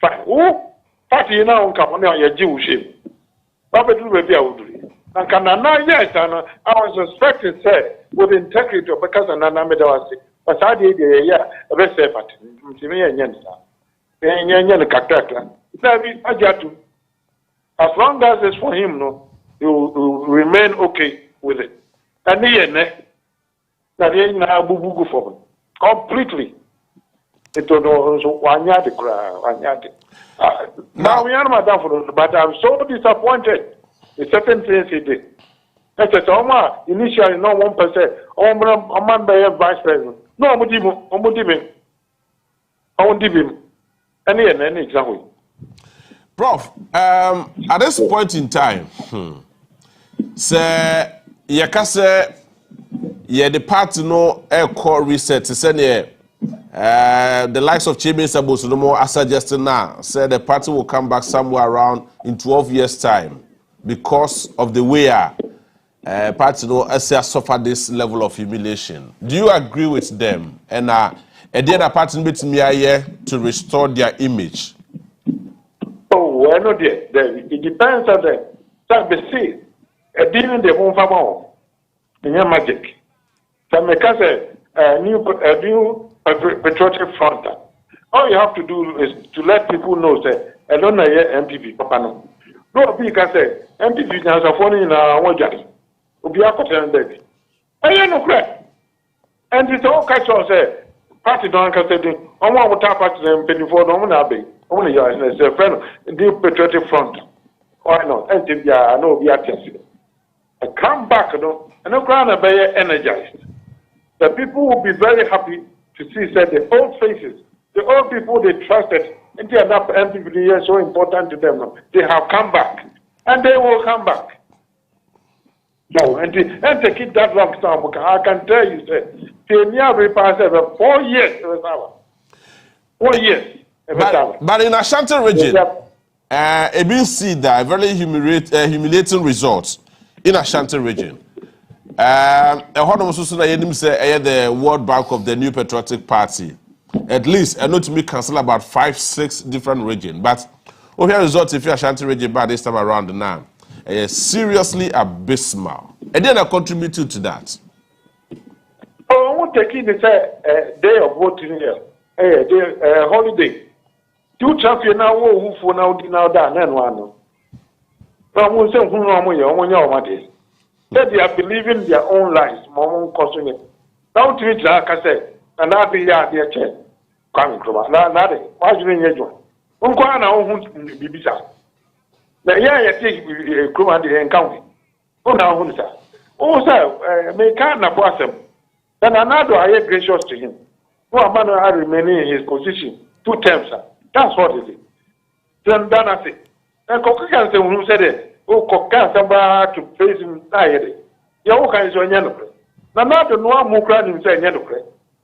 fine. Oh, party now come on your Jewish. Papa do baby I would do. And can yes, and I was suspected, say, with integrity because an anamedawasi. But I did a best effort. As long as it's for him, no, you will remain okay with it. And the for completely. It was one yard now we are madam for but I'm so disappointed in certain things he did. That's a initially no 1%. Oh man by vice president. No, I'm him. Any example. Prof, at this point in time, say yakase the party no air reset say the likes of Chimin Sabosunomo are suggesting now, said the party will come back somewhere around in 12 years' time because of the way party suffer this level of humiliation. Do you agree with them? And the other party to restore their image? Oh, well, no, dear. It depends on the see. Dealing the home farm in your magic. Some say a new patriotic front. All you have to do is to let people know that I don't know MPP, Papa no. No, because MPP has a phone in one judge. Obi akoten baby. I no correct. And it's all catch on say party don't consider on one water party them penny for no na be. Only you is a friend the patriotic front. Why not? MPP I know we are tested. I come back no and no ground be energized. The people will be very happy to see that the old faces, the old people they trusted, and they are not MPP so important to them. They have come back, and they will come back. No, and to keep that long time, I can tell you that they never passed 4 years. 4 years. But in Ashanti region, we see that very humiliating results in Ashanti region. The World Bank of the New Patriotic Party, at least, and not to me cancel about 5-6 different regions. But here results if you Ashanti region by this time around now, seriously abysmal. And then I contributed to that. Oh, I want to take in the day of voting here, holiday. 2 champions now who for now done and one. I won't say who that they are believing their own lies, more causing it. Now to it, like I said, and now they are their chair. Coming from why do you need one? Unquana be bizarre. The year take Kruman the county. Oh, now, sir. Oh, sir, may can't abort him. Then another I am gracious to him. No man I remaining in his position 2 terms, sir. That's what it is. Then I say, and Coca say who said it. Oh, Coca to face him. Your kind is on yellow. Now, not the one who cried himself yellow.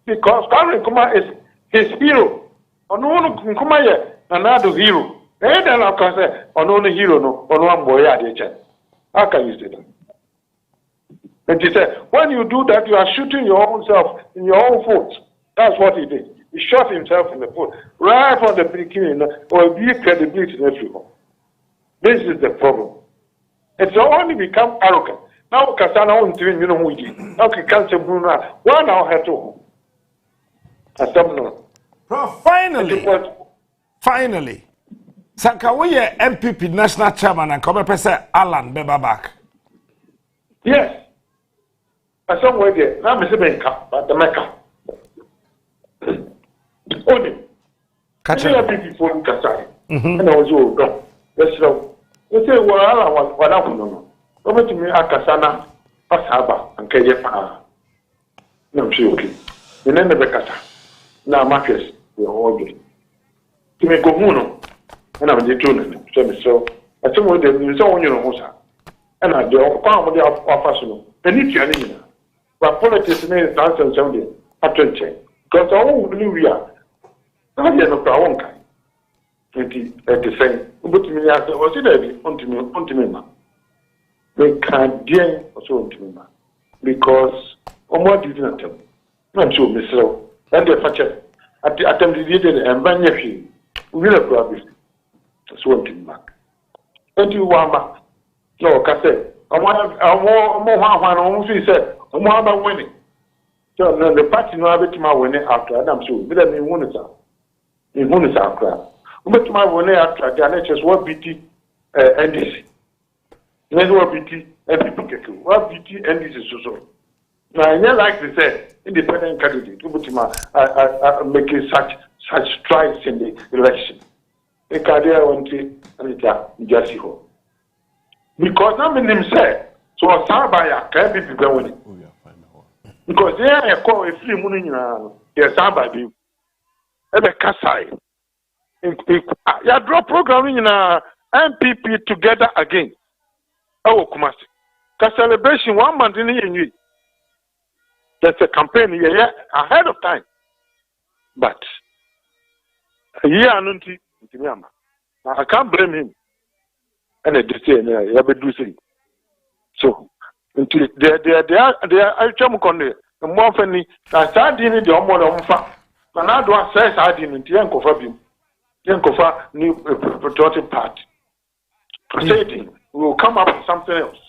Because Karen Kuma is his hero. On one Kumaya, another hero. And then I can say, on only hero, no, on one boy at each other. How can you say that? And he said, when you do that, you are shooting your own self in your own foot. That's what he did. He shot himself in the foot right from the beginning, or be credibility in everyone. This is the problem. It's only become arrogant. Now, Kasana won't you know who he is. Now, Kansa Bruna, one hour had to. Finally, Sakawe MPP National Chairman and come say Alan Beba back. Yes. Somewhere there. Now, Mr. Benka, but the Mecca. Only. Catch up before Kasai. And I was all gone. That's so. You say, well, I was what I know. Over to me, Akasana, Pasaba, and Kayafa. No, she okay. You never Becata. Now, Marcus, we're all good. To make a moon, and I'm the tuning. So, I think what there is all you know, and I do all of the official. And it's your name. But politics may answer something at 20. Because all we are. I have no problem. At the same, but me as was it onto me, they can't deal also onto me because what did not tell. I'm sure, Miss Rowe, and the father at the attempt to do it and ban your will probably swim to back. And you want no, Cassette. I want more one said, I'm winning. So the party no have it my winning after Adam so, but I mean, one is out. In one is out crap. But my winning after the NHS what BT NDC. Then what BT and people get to what BT NDC so. Now, I like to say, independent candidate, I making such strides in the election. A career went to Jesse Ho. Because I'm in him say, so I start by a can't be winning. Because they are a call a free money, yes, I by you. And the Kasai. You draw programming in a MPP together again. Oh, Kumasi. Because celebration 1 month in the year. That's a campaign here ahead of time. But a year and I can't blame him. And I just say, so they are Chamukonde, the more funny, I started in the Omo Fa. And I don't say I didn't Yanko Fabium, Yanko new patriotic party. Proceeding will come up with something else.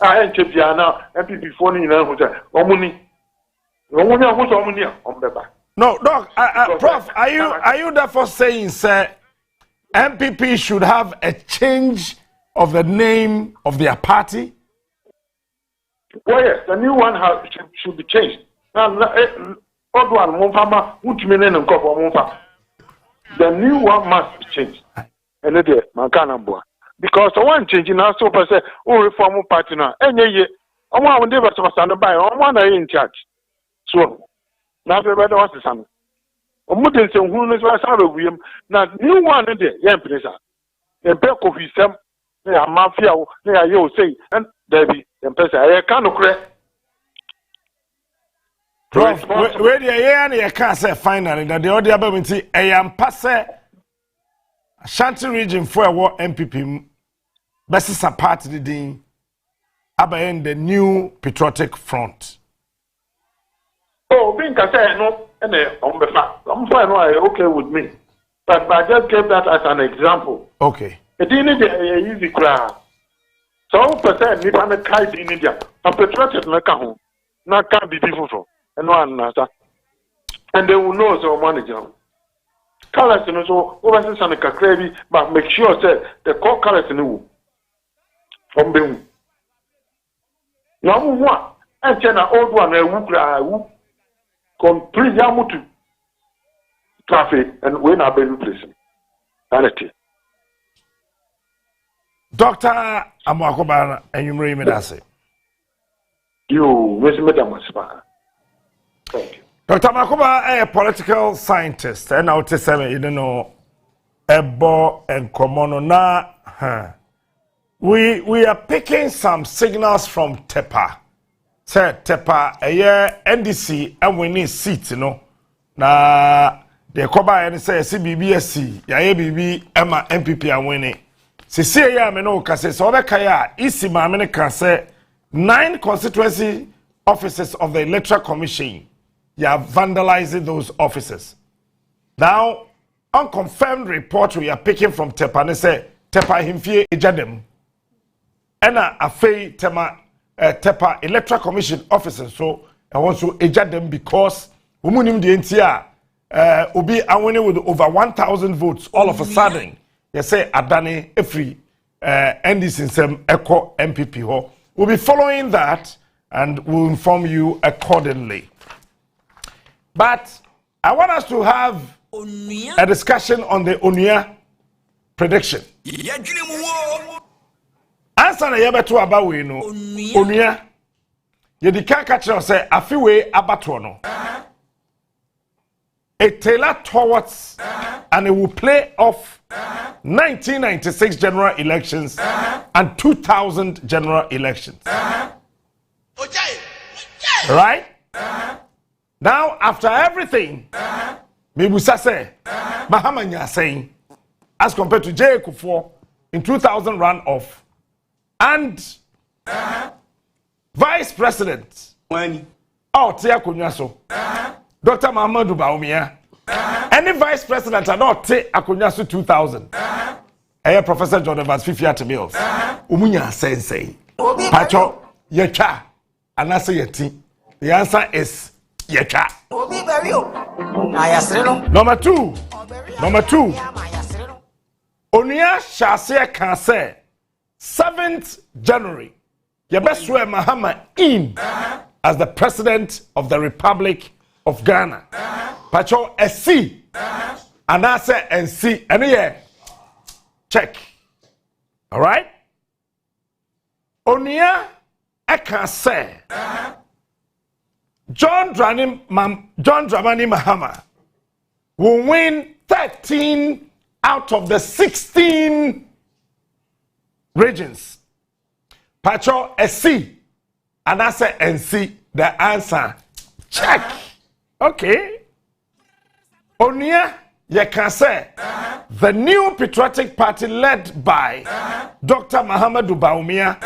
I ain't Chipiana, MPP phone in Omuni. No, Doc, Prof, are you therefore saying, sir, MPP should have a change of the name of their party? Well, yes, the new one should be changed. The new one must be changed. And because the one changing now, so per se, reform party now, and ye, I want to stand by, I want to in charge. So, now everybody wants to stand. Omutin say who knows what I will now new one in there, young place. A beck of his some, they are mafia, they are you say, and Debbie, and person, I can't correct. Prof, where the year can't say finally that the other ability, I am passe Shanty region for a war MPP, best a part of the dean, about the new patriotic front. Oh, being I say no, and I'm fine, okay with me. But I just gave that as an example. Okay. It didn't a easy crowd. So, percent, if I'm a kite in India, I'm patriotic, not can't be difficult. And one another. And they will know so manager. Colors in so overseas and a crazy, but make sure that the core colors in the from them. Now, one, and then an old one, a whoop, complete Yamutu traffic and when I be replacing. Vanity. Dr. Amakobana, and you remember that say. You, Miss Madam Spa. Thank you. Dr. Makoba, a political scientist, and I would say, you know, Ebo and Komono na. We are picking some signals from Tepa. Say Tepa, a year NDC, and we need seats, you know. Na the Koba and say CBBSC, BB, Emma MPP are winning. See, ya me no kase so be kaya isi ma me can say 9 constituency offices of the Electoral Commission. You are vandalizing those offices. Now, unconfirmed report we are picking from Tepa, ne say Tepa himfie ejadem. Ena afei Tepa Electoral Commission offices so I want to ejadem because umunim de entia obi awene with over 1,000 votes all of a sudden. You say Adani Efri NDC Nsem Echo MPP ho. We'll be following that and we'll inform you accordingly. But I want us to have a discussion on the Onuya prediction. Answer na yebeto aba we no. Onuya. Ye di kan ka kire say afiwe abato no. A tailor towards and it will play off 1996 general elections and 2000 general elections. Right? Now, after everything, Mibusa say, Mahama nya saying, as compared to J. Kufuor in 2000 runoff, and Vice President, Tia Kunyaso, Dr. Mahamadou Bawumia, Any vice president are not take akonyasu 2000. Professor John Evans Fifiat Mills. Umunya sensei. Pacho yecha. Anasa yeti. The answer is yecha. Number two. Onia Shase can say 7th January. Yabeswe Mahama in as the president of the Republic of Ghana. Pacho SC. Anasa NC. Any check. All right. Onia can say John Dramani Mahama will win 13 out of the 16 regions. Pacho SC and I say NC. The answer check. Okay. Onia, you can say the new patriotic party led by Dr. Mahamadou Bawumia,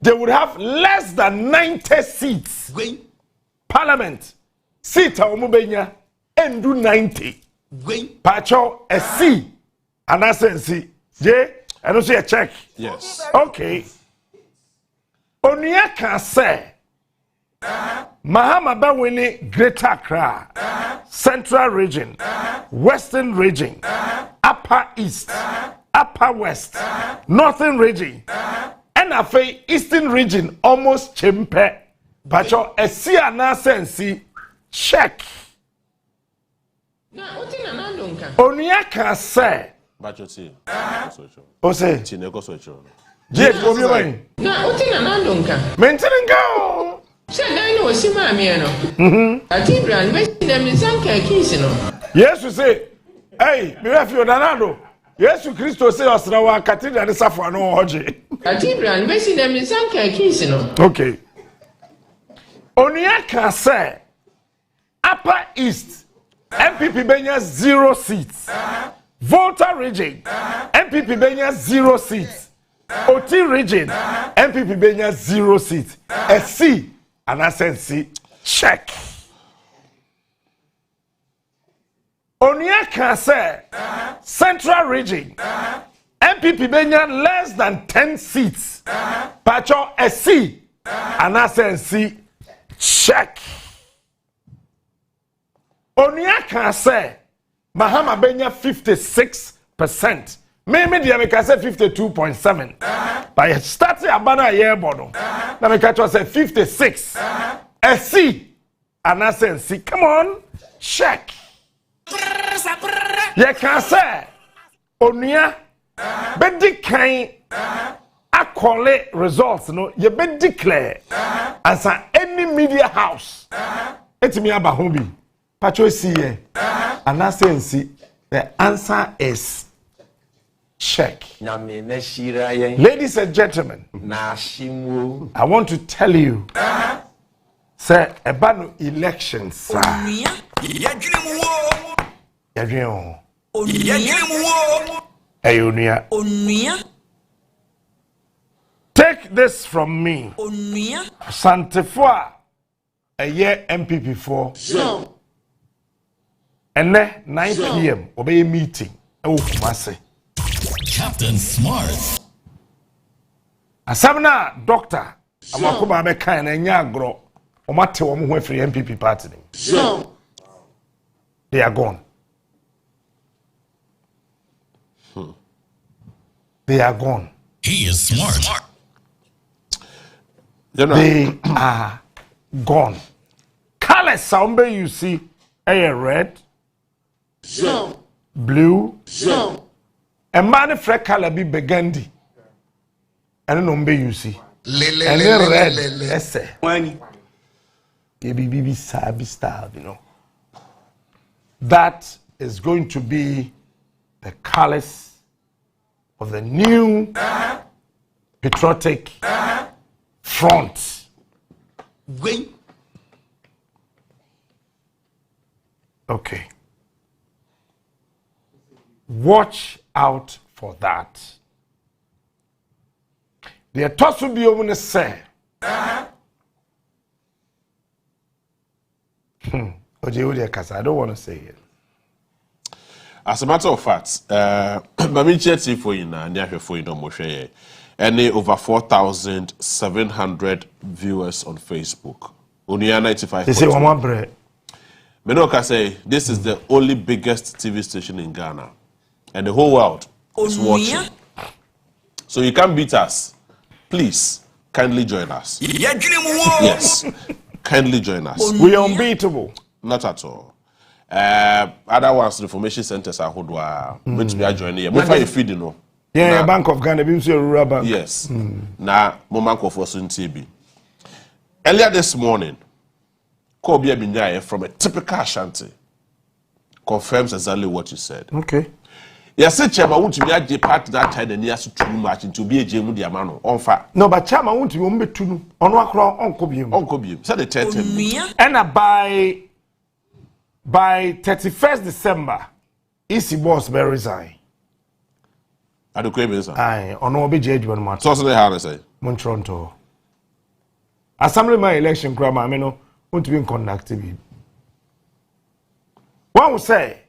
they would have less than 90 seats. Parliament seat omubenya endu 90. Pacho SC and I say NC. J and also a check. Yes. Okay. Onia can say Mahama Bawini Greater Accra, Central Region, Western Region, Upper East, Upper West, Northern Region, and Afe Eastern Region almost chimpe. Pacho esi anasensi check. Onia can say Bacho see. Ose Chineko socho. Jake Obiwani. Na utina nandonka. Maintain go. Say no si maami no. Atibran be dem nsanka kisi no. Yesu say, hey, me refi Donaldo. Yesu Christo say osra wa cathedral ni safo no hoje. Atibran be dem nsanka kisi no. Okay. Onia can say Upper East MPP Benya 0 seats. Volta region MPP Benya 0 seats. Oti region MPP Benya 0 seats. SC and SNC check. Onia can say Central region MPP Benya less than 10 seats. Pacho SC and SNC check. Onia can say Mahama Benya 56%. Maybe the America say 52.7. But starting abana year bono. Na me catch say 56. SC and SNC. Come on, check. You can say Onia be kind accolade results no you be declare as any media house. Etimi abahombi. Pacho see here. And SNC. The answer is check. Ladies and gentlemen, I want to tell you, say about elections. Take this from me. Santefoa a year MPP4. And then 9 p.m. obey meeting. Oh, Kumasi. Captain Smart. Asamna doctor. Amakuba be kind and yagro. Omate womu who free MPP party. They are gone. They are gone. He is smart. They are gone. Color somebody you see a red, blue, a man fresh color be burgundy. And no you see. And red essay. BB Sabi style, you know. That is going to be the colors of the new patriotic front. Okay. Watch out for that. The toss will be over to say. I don't want to say it. As a matter of fact, Mami Chetty for you now, near for you no more share. Any over 4,700 viewers on Facebook. Unia 95. They say one bread. Menoka say this is the only biggest TV station in Ghana, and the whole world is watching. So you can't beat us. Please, kindly join us. Yes, kindly join us. We are unbeatable. Not at all. Other ones, information centers are who are going to be joining here. But you feed, you know. Yeah, Bank of Ghana, we a rural bank. Yes. Now, Bank of Fosun TB. Earlier this morning, Kobe Binyaya from a typical Ashanti confirms exactly what you said. Okay. Yes, Chairman, want to be a part that time and yes, too much into be a Jemu Diamano on fire. No, but Chairman want to be to on one crown on Kobium. On Kobium. Said the 10th. And by 31st December, Easy Boss may resign. I do crave Aye, on no be judge one matter. So they have say. Montronto. Assembly my election crowd, I mean, want to be in conduct TV. One will say,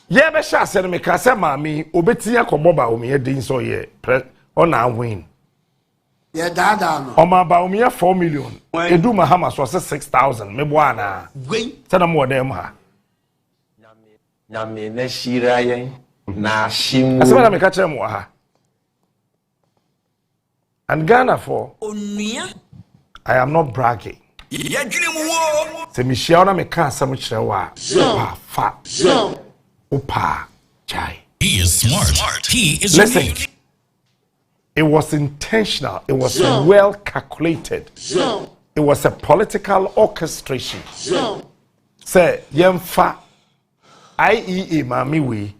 yeah, but shall send me Casa Mammy, Obetia Comoba, me a din so ye, on our win. Yeah, Dada. On my Baumia 4 million. Edu Mahama was 6,000. Me buana. Tell them what them ha. Yami Neshira na Shim. I said, I catch them ha. And Ghana for I am not bragging. Se Michelle na me can some chewa. Fa. Opa. Chai. He is smart. He is Listen. unique. It was intentional. It was well calculated. It was a political orchestration. Say, yemfa IEA mami we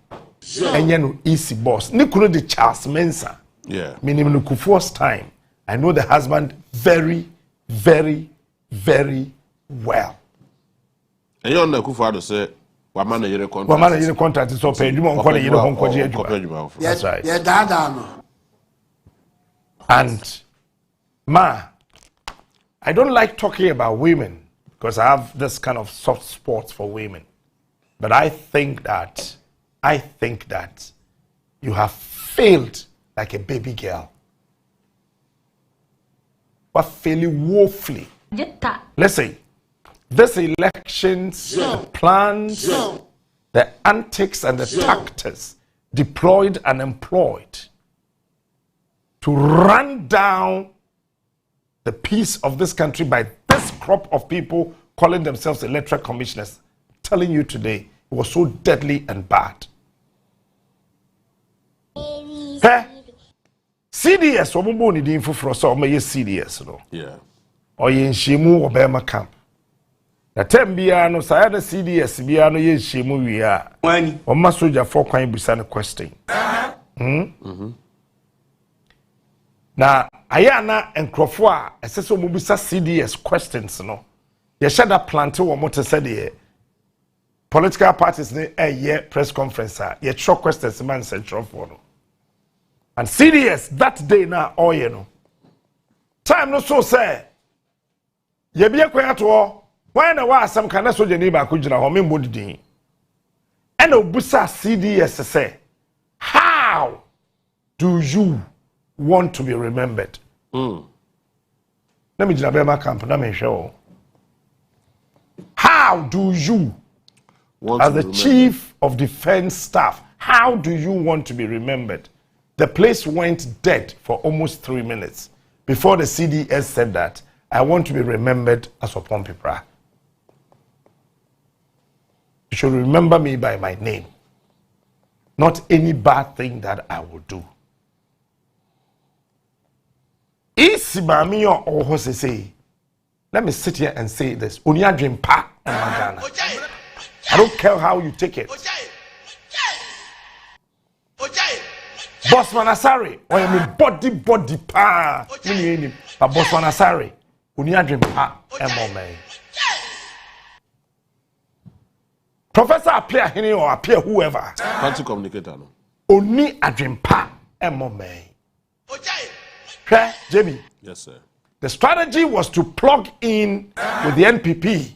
and no easy boss. Nikuru de Charles Mensa. Yeah. Meaning Nukufu's time. I know the husband very, very, very well. And you know Kufuor say, "Wamana yere contract." Wamana yere contract is so paid. You won't call it. You don't call it. That's right. Yeah, Dada. And I don't like talking about women because I have this kind of soft spot for women. But I think that you have failed like a baby girl. But failing woefully. Listen, this elections, the plans, the antics and the tactics deployed and employed to run down the peace of this country by this crop of people calling themselves electoral commissioners. I'm telling you today, it was so deadly and bad. CDS, omubo ni di info for so me CDS no. Yeah. Or ye nhyiemu Obama camp. Na tem bia no saya da CDS bia no ye nhyiemu wi a. Wani. O ma soldier for kwan bisa no question. Na ayana enkrofo a esese o mobisa CDS questions no. Ye shada plant wo mo te say de political parties ne press conference a ye shock questions man central for no. And CDS that day na oye no. Time no so say ye bia kwan ato why na wa asam kana so je ni ba ko gina ho me mbodidin. And obusa CDS say how do you want to be remembered? Let me jina Bema camp na me show. How do you as the chief of defense staff, how do you want to be remembered? The place went dead for almost 3 minutes before the CDS said that I want to be remembered as a Pompipra. You should remember me by my name, not any bad thing that I will do. Let me sit here and say this. I don't care how you take it. Bossman Asari, or you mean body pa. But Bossman Asari, Unia pa MO. Professor appear here or appear whoever. Party communicator no. Only a dream pa MO. Okay, Jamie. Yes, sir. The strategy was to plug in with the NPP.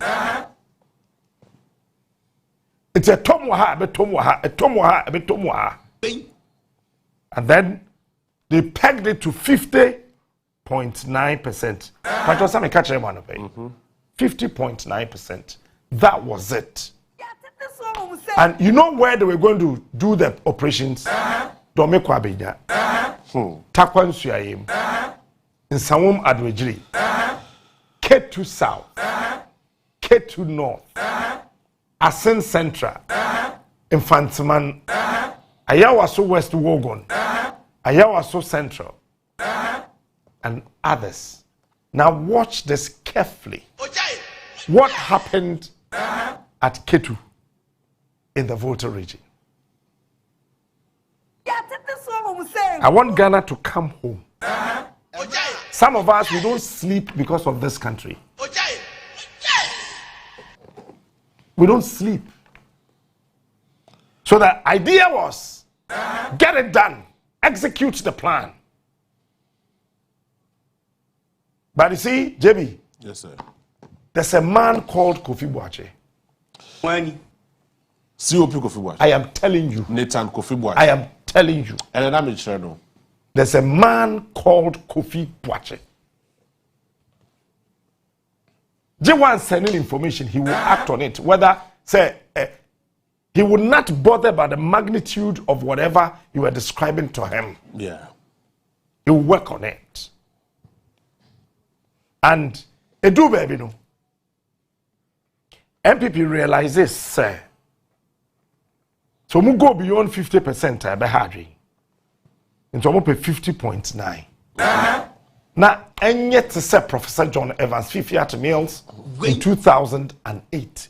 It's a tomwaha, a tomwaha. And then they pegged it to 50.9%. But also, I catch them on 50.9%. That was it. And you know where they were going to do the operations? Domekwa Benya, Takwan Suyayim, in Samum Adwejiri, K2 South, K2 North, Asen Central, Infantiman, Ayawaso West Wogon, Ayawaso Central, and others. Now watch this carefully. What happened at K2 in the Volta region? I want Ghana to come home. Some of us, we don't sleep because of this country. We don't sleep. So the idea was, get it done. Execute the plan. But you see, JB. Yes, sir. There's a man called Kofi Boakye. When? COP Kofi Boakye. I am telling you. Nathan Kofi Boakye. I am telling you. And then I'm in Cherno. There's a man called Kofi Boakye. J1 sending information, he will act on it. Whether, say, he will not bother about the magnitude of whatever you are describing to him. Yeah. He will work on it. And Edu baby no. MPP realizes, sir. So we go beyond 50%. I be hard. And so we pay 50.9. Now, and yet to say Professor John Evans 50 Mills in 2008.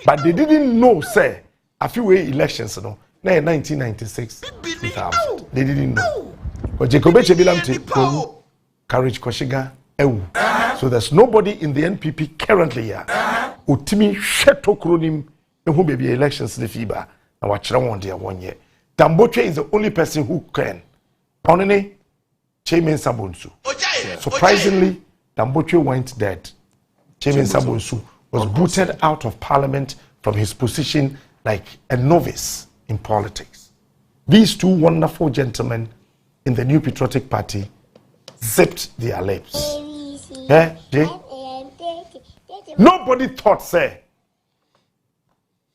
But they didn't know, say, a few elections, no, in 1996, 2000. They didn't know. But Jacob Echebilam Courage Koshiga. So there's nobody in the NPP currently here. Utimi sheto kronim who may be elections the FIBA and watch one day 1 year. Damboche is the only person who can. Onene Chairman Sabonsu. Surprisingly, Damboche went dead. Chairman Sabonsu was booted out of parliament from his position like a novice in politics. These two wonderful gentlemen in the New Patriotic Party zipped their lips. Nobody thought, say,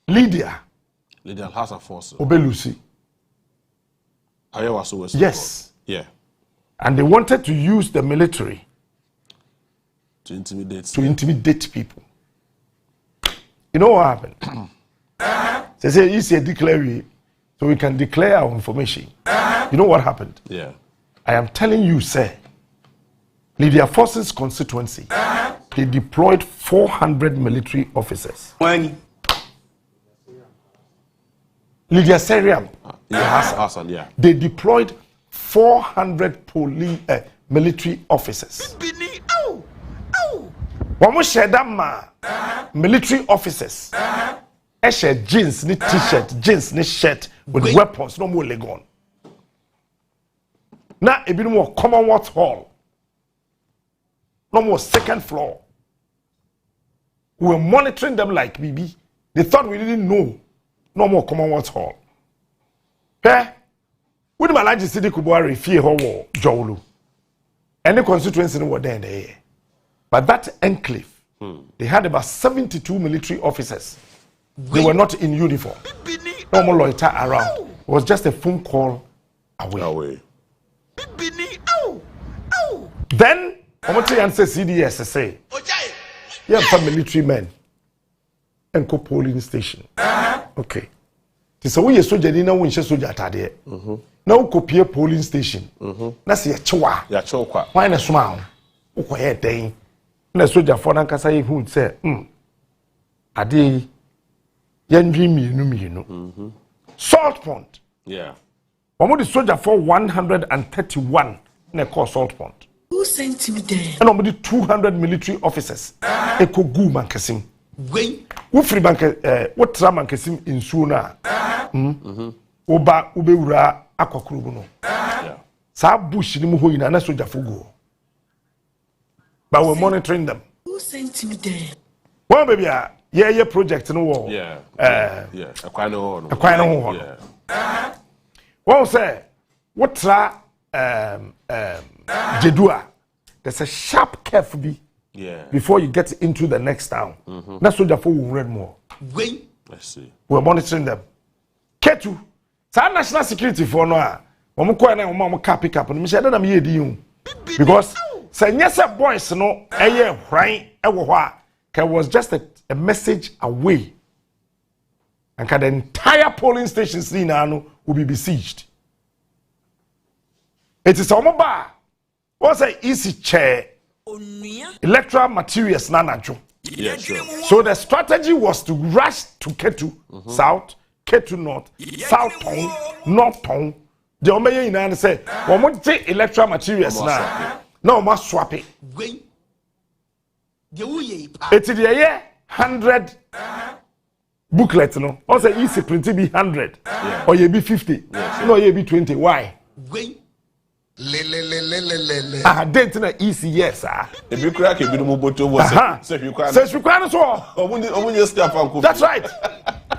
Lydia has a force. Obelusi. Yes. Yeah. And they wanted to use the military to intimidate people. You know what happened? They say, you say declare, so we can declare our information. You know what happened? Yeah. I am telling you, sir, Lydia Force's constituency, they deployed 400 military officers. When? Lydia Seriam. Hassan, yeah. They deployed 400 military officers. Military officers. Jeans, ni t-shirt, jeans, ni shirt with weapons, no more legon. Now, a bit more Commonwealth Hall. No more second floor. We were monitoring them like BB. They thought we didn't know. No more Commonwealth Hall. Hey, with my large city Kubuari, fear war, Jowlu. Any constituency were there in the air. But that enclave, they had about 72 military officers. They were not in uniform. No more loiter around. It was just a phone call away. Then, Omote say CDS say, you have some military men and co polling station. Okay. So we soldier ni na won hye soldier atade. Na wo kopie polling station. Na se ya chewa. Ya chokwa. Why na soma ho? Wo koye den. Na soldier for na kasa yi hu say, ade yandwi mienu. Salt Pond. Yeah. Omo the soldier for 131 na call Salt Pond. Who sent you there? And omo the 200 military officers. Ekogu mankasim. Wo free bank what tra mankasim insuo na. Oba ubewura akwakurubu no. Yeah. Sa bush ni mu ho yina na soldier fogo. But we're monitoring them. Who sent you there? Well, baby, yeah project no war. Yeah. A quite no. Yeah. What say? What tra Jedua? There's a sharp curve be. Yeah. Before you get into the next town. That's what therefore we read more. I see. We're monitoring them. Ketu. Sa national security for no. Omo ko na omo ka pick up no me say na me yedi hu. Because say nyese boys no eye hwan e wo ho a was just a message away. And the entire polling stations will be besieged. It is omoba. What's a easy chair? Electoral materials nanajo. Yeah, sure. So the strategy was to rush to Ketu South, Ketu North, South Town, North Town. The Omeye in say, "Womo take electoral materials now. No, must swap it." It's the year 100 booklet, no. Also, easy print be 100, or you be 50, no, you be 20. Why? Date na easy, yes, If you crack it, that's right.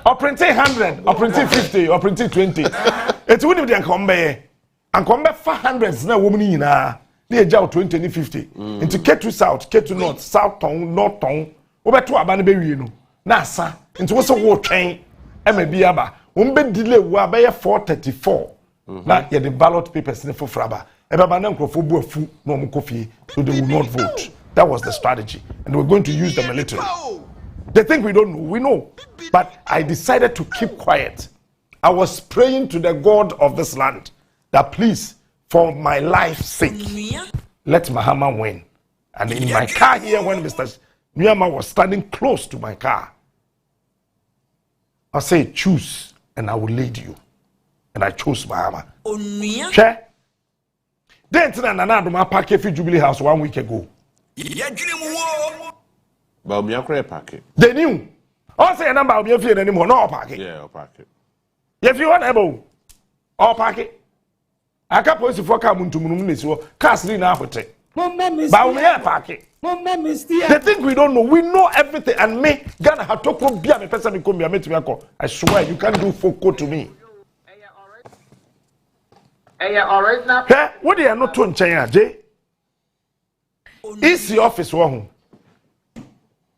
Or printing 100, or printing 50, or printing 20. It's wouldn't be and come back 400s now, woman in near jail 20 and 50. Into Ketu South, Ketu North, South Town, North Town, over to Abanabay, no. Nasa, into what's a war train, Biaba, be delay, we 434. Now, the ballot papers for Fraba. No coffee, so they will not vote. That was the strategy. And we're going to use the military. They think we don't know. We know. But I decided to keep quiet. I was praying to the God of this land that please, for my life's sake, let Mahama win. And in my car here, when Mr. Nyama was standing close to my car, I said, choose, and I will lead you. And I chose Mahama. Share. Then I my packet for Jubilee House 1 week ago. But me a packet. They knew. I say a number of your fear anymore. No packet. Yeah, packet. If you want able, all packet. I can't post for come to Munis, Castle in Africa. But we are packet. They think we don't know. We know everything. And me, Ghana had to come be a person who come here to I swear you can't do foco to me. What do you not to China, Jay? Is the office one?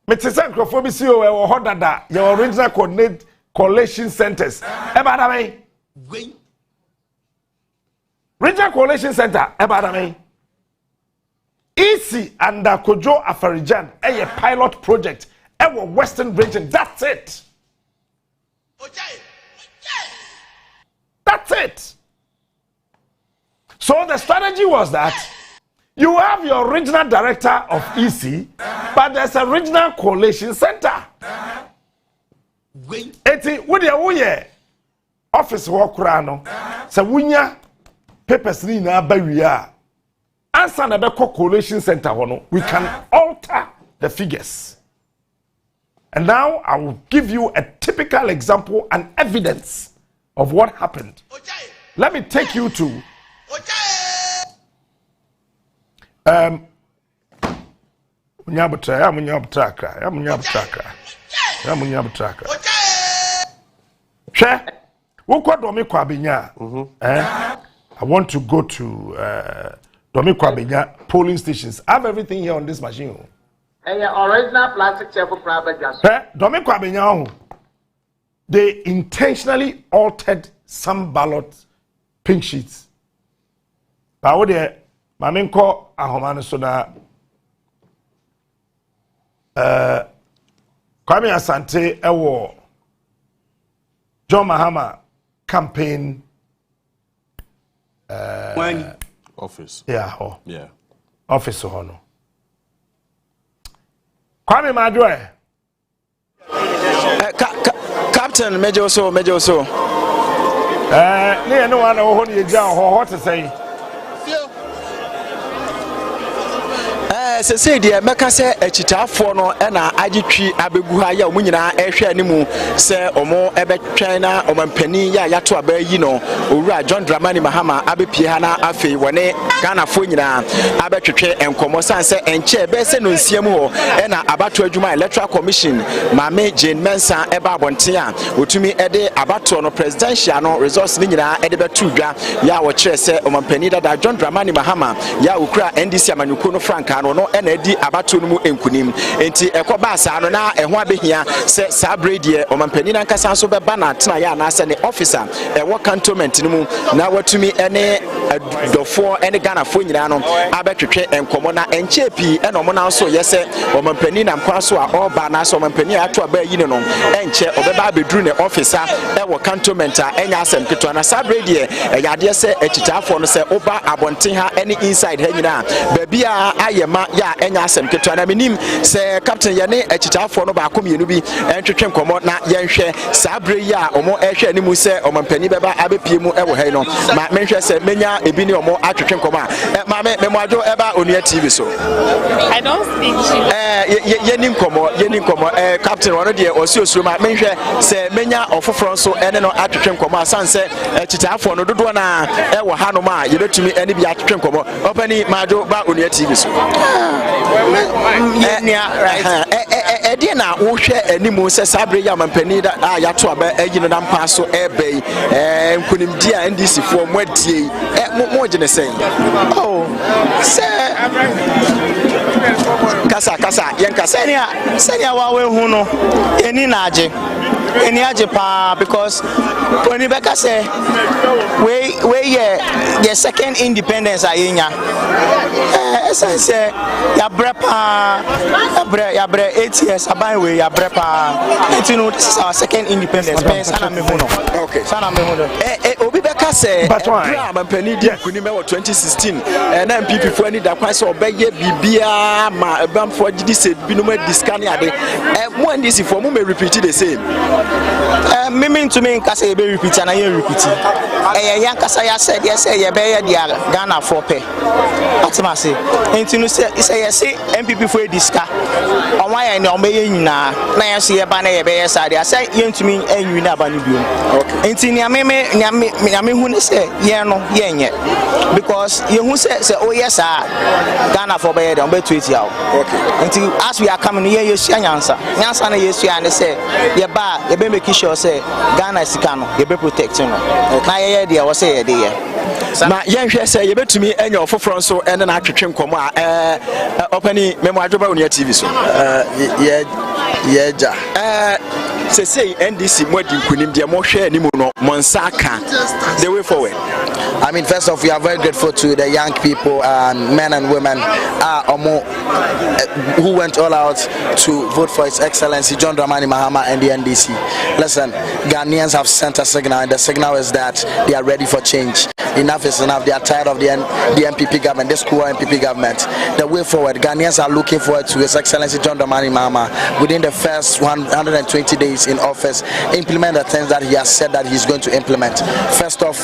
Mr. Sancrophobia CEO or Hodada, your original coordinate collation centers. Ebadame. Regional Coalition Center, Ebadame. Easy and Kojo Afarijan, a pilot project, our Western region. That's it. That's it. So the strategy was that you have your regional director of EC, but there's a regional coalition center. Eti wudi ya office work rano. So wunya papers ni na bawiya. Answer na beko coalition center hono. We can alter the figures. And now I will give you a typical example and evidence of what happened. Let me take you to I want to go to Domi Kwabenya polling stations. I have everything here on this machine. Original plastic chair for private gas. Domi Kwabenya, they intentionally altered some ballot pink sheets. But what they Mamenko Ahomane Soda Kwame Asante Ewo John Mahama campaign office. Yeah, office no. Kwame Madwe. Captain Major so. No one to say. Yes, say dear meka say echitafo no na agitwi abegu ha ya omunyina ehwe animu say omo ebetwan na omampani ya yato abayi no owura John Mahama abepie ha na afei wone Ghana fo nyina abetwetwe enkomo sanse enche be se no nsiam ho na abato adwuma Electoral Commission Mame Jane Mensa eba abonten a otumi ede abato no presidential no results ni nyina ede betu dwa ya wo kire se omampani dada John Mahama ya ukura NDC amanyuko no franka no na edi abato no mu enkunim enti ekoba asa no na eho abehia se sabrede omampani na nkasa so beba na tena ya na ase ne officer ewo cantonment no mu na watumi ene dofo ene Ghana fo nyina no abetwetwe enkomo na enchepi ene omo na so yese omampani na mkwa so a oba na so omampani ato aba yi no enche obeba abedru ne officer ewo cantonment a enya asem keto na sabrede yade se echitafo no se oba abonten ha ene inside ha nyina baby a ayema ya enya asem keto na menim se captain ye ne echitafo no ba komienu bi entwetwe enkomo na yenhwe sabre yi a omo ehwe animu se omampani beba abepie mu ewo ha no ma menhwe se menya ebi ne omo atwetwe enkomo a ma me moadwo eba Onua TV so I don't speak yeni nkomo captain wono de osi osuro ma menhwe se menya ofoforo so ene no atwetwe enkomo asanse echitafo no dodo na ewo ha no ma yebetumi ene bi atwetwe enkomo opani maadwo ba Onua TV so edi na wo hwe animu se sabre ya mampani da yato aba agino na mpa so ebei nkunimdi a NDC fo mo adie mo gene sen oh se kasa yen kasa senia wa we hu no eni na age eni age pa because oni beka say we ye second independence ayenya say ya brepa ya bre 8 years aban we ya brepa you know this is our second independence sana me hu no okay sana me hu no obi beka say mampani di kunime 2016 na MPP fo ani da kwan say obeye bibia ma ebam fo gidi se binum discane ade mo NDC fo mo me repeat the same me to me nkasa ye be repeat na ye repeat yan kasa ya said yes ye be ye dia Ghana for pe atima say enti no say yes MPP for diska onwa ya ni o be ye nyina na ya so ye ba na ye be ye sade say ye ntumi anwi na ba no biom okay enti ni me hu ne say ye no ye nye because ye hu say oh yes Ghana for be ye don be 20 hour okay enti as we are coming ye yesu anyansa na yesu ya ne say ye ba ye be make sure say Ghana sika no ye be protect no na ye dey wo say ye dey na yenhwe say ye betumi enya ofoforo so ene na atwetwe nkomo a opani memo adwoba Onua TV so yeja say NDC modi nkunim de mo hwe animu no monsaka the way forward. I mean, first off, we are very grateful to the young people and men and women who went all out to vote for His Excellency John Mahama and the NDC. Listen, Ghanaians have sent a signal, and the signal is that they are ready for change. Enough is enough. They are tired of the MPP government, this cool MPP government. The way forward, Ghanaians are looking forward to His Excellency John Mahama within the first 120 days in office, implement the things that he has said that he's going to implement. First off,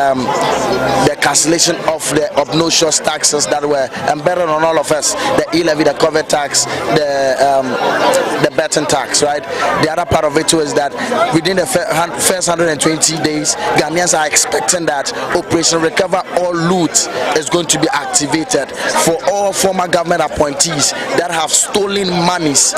the cancellation of the obnoxious taxes that were embedded on all of us, the e-levy, the COVID tax, the betting tax, right? The other part of it too is that within the first 120 days, Ghanaians are expecting that Operation Recover All Loot is going to be activated for all former government appointees that have stolen monies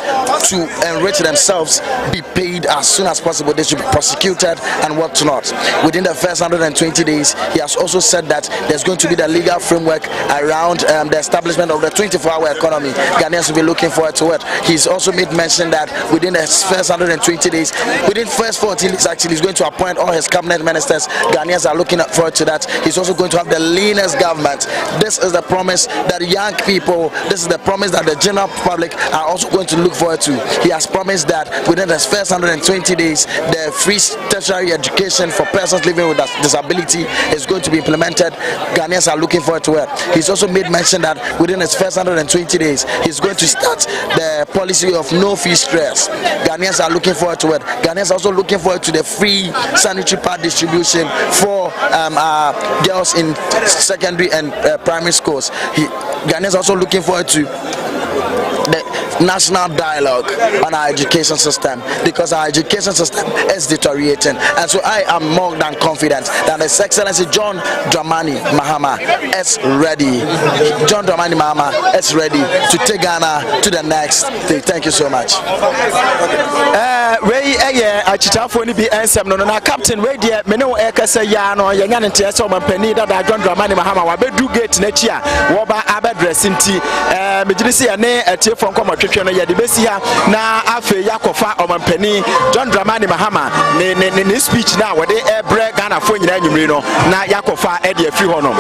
to enrich themselves, be paid as soon as possible. They should be prosecuted and what not. Within the first 120 days, he has also said that there's going to be the legal framework around the establishment of the 24-hour economy. Ghanaians will be looking forward to it. He's also made mention that within the first 120 days, within the first 14 days actually, he's going to appoint all his cabinet ministers. Ghanaians are looking forward to that. He's also going to have the leanest government. This is the promise that young people, this is the promise that the general public are also going to look forward to. He has promised that within the first 120 days, the free tertiary education for persons living with disability is going to be implemented. Ghanaians are looking forward to it. He's also made mention that within his first 120 days, he's going to start the policy of no fee free stress. Ghanaians are looking forward to it. Ghanaians are also looking forward to the free sanitary pad distribution for girls in secondary and primary schools. Ghanaians are also looking forward to the national dialogue on our education system, because our education system is deteriorating. And so I am more than confident that His Excellency John Dramani Mahama is ready. John Dramani Mahama is ready to take Ghana to the next thing. Thank you so much. Achitafo ni bi ensem no na captain we de me ne ekasa ya no ye nya ne tie se o mampani da John Dramani Mahama wa bedu gate na chi a wo ba abedress nti me giri ya ne etie fo nko matwetwe no ye de besi ha na afe yakofa o mampani John Dramani Mahama ne speech na we de ebre Ghana fo nyina anwumre no na yakofa e de afi ho no.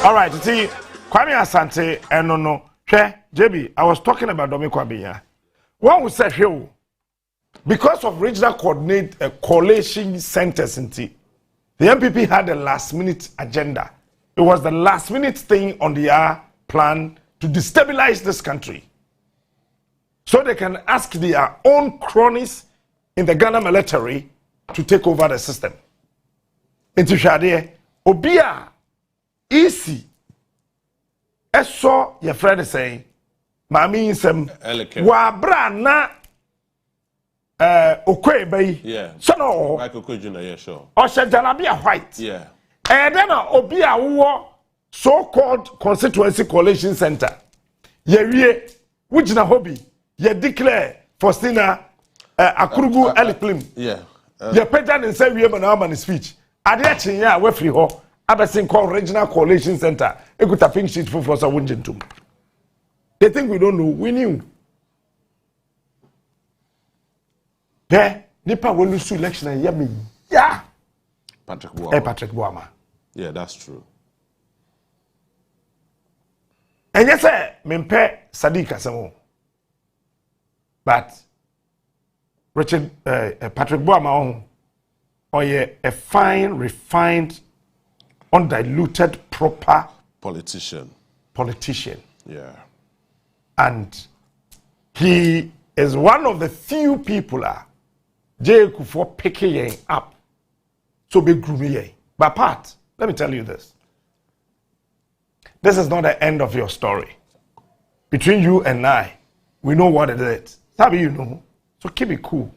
All right, see, Kwame Asante and no, JB, I was talking about Domi Kwabenya. One who said here, because of regional coalition centers, the MPP had a last minute agenda. It was the last minute thing on their plan to destabilize this country, so they can ask their own cronies in the Ghana military to take over the system. Into Shade, Obia, easy. Eso, your friend is saying, Mami insem, Wabra na Okwe bay, yeah. So no, Michael Kujuna, yeah, sure. Osha Jalabia white, yeah. And then Obia war so-called constituency coalition center. Ye, which na hobby, ye declare Faustina Akurugu Electoral. Yeah. Ye pattern and say we have an urban speech. Adiachi ya we free ho abesin called regional coalition center ekuta pink sheet for us awunjentum. They think we don't know, we knew. Yeah, nipa we lose election and yeah me. Yeah. Patrick Boama. Patrick Boama. Yeah, that's true. And yes sir, mempe Sadiq Asamo. But Richard Patrick Boama or a fine, refined, undiluted, proper politician. Yeah. And he is one of the few people for picking up. So be grooming. But Pat, let me tell you this. This is not the end of your story. Between you and I, we know what it is. Sabi, you know. So keep it cool.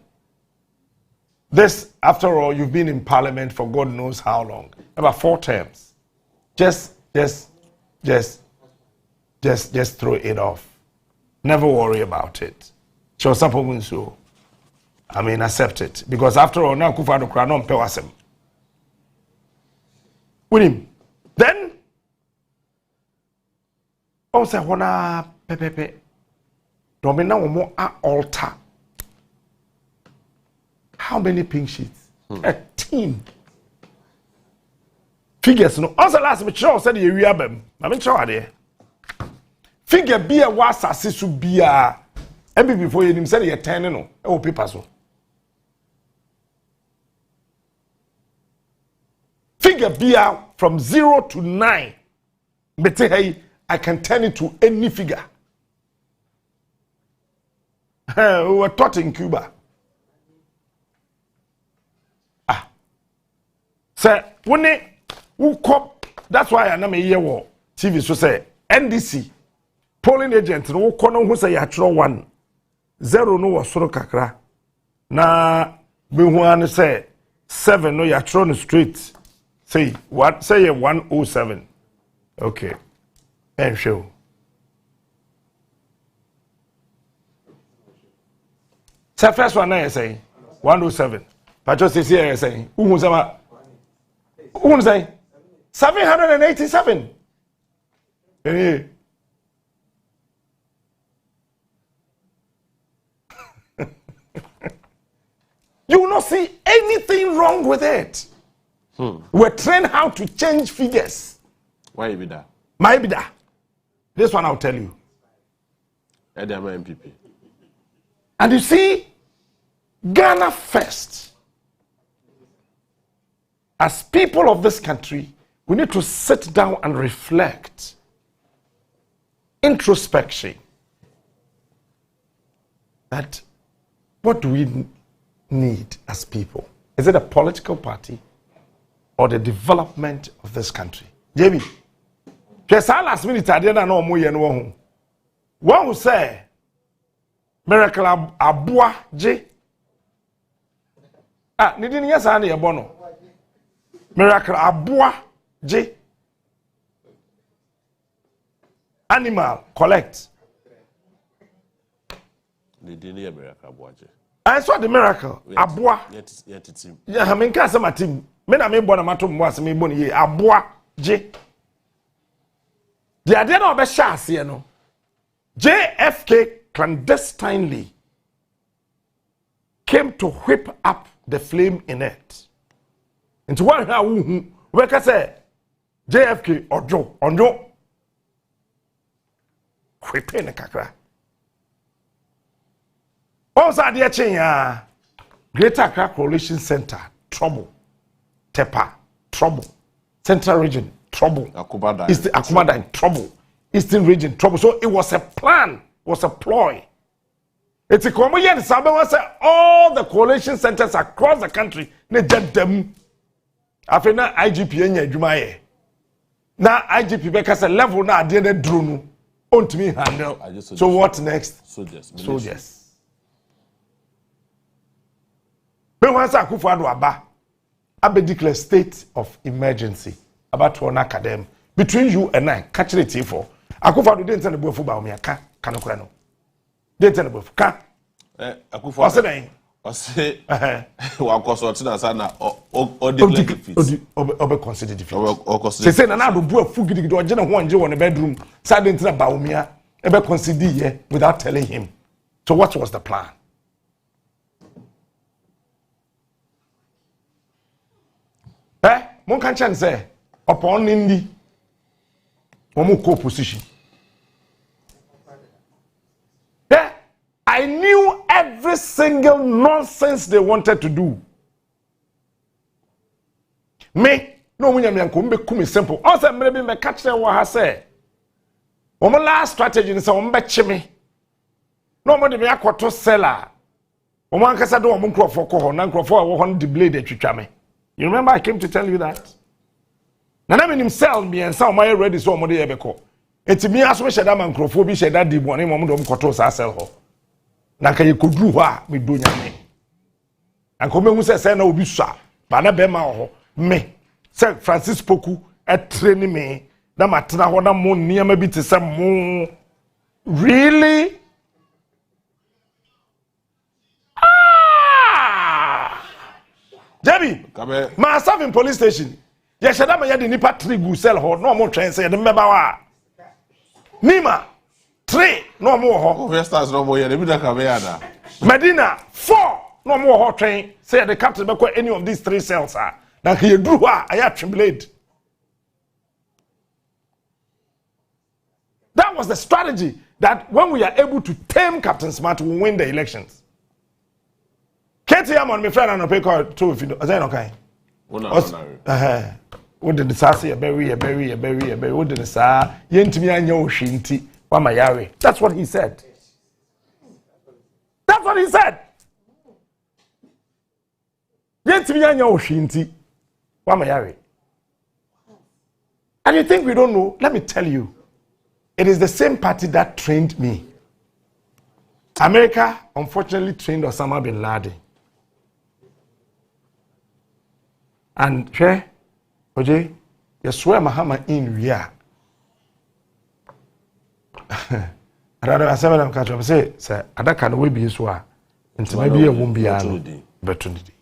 This, after all, you've been in parliament for God knows how long. About 4 terms. Just throw it off. Never worry about it. So so I mean, accept it. Because after all, now Kufado Kranon Pewasem. With him. Then, also, wana pepepe. Domina mo a altar. How many pink sheets? 13. Figures no. Also last me show said you abem. Na me show ade. Figure be a was asisu bia. Every before you said you 10 no. E paper so. Figure be from 0 to 9. But hey, I can turn it to any figure. We were taught in Cuba. Say, who cop, that's why I am a year war. TV so say NDC polling agent no kono who say yatro 1 0 no wasoro kakra na be hu an say 7 no yatro no straight say what say 107 okay and show say first one na say 107 but just say say who say who say 787. You will not see anything wrong with it. We're trained how to change figures. Why be that? My be that. This one I'll tell you. MPP. And you see, Ghana first. As people of this country, we need to sit down and reflect. Introspection. That what do we need as people? Is it a political party or the development of this country? JB, just last minute I didn't know more than one. One who say miracle abua J. Ah, nidin yes ani ebono. Miracle abua J. Animal collect. Nidin ya miracle abua J. I saw the miracle abua. Yeah, I mean can't say my team. Me na me bona matom was me boni ye abua J. The idea of a chance here no. JFK clandestinely came to whip up the flame in it. Into one how we can say JFK or Joe whipping the kakra. Also, the Chenya Greater Accra Coalition Center trouble, Tepa trouble, Central Region trouble, Akumada trouble. Eastern region trouble. So it was a plan, was a ploy. It's a common say all the coalition centers across the country, they did them. After na IGP enya adwumaye. Na IGP because a level na ade na drone on to me handle. So what next? Soldiers. When once Akufo-Addo aba, abe declare state of emergency about one academy between you and I. Catch it for. Akufo-Addo didn't tell the boy for Baumia. Can no. Didn't tell the boy for Ka. Akufo-Addo. I say, one consultant as ana or declare defeat. Or consider defeat. They say na do boy fugidi do agena ho anje won the bedroom. Say didn't tell Baumia. Ebe consider here without telling him. So what was the plan? Mon kan chan say upon Nindi. Omu co-position. Yeah, I knew every single nonsense they wanted to do. Me, no munya me anko mbe kumi simple. Also maybe me catch them what I say. Omo last strategy is omo be chime. No mo de me akwoto seller. Omo ankasa do omo nkrofo ko ho na nkrofo a wo ho de blade atwitwa me. You remember I came to tell you that? Nana me himself be and some my ready so omode yebeko. Enti me aso sheda man krofo bi sheda di bone mo do mkoto sa sell ho. Na ka ye kodru ho a me do nyame. Anko me hu se na obi sua, ba na be ma ho. Me se Francis Poku e train me na matena ho na mo niam bi te se mo. Really? Debbie, myself in police station. Yes, I am the nipa trigu sell ho. No more train say the member wa. Nima 3 no more ho. Investors no more. The bidda kabeada. Medina 4 no more ho train. Say the captain be any of these 3 cells are. Now he drew ha. I have trembled. That was the strategy that when we are able to tame Captain Smart, we win the elections. KTM on my friend and I pay call 2 if you know. Is that okay? What did the sassy a berry? What did the sa? Yentimi anyo shinti. Wama yari. That's what he said. That's what he said. Yentimi anyo shinti. Wama yari. And you think we don't know? Let me tell you. It is the same party that trained me. America unfortunately trained Osama bin Laden. And Oje, you swear Mahama in Ria. Rather, I said, I'm catching up. Say, I can't wait be swear. Until maybe a won't be an opportunity.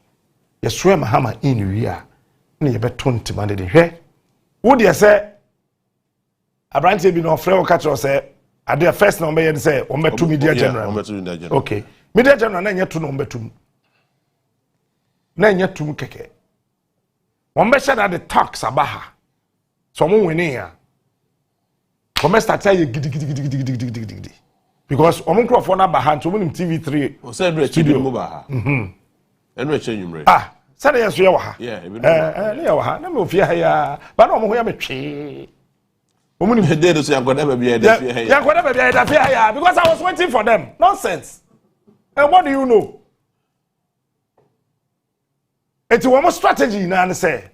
You swear Mahama in Ria. Near beton to mandate here. Would you say? A branch be no frail catcher say, I did first number and say, Omber 2 Media General. Okay. Media General, none yet to number 2. None yet to Keke. One measure that the tax abaha. Someone win here. Come start tell you giddy. because omunkro for na bahan to munim TV3 o say do studio mo ba ha enu eche nyumre say na yeso ye wa ha yeah ebi na ye wa ha na me ofia ha ya ba na omo ho ya metwe omunim dey do so yankoda ba bia dey fie ha ya yankoda ba bia dey fie ha ya because I was waiting for them nonsense and what do you know it's one strategy na say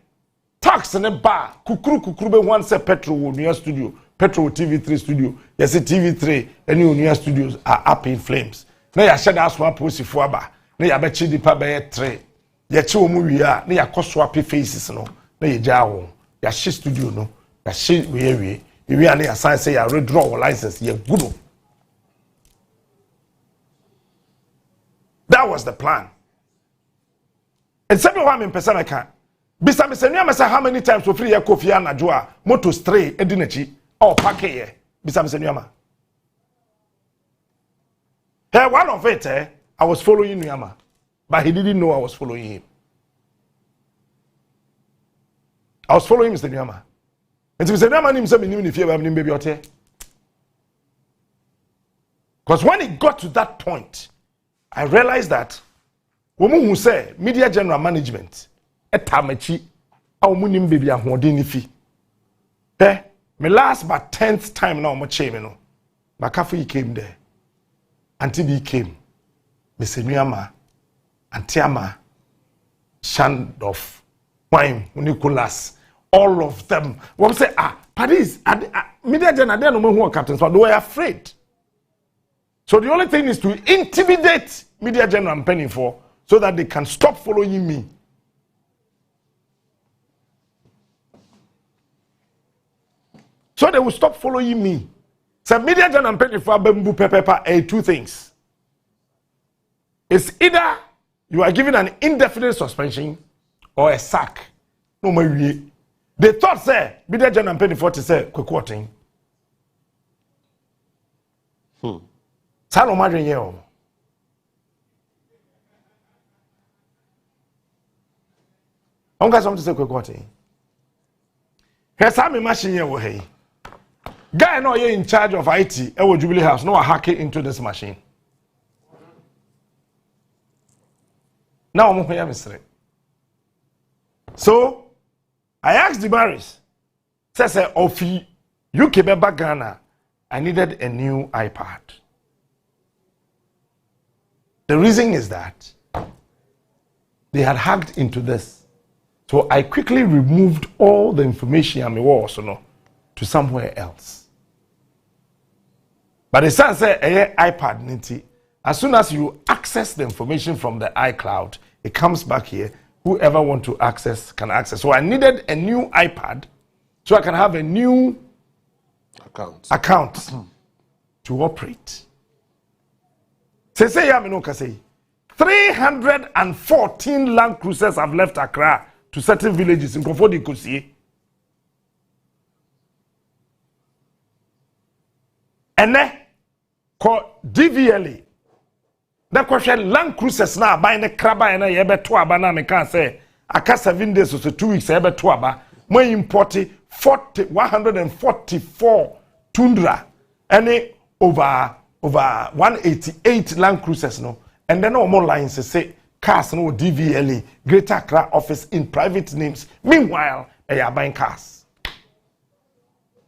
tax ne ba kukuru be one say petrol wo new studio petrol TV3 studio yes TV3 any new studios are up in flames na ya share that small posifo aba na ya be chi dipa be 3 ya chi omu wi a na ya koso ape faces no na ya ja ho ya shi studio no ya shi we wi na ya sign say ya redraw license ya gudo. That was the plan. And some of them person I can bisa me say nuama how many times we free ya kofi anajo a moto stray edinachi or pack here bisa me say nuama. Hey, one of it I was following nuama but he didn't know I was following him. I was following Mr. Nuama. And Mr. Nuama nim say me nim ni fie ba nim baby ote. Because when it got to that point I realized that woman who say media general management etamachi a woman baby ahoden ni fi me last but 10th time now mo che me no Makafu came there until he came Mr. Nuama Antiama Shandoff Wine Nicholas all of them what say Paris media general they no who captains but they were afraid. So the only thing is to intimidate media general and penny for so that they can stop following me. So they will stop following me. So media general and penny for bamboo pepper two things. It's either you are given an indefinite suspension or a sack. No more. They thought say media general and penny for to say quoting. Salo madre ye o. On got something to say quick. Here's how me machine here wo hey. Guy no you in charge of IT e wo Jubilee House no hack into this machine. Now I'm here Mr. So I asked the Barris say of UK beba Ghana I needed a new iPad. The reason is that they had hacked into this. So I quickly removed all the information I was to somewhere else. But the son said, iPad, as soon as you access the information from the iCloud, it comes back here. Whoever want to access can access. So I needed a new iPad so I can have a new account to operate. Say, 314 Land Cruisers have left Accra to certain villages in Kofodi Kosie. And then, called DVLA. That question Land Cruisers now buying the crabba and a yebe tuaba na me can say, I can 7 days or so 2 weeks, yebe tuaba. More imported 144 Tundra. And over 188 Land Cruisers no and then no more lines say cars no DVLA Greater Accra office in private names meanwhile they are buying cars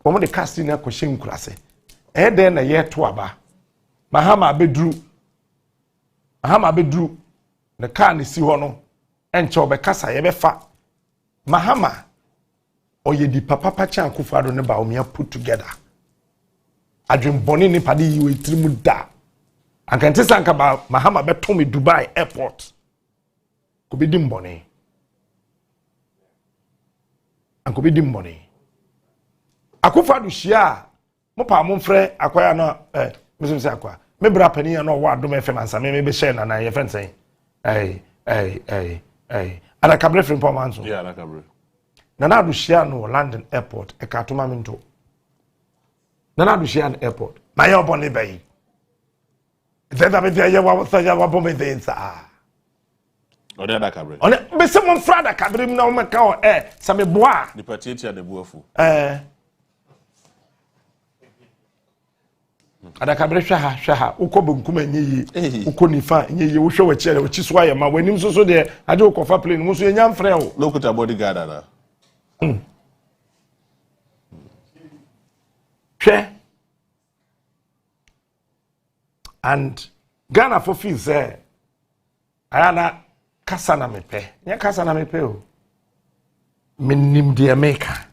omo the cars in a question kurase then na year to aba Mahama bedru the car ni si ho no enche obekasa ye befa Mahama oye di papa chan Akufo-Addo ne ba omia put together adwem boni ni padi yi we trimu da ankante sanka ba Mahama beto me Dubai airport ko be dim boni anko be dim boni Akufo-Addo hia mo pa mo mfre akwaya no mesim se akwa me bra pani ya no wa do me fem ansa me be share na ye fen sen ada kabre frem po manso yeah ada kabre na do hia no London airport e ka to ma minto Nana Dushian Airport. My own bay. Then I mean, you want to say, I want to say, or the other cabin. On it, but someone Friday cabin no macao air, some bois. The party and the buafu. adakabre hwa uko bonkum enye yi uko nifa enye yi wo hwe wa kire wo chiso aye ma wanim so de ade ukofa plane mu so enya mfre wo lokuta bodyguard ana and Ghana for feel say ayana kasa na mepe nya kasa na mepe o menim de America.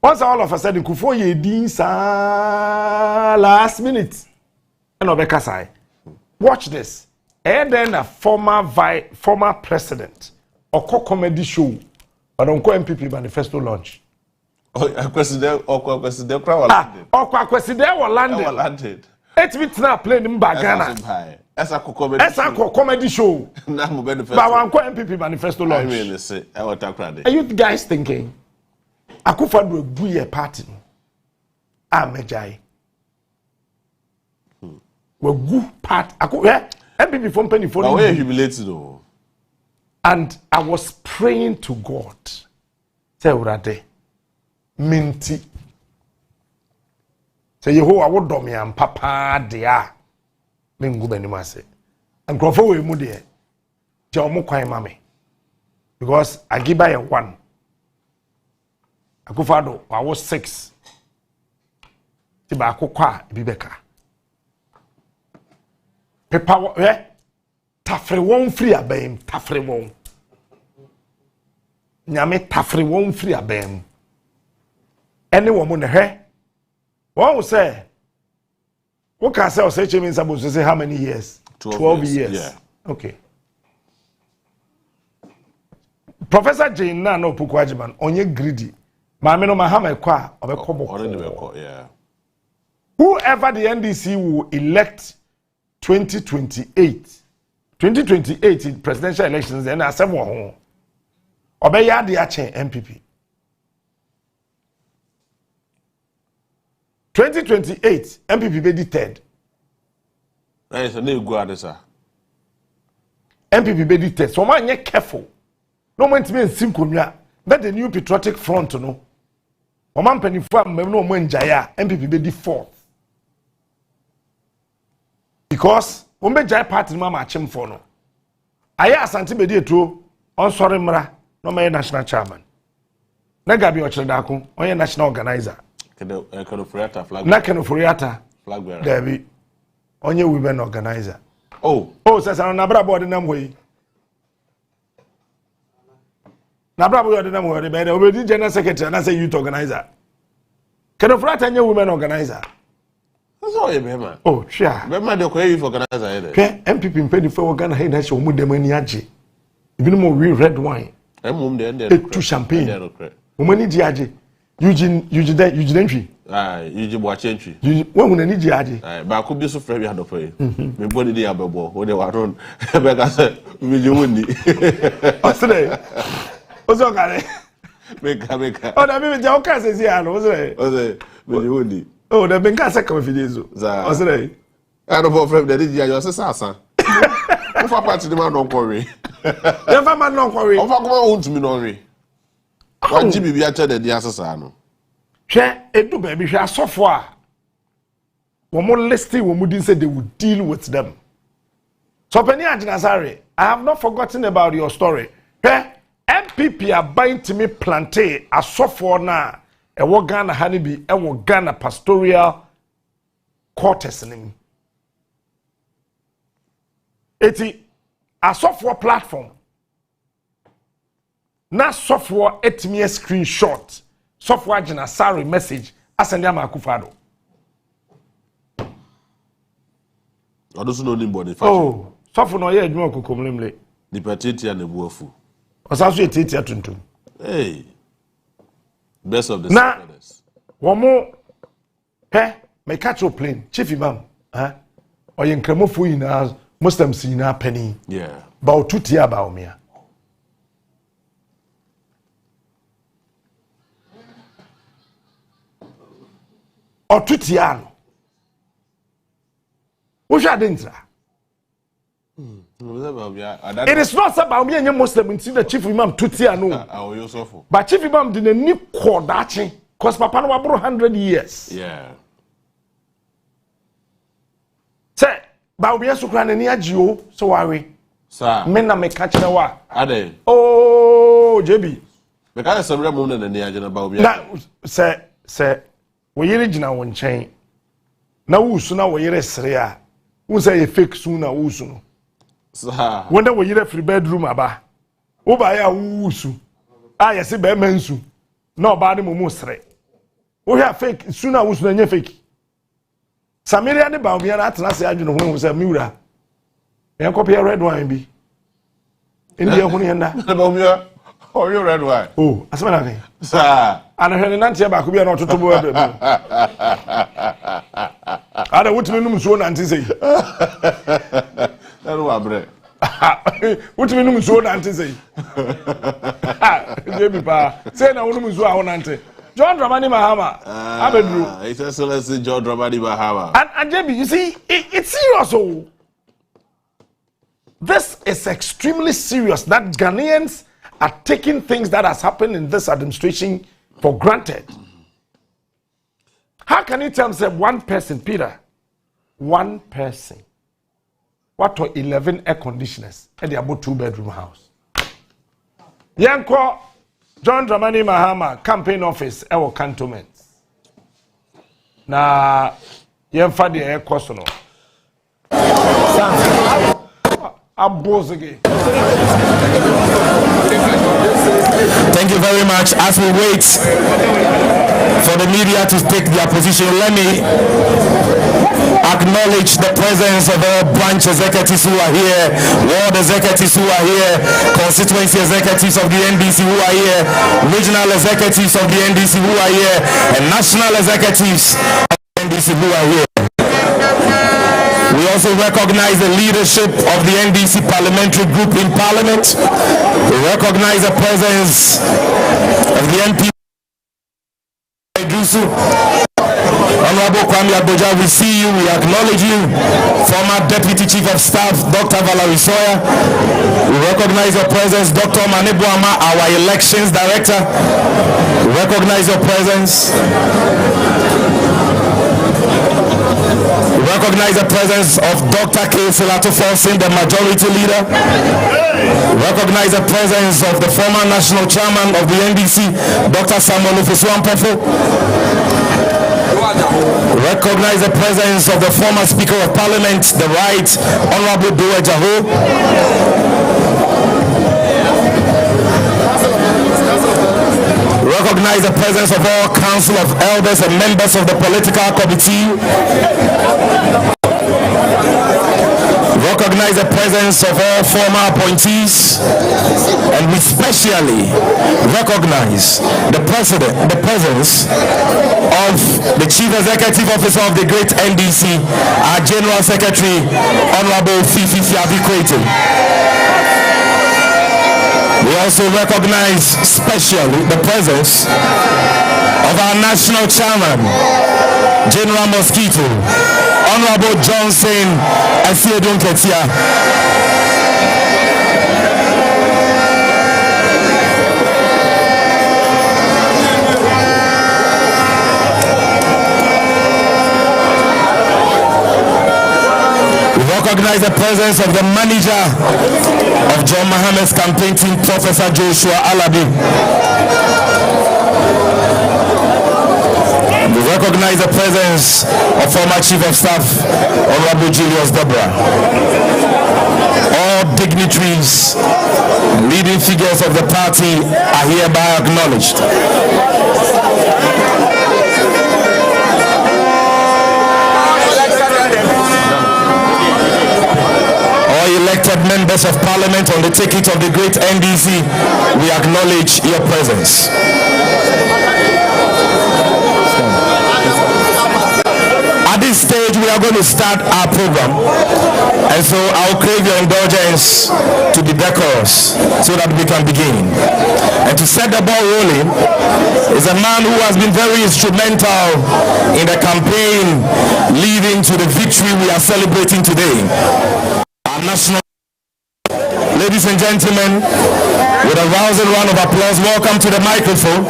Once all of a sudden kufo ye din sa last minute and obekasai. Watch this. And then a former president or comedy show but on MPP manifesto launch. Oh, president crowd landed. 8 weeks now playing in Ghana. Esa comedy show. But one MPP manifesto launch. Are you guys thinking? Akufo-Addo guye party amejai we gu part MPP from penny for where humiliated though. And I was praying to God say urade minti say Yehovah wo dom ya papa dia mengu bani mase and crofo we mu de je omo kwan mame because agiba ye 1 Akufo-Addo I was 6 ti ba akokwa bibeka pepa tafre won free abem tafre won nyame tafre won free abem ene wo mo ne hwe won say who can say Oseche Nsabo say how many years 12 years. Yeah. Okay. Professor Jane na no Pukwajiman onye greedy Mame no Mahama ekwa obekobo. Yeah. Whoever the NDC will elect 2028 in presidential elections then asem wo ho. Obeya de ache MPP. 2028 MPP be the third. Yes, na egu adesa. MPP be the third. So man get careful. No man to be nsinkonwa. That the new patriotic front no. Oman penifo am no mo njaya MPP be the fourth. Because ombe jai party mama achim for no. Aya asante be di eto on sorry mra no my national chairman. Na Gabi Ochredako onye national organizer. Kenoforiata flag. Na Kenoforiata flag bearer. Gabi onye women organizer. Oh sasa na bra board na mwe. Na bra board na mwe be obedi general secretary na say youth organizer. Kenoforiata onye women organizer. That's all you be man. Oh, sure. Be man dey youth organizer here. Okay, MPP mpedi for Ghana here na show mu dem ani age. Even more red wine. Mum dey two champagne. Umani ji age. Eugene entry. Eugene Boache entry. When we need ji age. Ba ko bi so frɛ bi adɔfo yi. Me body dey abɛbɔ. Wo dey wa run. Be ka say me ji woni. Osere. Ozo kare. Meka. Oh, na me ja o ka se si ano, osere. Ose, me ji woni. Oh, na ben ka se ka fidezo. Osere. Ano for frɛ bi dey ji ayo se sasa. Wo fa party dey man don kwori. Dem fa man don kwori. Wo fa ko ma untumi no nwe. One GB a check the diasasa no. Hwe edu ba bi hwe asofo a wo mo listing wo mu din say they will deal with them. So Penny Ajinasare, I have not forgotten about your story. Hwe MPP are buying to me plantain asofo na e wo Ghana hanibi e wo Ghana pastoral quarters nim. Eti asofo platform na software etimi screenshot software Ajinasare message asende ama Akufo-Addo. Odo so no nim body fa. Oh, software no ye adwuma kokomlemle. Di petiti na buafu. Osaso etiti atuntum. Hey. Best of the brothers. Womo me catch your plane chief imam, oye nkremofo yina Muslims yina penny. Yeah. Ba otuti aba omia. Otutiano. It is not about me and Muslim in the chief imam Tutiano. But chief imam didn't need Kodachi because Papa no 100 years. Yeah. ba obi asukra na ni agio so ware sir me na me ka kire wa ade oh jebi me ka se mre mu na ni agio na ba obi na se wo yire gina wo nchen na wusu na wo yire sere a wo say e fake su na wusu no sir wonda wo yire free bedroom aba wo ba ya wusu a yesi be mansu na oba de mu sere wo ya fake su na wusu na nye fake Samaria ne ba obi na atena se adwene ho say miwura en copy red wine bi indi ehunu yenda ba obi oh you red wine oh asema na kai sir ana hwene nante ba ko bi na ototo bo ebe ada wutumi num so na nte sei ero abre wutumi num so na nte sei je bi pa sei na wonum so a wonante John Mahama abedru His Excellency John Mahama and JB, you see it's serious. Oh, this is extremely serious that Ghanaians are taking things that has happened in this administration for granted. How can you tell me, say, one person, Peter, one person, what are 11 air conditioners and they about 2-bedroom house? Yanko John Dramani Mahama campaign office our cantonments. Na yemfa de air cost no. Thank you very much. As we wait for the media to take their position, let me acknowledge the presence of all branch executives who are here, ward executives who are here, constituency executives of the NDC who are here, regional executives of the NDC who are here, and national executives of the NDC who are here. We also recognize the leadership of the NDC parliamentary group in parliament. We recognize the presence of the MP. Honorable Kwame Agboja, we see you, we acknowledge you. Former Deputy Chief of Staff, Dr. Valerie Sawyer. We recognize your presence, Dr. Manebuama, our Elections Director. We recognize your presence. We recognize the presence of Dr. K. Filato Folsin, the Majority Leader. We recognize the presence of the former National Chairman of the NDC, Dr. Samuel Ofuswampofo. Recognize the presence of the former Speaker of Parliament, the Right Honorable Doe Jaho. Recognize the presence of all Council of Elders and members of the political committee. Recognize the presence of all former appointees, and we specially recognize the presence of the Chief Executive Officer of the great NDC, our General Secretary, Honorable Fifi Fiabi-Kwete. We also recognize specially the presence of our National Chairman, General Mosquito, Honorable Johnson Asiedun Ketia. Recognize the presence of the manager of John Mahama's campaign team, Professor Joshua Alabi. We recognize the presence of former Chief of Staff, Honorable Julius Deborah. All dignitaries, leading figures of the party are hereby acknowledged. Elected members of parliament on the ticket of the great NDC, we acknowledge your presence. At this stage, we are going to start our program, and so I'll crave your indulgence to be decorous so that we can begin. And to set the ball rolling is a man who has been very instrumental in the campaign leading to the victory we are celebrating today. National. Ladies and gentlemen, with a rousing round of applause, welcome to the microphone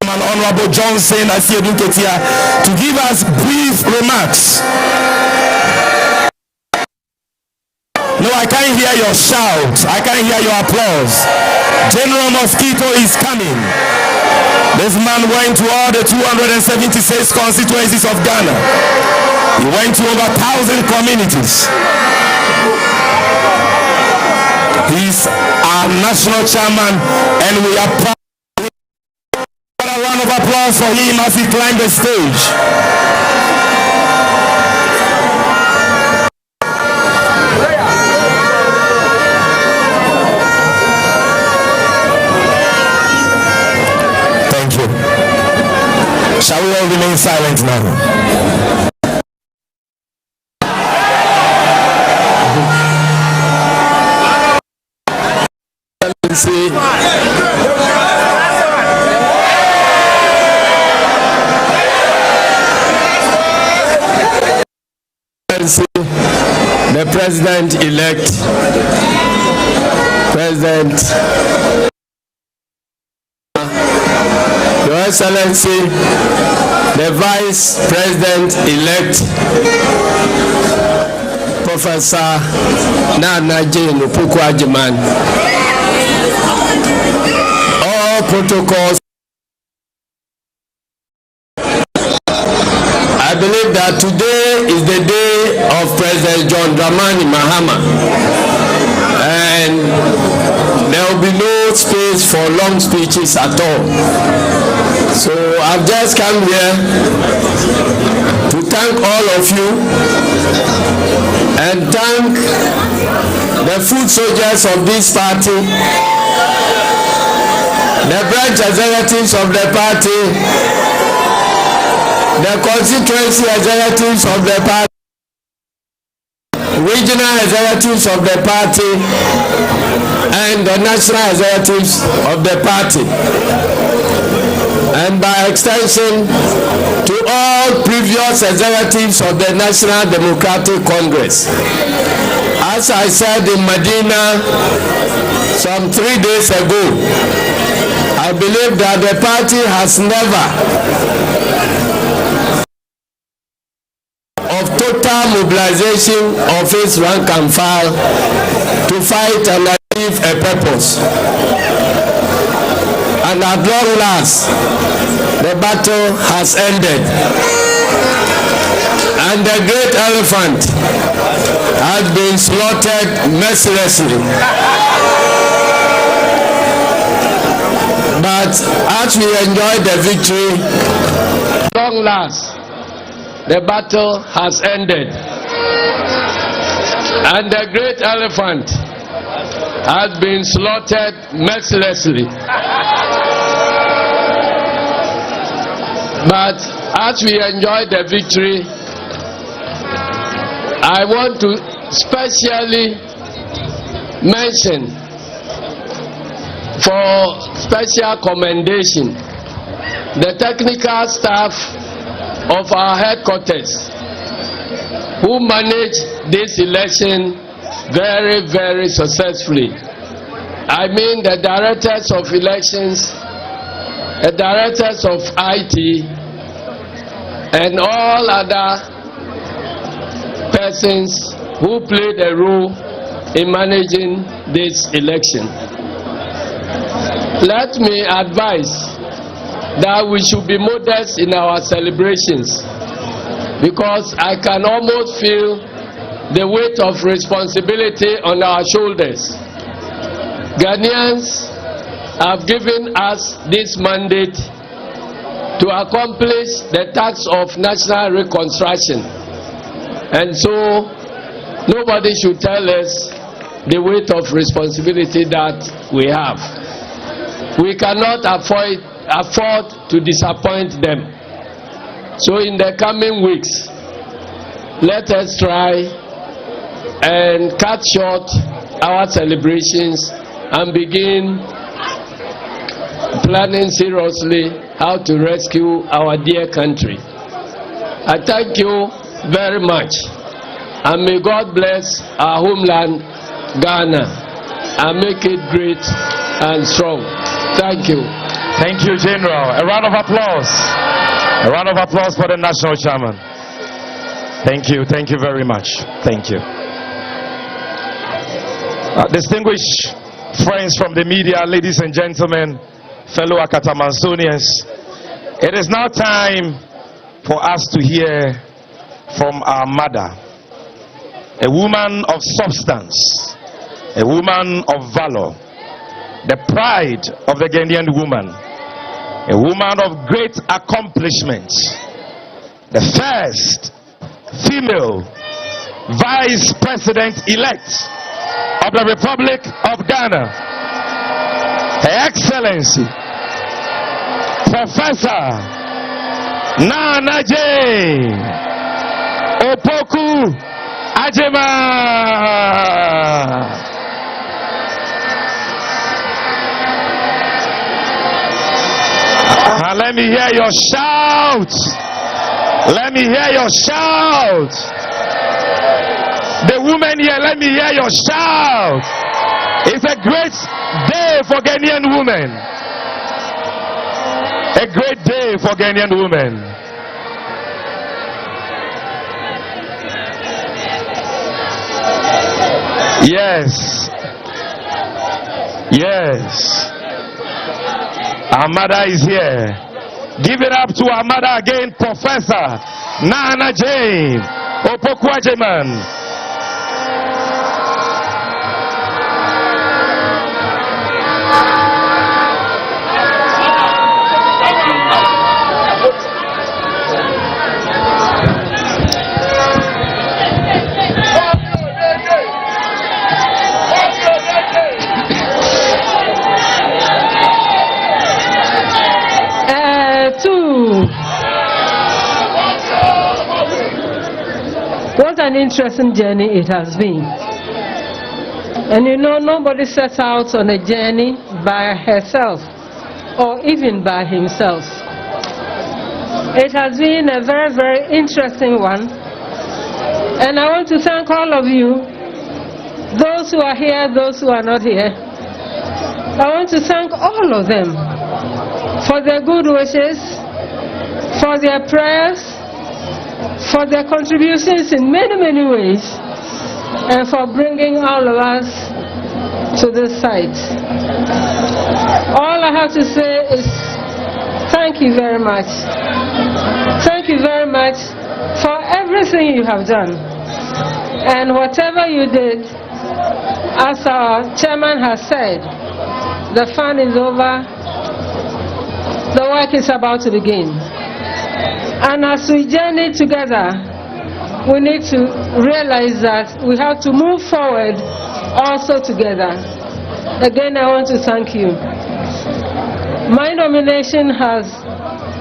Honorable Johnson Asiedun Ketia to give us brief remarks No, I can't hear your shout. I can't hear your applause. General Mosquito is coming. This man went to all the 276 constituencies of Ghana. He went to over 1,000 communities. He's our national chairman, and we are proud. A round of applause for him as he climbed the stage. Thank you. Shall we all remain silent now? The President-elect, President, Your Excellency, the Vice President-elect, Professor Nana Jane Opukwa-Agyeman. All protocols. I believe that today is the day of President John Mahama, and there will be no space for long speeches at all. So I've just come here to thank all of you and thank the foot soldiers of this party, the branch executives of the party, the constituency executives of the party, regional executives of the party, and the national executives of the party, and by extension to all previous executives of the National Democratic Congress. As I said in Medina some 3 days ago, I believe that the party has never of total mobilization of its rank and file to fight and achieve a purpose. And at long last, the battle has ended. And the great elephant has been slaughtered mercilessly. But as we enjoy the victory, at long last, the battle has ended, and the great elephant has been slaughtered mercilessly. But as we enjoy the victory, I want to specially mention for special commendation the technical staff of our headquarters who managed this election very, very successfully. I mean the directors of elections, the directors of IT, and all other persons who played a role in managing this election. Let me advise that we should be modest in our celebrations, because I can almost feel the weight of responsibility on our shoulders. Ghanaians have given us this mandate to accomplish the task of national reconstruction, and so nobody should tell us the weight of responsibility that we have. We cannot afford to disappoint them. So in the coming weeks, let us try and cut short our celebrations and begin planning seriously how to rescue our dear country. I thank you very much, and may God bless our homeland, Ghana, and make it great and strong. Thank you. Thank you, General. A round of applause. A round of applause for the national chairman. Thank you. Thank you very much. Thank you. Distinguished friends from the media, ladies and gentlemen, fellow Akatamansonians, it is now time for us to hear from our mother, a woman of substance, a woman of valor, the pride of the Ghanaian woman, a woman of great accomplishment, the first female vice president-elect of the Republic of Ghana, Her Excellency Professor Nana J. Opoku Ajema. Let me hear your shout. Let me hear your shout. The women here, let me hear your shout. It's a great day for Ghanaian women. A great day for Ghanaian women. Yes. Yes. Our mother is here. Give it up to our mother again, Professor Nana Jane Opoku Ajeman. What an interesting journey it has been. And you know, nobody sets out on a journey by herself or even by himself. It has been a very, very interesting one. And I want to thank all of you, those who are here, those who are not here. I want to thank all of them for their good wishes, for their prayers, for their contributions in many, many ways, and for bringing all of us to this site. All I have to say is thank you very much. Thank you very much for everything you have done. And whatever you did, as our chairman has said, the fun is over, the work is about to begin. And as we journey together, we need to realize that we have to move forward also together. Again, I want to thank you. My nomination has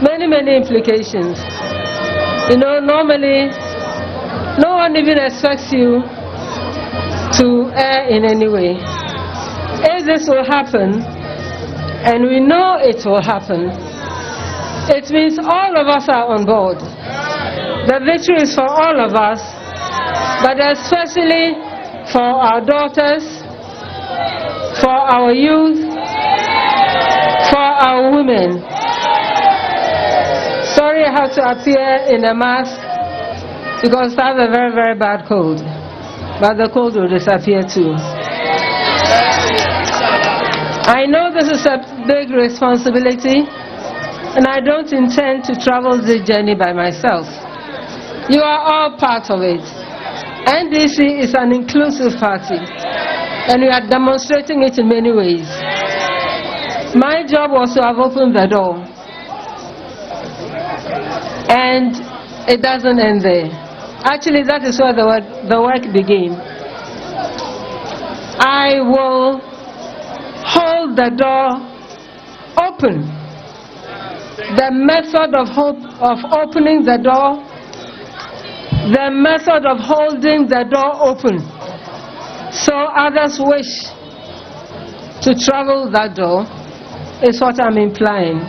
many, many implications. You know, normally, no one even expects you to err in any way. If this will happen, and we know it will happen, it means all of us are on board. The victory is for all of us, but especially for our daughters, for our youth, for our women. Sorry I have to appear in a mask because I have a very, very bad cold. But the cold will disappear too. I know this is a big responsibility, and I don't intend to travel this journey by myself. You are all part of it. NDC is an inclusive party, and we are demonstrating it in many ways. My job was to have opened the door, and it doesn't end there. Actually, that is where the work began. I will hold the door open. The method of opening the door, the method of holding the door open, so others wish to travel that door, is what I'm implying.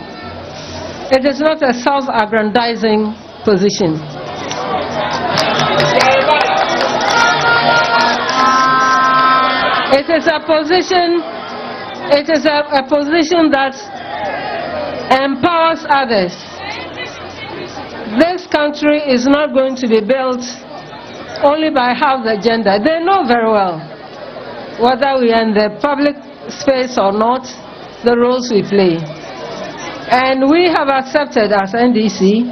It is not a self-aggrandizing position. It is a position that empowers others. This country is not going to be built only by half the gender. They know very well. whether we are in the public space or not, the roles we play. And we have accepted as NDC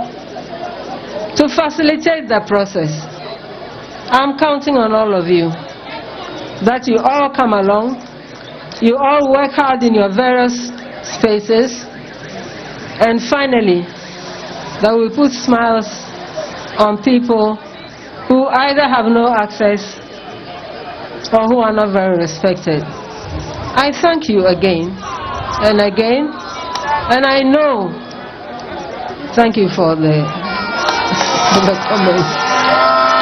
to facilitate the process. I'm counting on all of you, that you all come along, you all work hard in your various spaces, and finally, that we put smiles on people who either have no access or who are not very respected. I thank you again and again, and I know, thank you for the comments.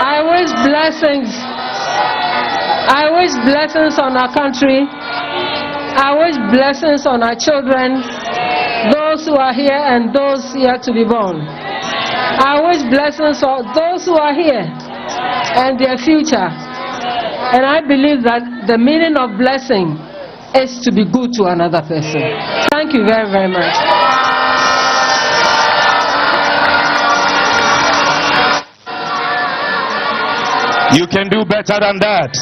I wish blessings on our country. I wish blessings on our children, those who are here and those yet to be born. I wish blessings on those who are here and their future. And I believe that the meaning of blessing is to be good to another person. Thank you very, very much. You can do better than that.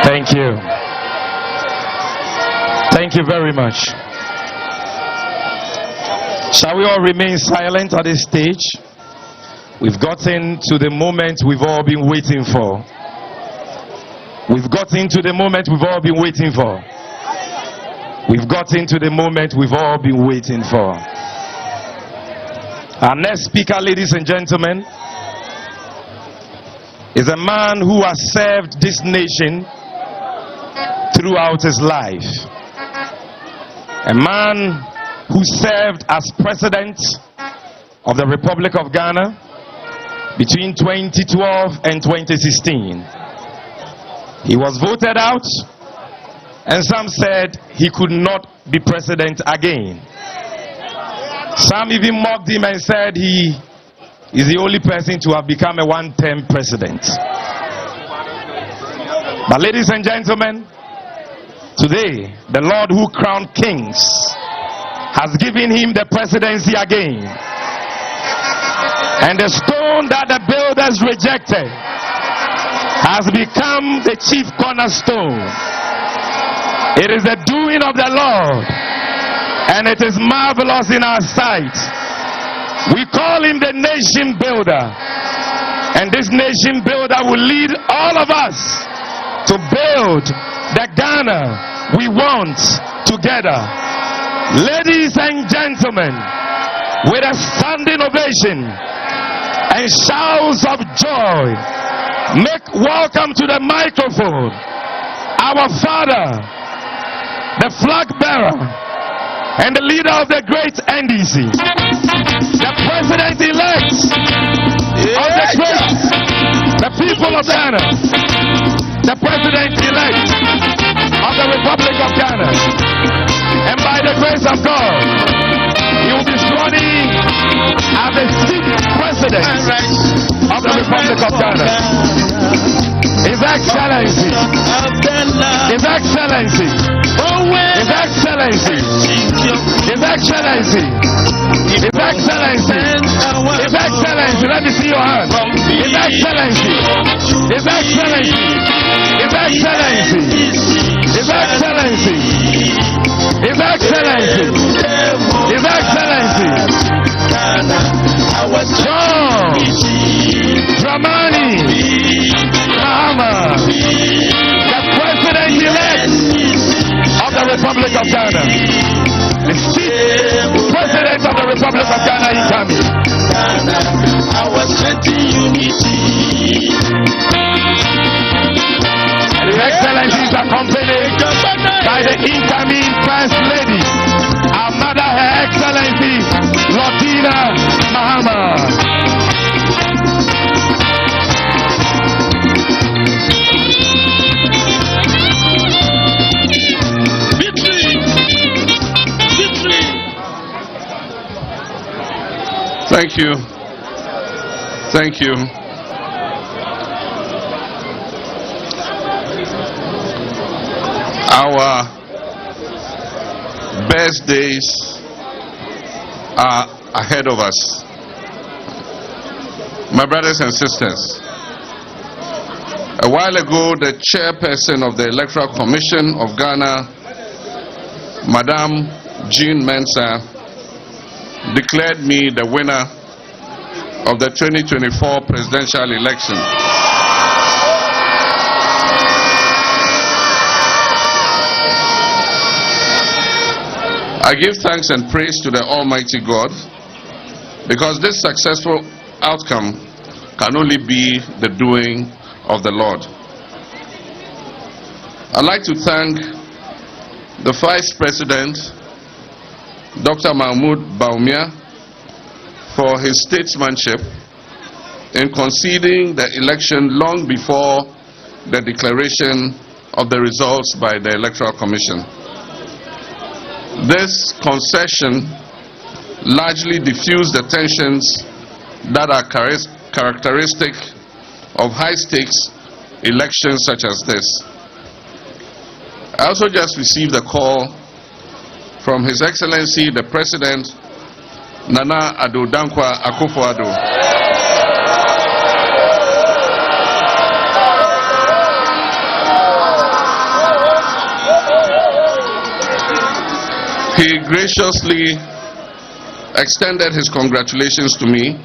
Thank you. Thank you very much. Shall we all remain silent at this stage? We've gotten to the moment we've all been waiting for. We've gotten to the moment we've all been waiting for. We've gotten to the moment we've all been waiting for. Our next speaker, ladies and gentlemen, is a man who has served this nation throughout his life. A man who served as president of the Republic of Ghana between 2012 and 2016. He was voted out, and some said he could not be president again. Some even mocked him and said he is the only person to have become a one-term president. But ladies and gentlemen, today the Lord who crowned kings has given him the presidency again. And the stone that the builders rejected has become the chief cornerstone. It is the doing of the Lord, and it is marvelous in our sight. We call him the nation builder, and this nation builder will lead all of us to build the Ghana we want together. Ladies and gentlemen, with a standing ovation and shouts of joy, make welcome to the microphone our father, the flag bearer and the leader of the great NDC, the president-elect of the people of Ghana, the president-elect of the Republic of Ghana. And by the grace of God, he will be sworn in as the 6th president of the Republic of Ghana. His Excellency, His Excellency, His Excellency, His Excellency, His Excellency, His Excellency, let me see your hand. His Excellency, His Excellency, His Excellency, His Excellency, His Excellency, His Excellency, John Mahama, the president-elect of the Republic of Ghana, the 6th president of the Republic of Ghana incoming. Our strength in unity. His Excellency is accompanied by the incoming First Lady, our mother, Her Excellency, Elect Mahama. Thank you. Thank you. Our best days are ahead of us. My brothers and sisters, A while ago, the chairperson of the Electoral Commission of Ghana, Madame Jean Mensah, declared me the winner of the 2024 presidential election. I give thanks and praise to the Almighty God, because this successful outcome can only be the doing of the Lord. I'd like to thank the Vice President, Dr. Mahmoud Baumia, for his statesmanship in conceding the election long before the declaration of the results by the Electoral Commission. This concession largely diffused the tensions that are characteristic of high-stakes elections such as this. I also just received a call from His Excellency the President, Nana Addo Dankwa Akufo-Addo. He graciously extended his congratulations to me,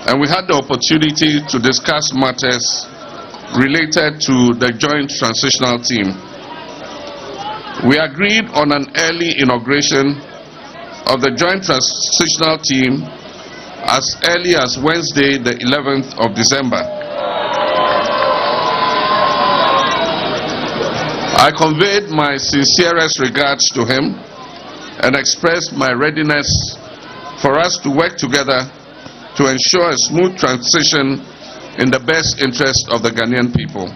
and we had the opportunity to discuss matters related to the joint transitional team. We agreed on an early inauguration of the joint transitional team as early as Wednesday, the 11th of December. I conveyed my sincerest regards to him and expressed my readiness for us to work together to ensure a smooth transition in the best interest of the Ghanaian people.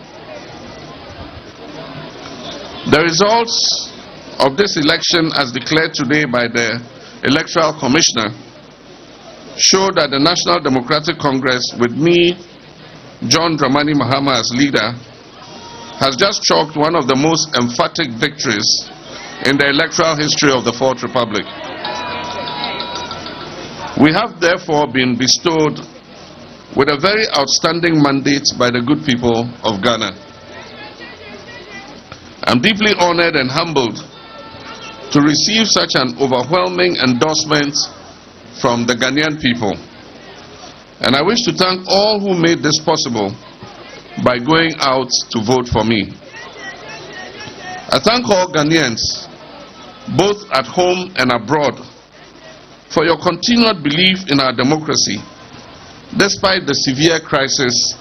The results of this election, as declared today by the Electoral Commissioner, show that the National Democratic Congress, with me, John Dramani Mahama, as leader, has just chalked one of the most emphatic victories in the electoral history of the Fourth Republic. We have therefore been bestowed with a very outstanding mandate by the good people of Ghana. I'm deeply honored and humbled to receive such an overwhelming endorsement from the Ghanaian people. And I wish to thank all who made this possible by going out to vote for me. I thank all Ghanaians, both at home and abroad, for your continued belief in our democracy, despite the severe crisis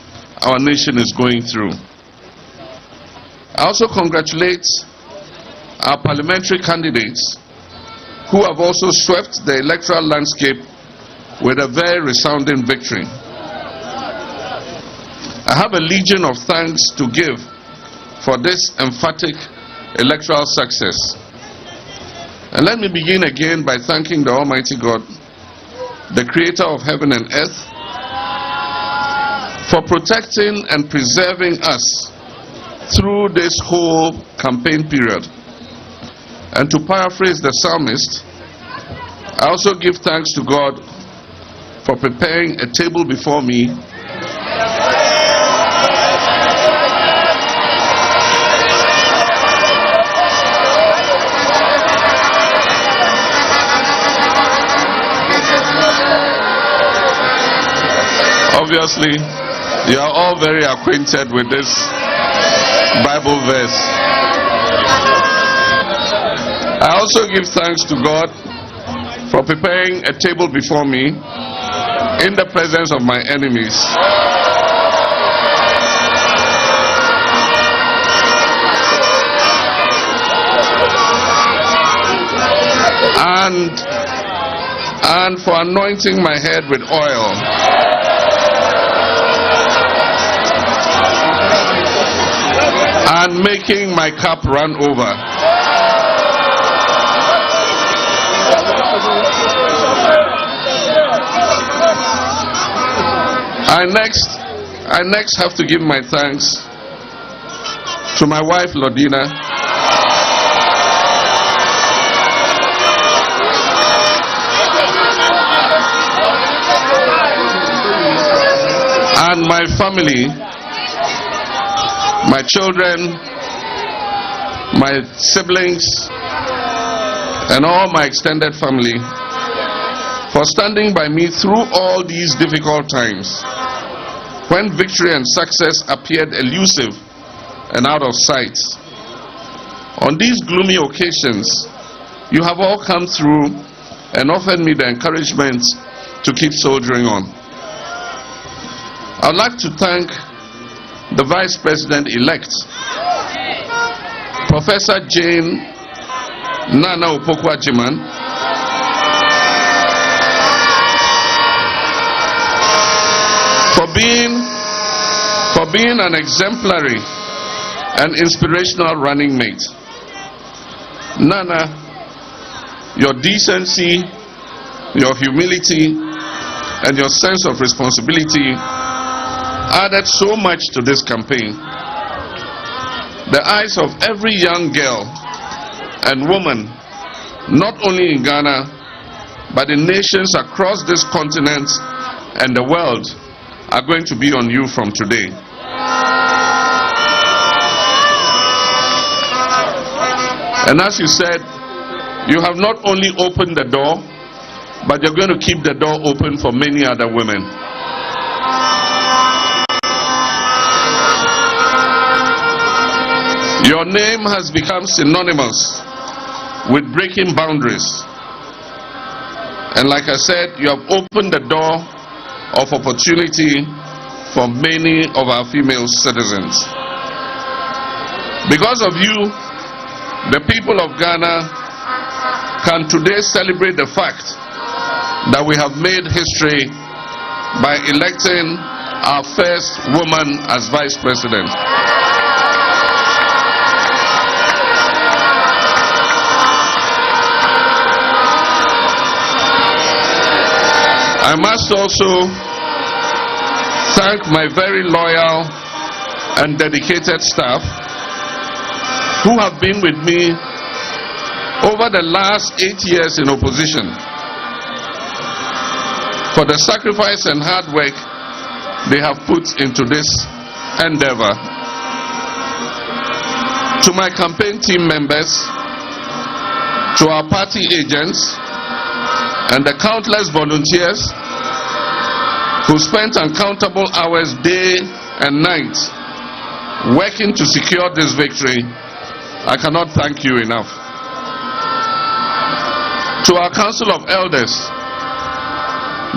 our nation is going through. I also congratulate our parliamentary candidates who have also swept the electoral landscape with a very resounding victory. I have a legion of thanks to give for this emphatic electoral success. And let me begin again by thanking the Almighty God, the Creator of heaven and earth, for protecting and preserving us through this whole campaign period. And to paraphrase the psalmist, I also give thanks to God for preparing a table before me Obviously, you are all very acquainted with this Bible verse. I also give thanks to God for preparing a table before me in the presence of my enemies. And for anointing my head with oil. And making my cup run over. I next have to give my thanks to my wife Lodina, and my family my children, my siblings, and all my extended family for standing by me through all these difficult times when victory and success appeared elusive and out of sight. On these gloomy occasions, you have all come through and offered me the encouragement to keep soldiering on. I'd like to thank the Vice President-elect, Professor Jane Nana Opoku-Agyeman, for being an exemplary and inspirational running mate. Nana, your decency, your humility, and your sense of responsibility added so much to this campaign. The eyes of every young girl and woman, not only in Ghana, but in nations across this continent and the world, are going to be on you from today. And as you said, you have not only opened the door, but you're going to keep the door open for many other women. Your name has become synonymous with breaking boundaries. And like I said, you have opened the door of opportunity for many of our female citizens. Because of you, the people of Ghana can today celebrate the fact that we have made history by electing our first woman as Vice President. I must also thank my very loyal and dedicated staff who have been with me over the last 8 years in opposition for the sacrifice and hard work they have put into this endeavor. To my campaign team members, to our party agents, and the countless volunteers who spent uncountable hours day and night working to secure this victory, I cannot thank you enough. To our Council of Elders,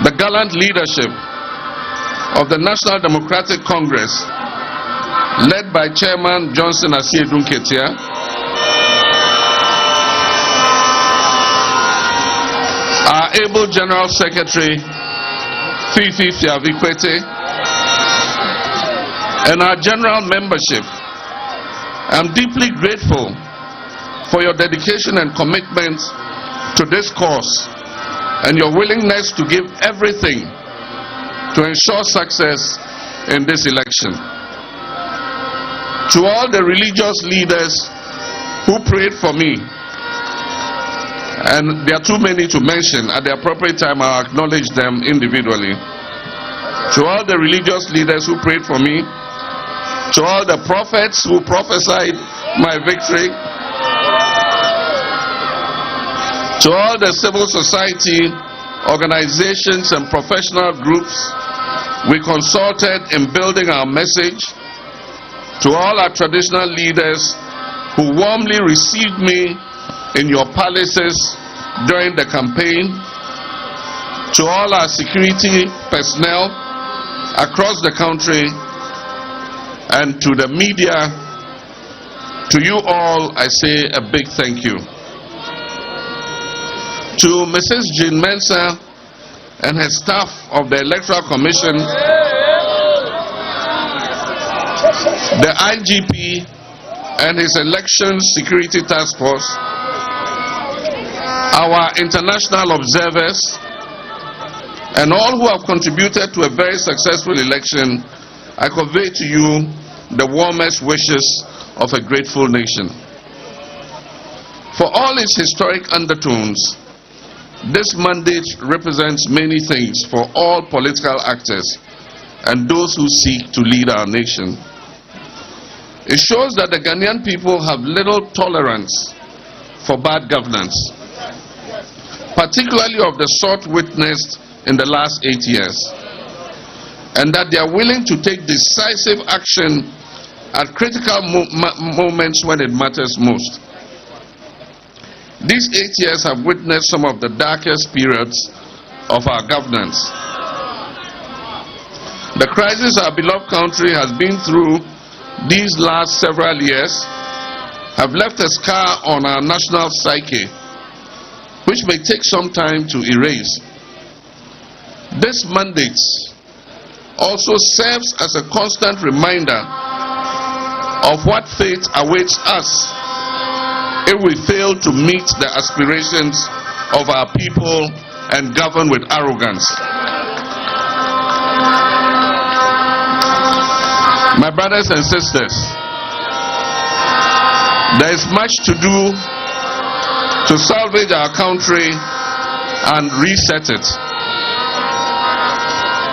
the gallant leadership of the National Democratic Congress, led by Chairman Johnson Asiedu Nketia, our able General Secretary Fifi Fiavikwete, and our general membership, I'm deeply grateful for your dedication and commitment to this cause and your willingness to give everything to ensure success in this election. To all the religious leaders who prayed for me, and there are too many to mention, at the appropriate time I'll acknowledge them individually. To all the religious leaders who prayed for me, to all the prophets who prophesied my victory, to all the civil society organizations and professional groups we consulted in building our message, to all our traditional leaders who warmly received me in your palaces during the campaign, to all our security personnel across the country, and to the media, to you all I say a big thank you. To Mrs. Jean Mensah and her staff of the Electoral Commission, the IGP and his election security task force, our international observers, and all who have contributed to a very successful election, I convey to you the warmest wishes of a grateful nation. For all its historic undertones, this mandate represents many things for all political actors and those who seek to lead our nation. It shows that the Ghanaian people have little tolerance for bad governance, particularly of the sort witnessed in the last 8 years, and that they are willing to take decisive action at critical moments when it matters most. These 8 years have witnessed some of the darkest periods of our governance. The crisis our beloved country has been through these last several years have left a scar on our national psyche, which may take some time to erase. This mandate also serves as a constant reminder of what fate awaits us if we fail to meet the aspirations of our people and govern with arrogance. My brothers and sisters, there is much to do to salvage our country and reset it.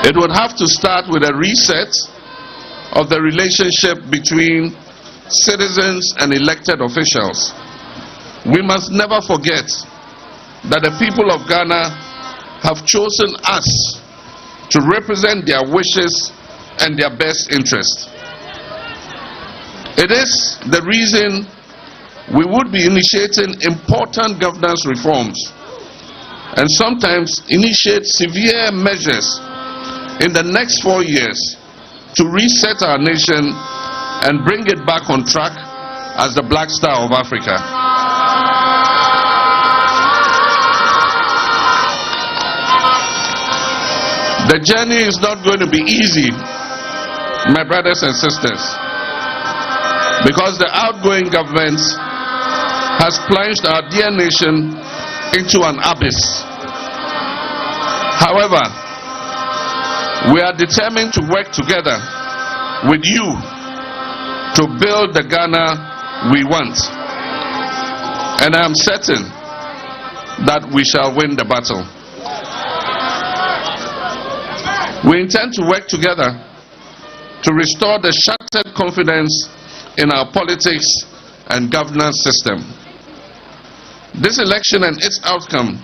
It would have to start with a reset of the relationship between citizens and elected officials. We must never forget that the people of Ghana have chosen us to represent their wishes and their best interest. It is the reason we would be initiating important governance reforms and sometimes initiate severe measures in the next 4 years to reset our nation and bring it back on track as the Black Star of Africa. The journey is not going to be easy, my brothers and sisters, because the outgoing government has plunged our dear nation into an abyss. However, we are determined to work together with you to build the Ghana we want. And I am certain that we shall win the battle. We intend to work together to restore the shattered confidence in our politics and governance system. This election and its outcome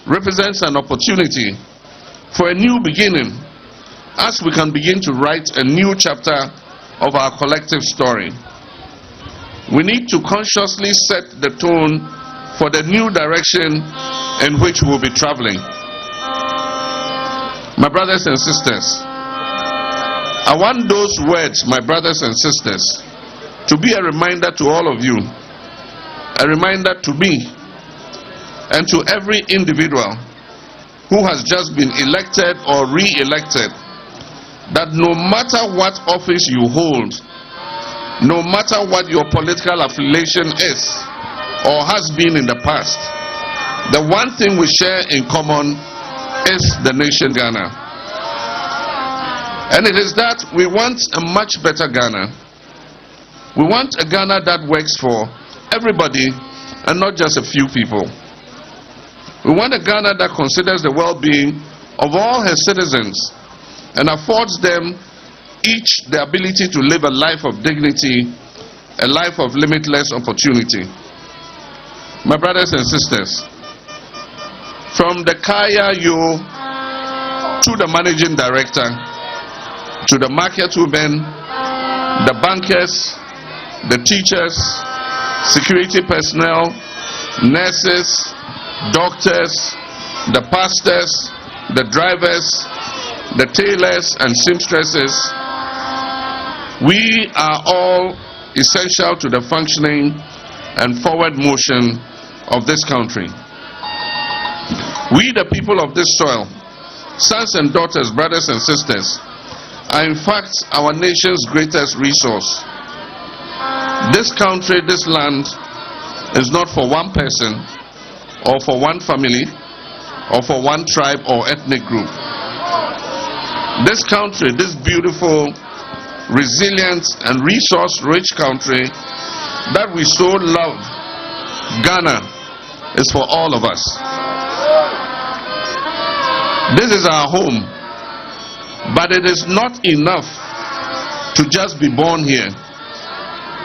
represents an opportunity for a new beginning as we can begin to write a new chapter of our collective story. We need to consciously set the tone for the new direction in which we will be traveling. My brothers and sisters, I want those words, my brothers and sisters, to be a reminder to all of you, a reminder to me, and to every individual who has just been elected or re-elected, that no matter what office you hold, no matter what your political affiliation is or has been in the past, the one thing we share in common is the nation Ghana. And it is that we want a much better Ghana. We want a Ghana that works for everybody and not just a few people. We want a Ghana that considers the well-being of all her citizens and affords them each the ability to live a life of dignity, a life of limitless opportunity. My brothers and sisters, from the Kaya Yo to the managing director, to the market women, the bankers, the teachers, security personnel, nurses, doctors, the pastors, the drivers, the tailors and seamstresses, we are all essential to the functioning and forward motion of this country. We, the people of this soil, sons and daughters, brothers and sisters, are in fact our nation's greatest resource. This country, this land, is not for one person, or for one family, or for one tribe or ethnic group. This country, this beautiful, resilient, and resource-rich country that we so love, Ghana, is for all of us. This is our home, but it is not enough to just be born here.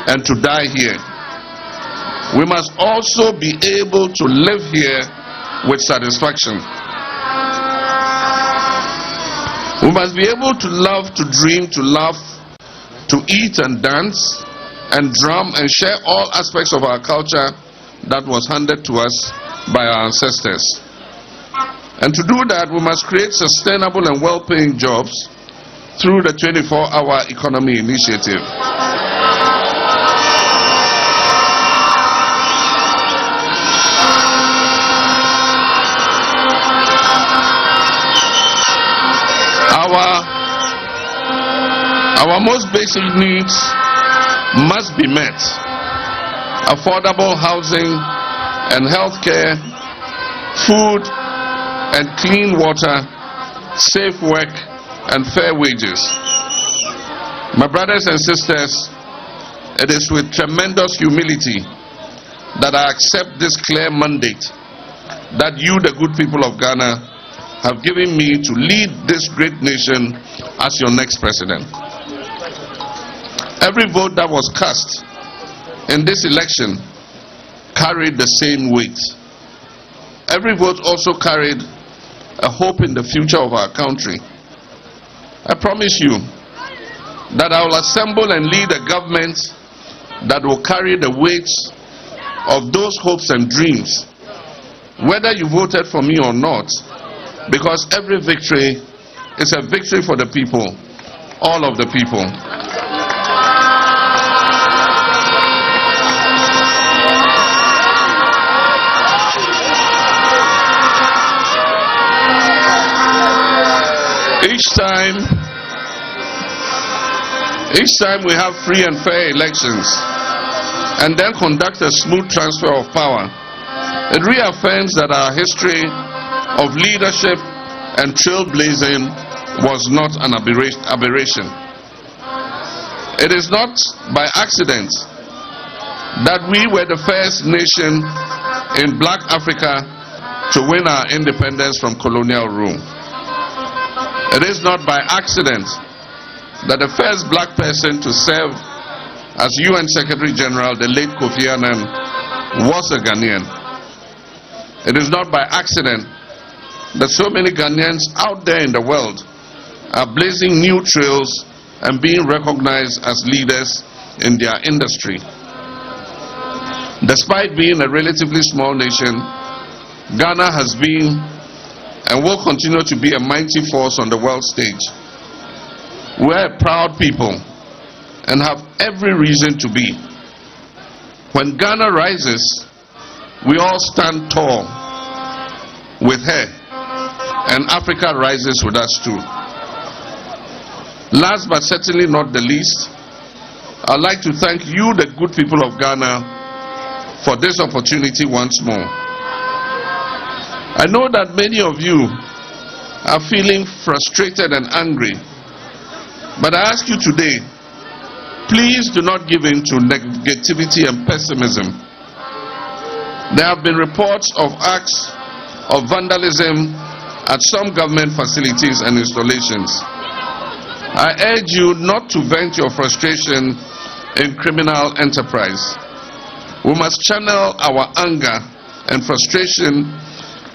and to die here. We must also be able to live here with satisfaction. We must be able to love, to dream, to laugh, to eat and dance and drum and share all aspects of our culture that was handed to us by our ancestors. And to do that, we must create sustainable and well-paying jobs through the 24-hour economy initiative. Our most basic needs must be met. Affordable housing and health care, food and clean water, safe work and fair wages. My brothers and sisters, it is with tremendous humility that I accept this clear mandate that you, the good people of Ghana, have given me to lead this great nation as your next president. Every vote that was cast in this election carried the same weight. Every vote also carried a hope in the future of our country. I promise you that I will assemble and lead a government that will carry the weight of those hopes and dreams, whether you voted for me or not, because every victory is a victory for the people, all of the people. Each time we have free and fair elections and then conduct a smooth transfer of power, it reaffirms that our history of leadership and trailblazing was not an aberration. It is not by accident that we were the first nation in Black Africa to win our independence from colonial rule. It is not by accident that the first black person to serve as UN Secretary General, the late Kofi Annan, was a Ghanaian. It is not by accident that so many Ghanaians out there in the world are blazing new trails and being recognized as leaders in their industry. Despite being a relatively small nation, Ghana has been and will continue to be a mighty force on the world stage. We're a proud people and have every reason to be. When Ghana rises, we all stand tall with her, and Africa rises with us too. Last but certainly not the least, I'd like to thank you, the good people of Ghana, for this opportunity once more. I know that many of you are feeling frustrated and angry, but I ask you today, please do not give in to negativity and pessimism. There have been reports of acts of vandalism at some government facilities and installations. I urge you not to vent your frustration in criminal enterprise. We must channel our anger and frustration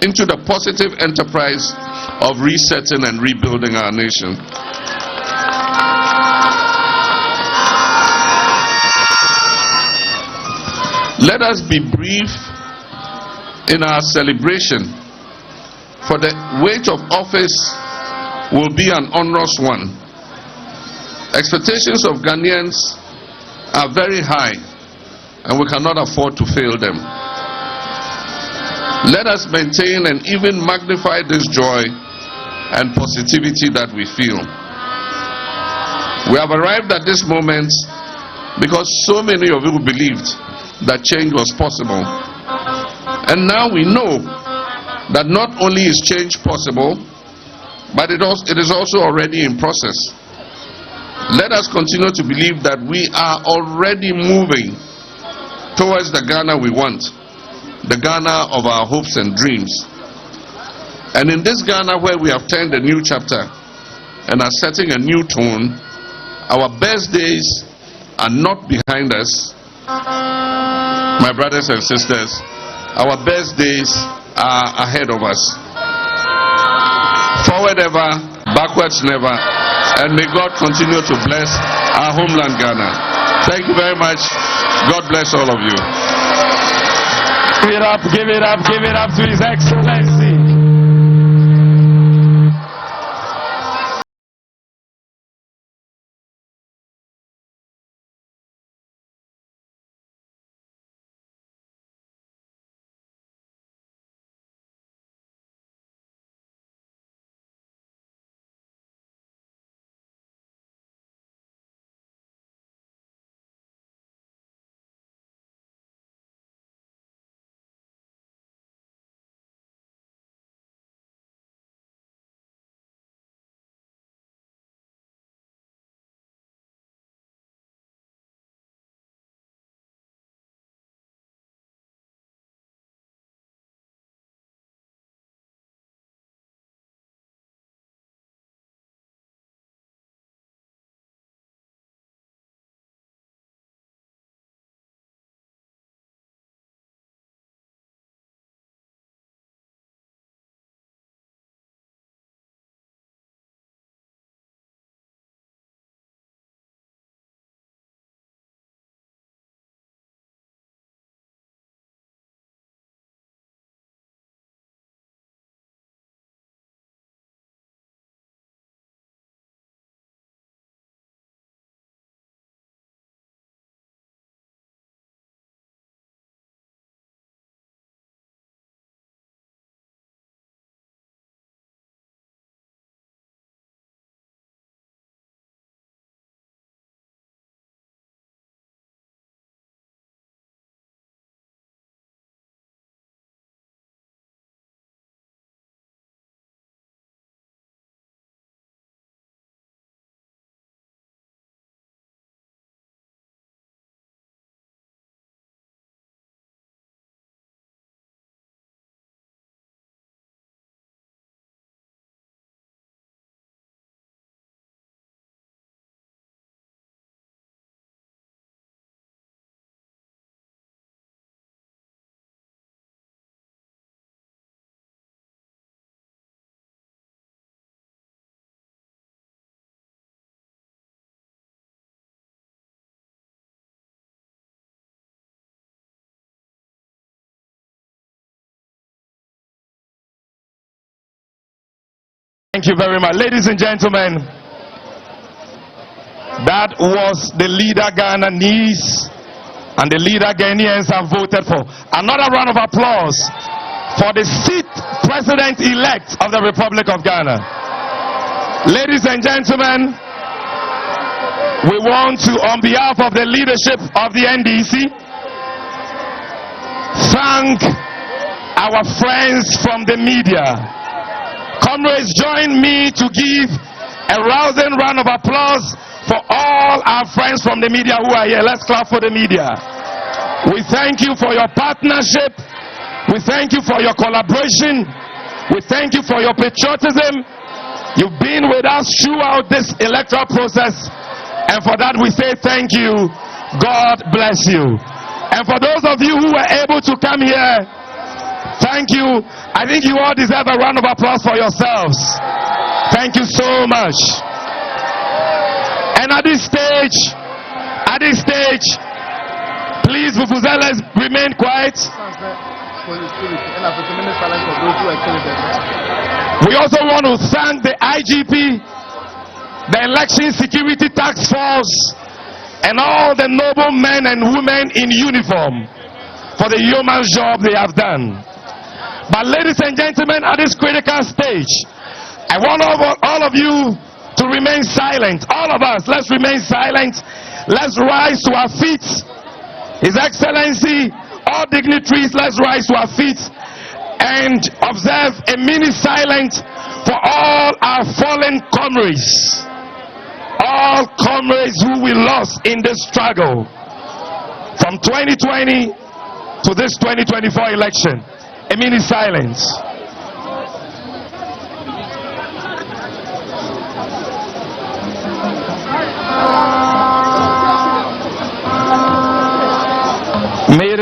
into the positive enterprise of resetting and rebuilding our nation. Let us be brief in our celebration, for the weight of office will be an onerous one. Expectations of Ghanaians are very high, and we cannot afford to fail them. Let us maintain and even magnify this joy and positivity that we feel. We have arrived at this moment because so many of you believed that change was possible. And now we know that not only is change possible, but it is also already in process. Let us continue to believe that we are already moving towards the Ghana we want, the Ghana of our hopes and dreams. And in this Ghana where we have turned a new chapter and are setting a new tone, our best days are not behind us, my brothers and sisters, our best days are ahead of us. Forward ever, backwards never, and may God continue to bless our homeland Ghana. Thank you very much. God bless all of you. Give it up, give it up, give it up to His Excellency. Thank you very much. Ladies and gentlemen, that was the leader Ghana needs and the leader Ghanaians have voted for. Another round of applause for the seat president-elect of the Republic of Ghana. Ladies and gentlemen, we want to, on behalf of the leadership of the NDC, thank our friends from the media. Comrades, join me to give a rousing round of applause for all our friends from the media who are here. Let's clap for the media. We thank you for your partnership. We thank you for your collaboration. We thank you for your patriotism. You've been with us throughout this electoral process, and for that we say thank you. God bless you. And for those of you who were able to come here, thank you. I think you all deserve a round of applause for yourselves. Thank you so much. And at this stage, please, Vuvuzelas, remain quiet. We also want to thank the IGP, the Election Security Task Force, and all the noble men and women in uniform for the yeoman's job they have done. But ladies and gentlemen, at this critical stage, I want all of you to remain silent. All of us, let's remain silent. Let's rise to our feet. His Excellency, all dignitaries, let's rise to our feet and observe a minute silence for all our fallen comrades. All comrades who we lost in this struggle from 2020 to this 2024 election. A minute silence.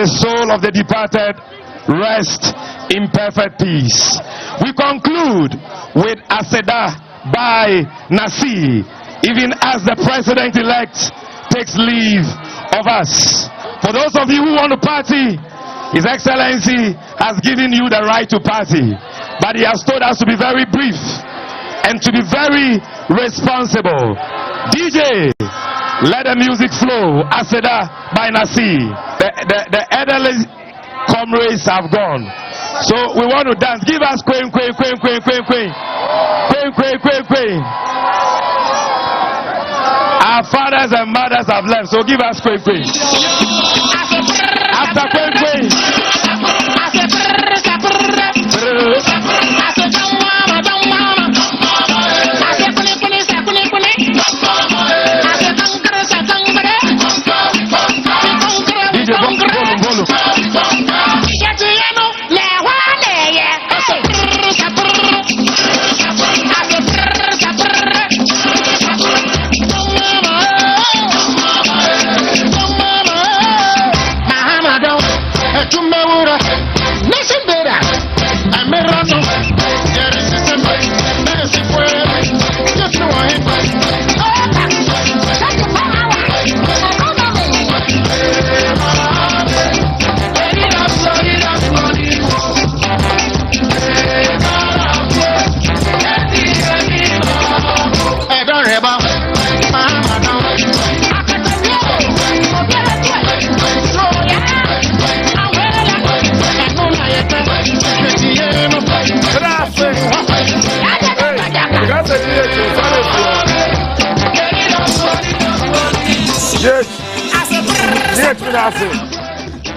the soul of the departed rest in perfect peace. We conclude with Aseda by Nasi, even as the president-elect takes leave of us. For those of you who want to party, His Excellency has given you the right to party, but he has told us to be very brief and to be very responsible. DJ, let the music flow. Aseda by Nasi. The elderly comrades have gone, so we want to dance. Give us queen, queen, queen, queen, queen, queen, queen, queen, queen, queen. Our fathers and mothers have left, so give us queen, queen. After queen, queen.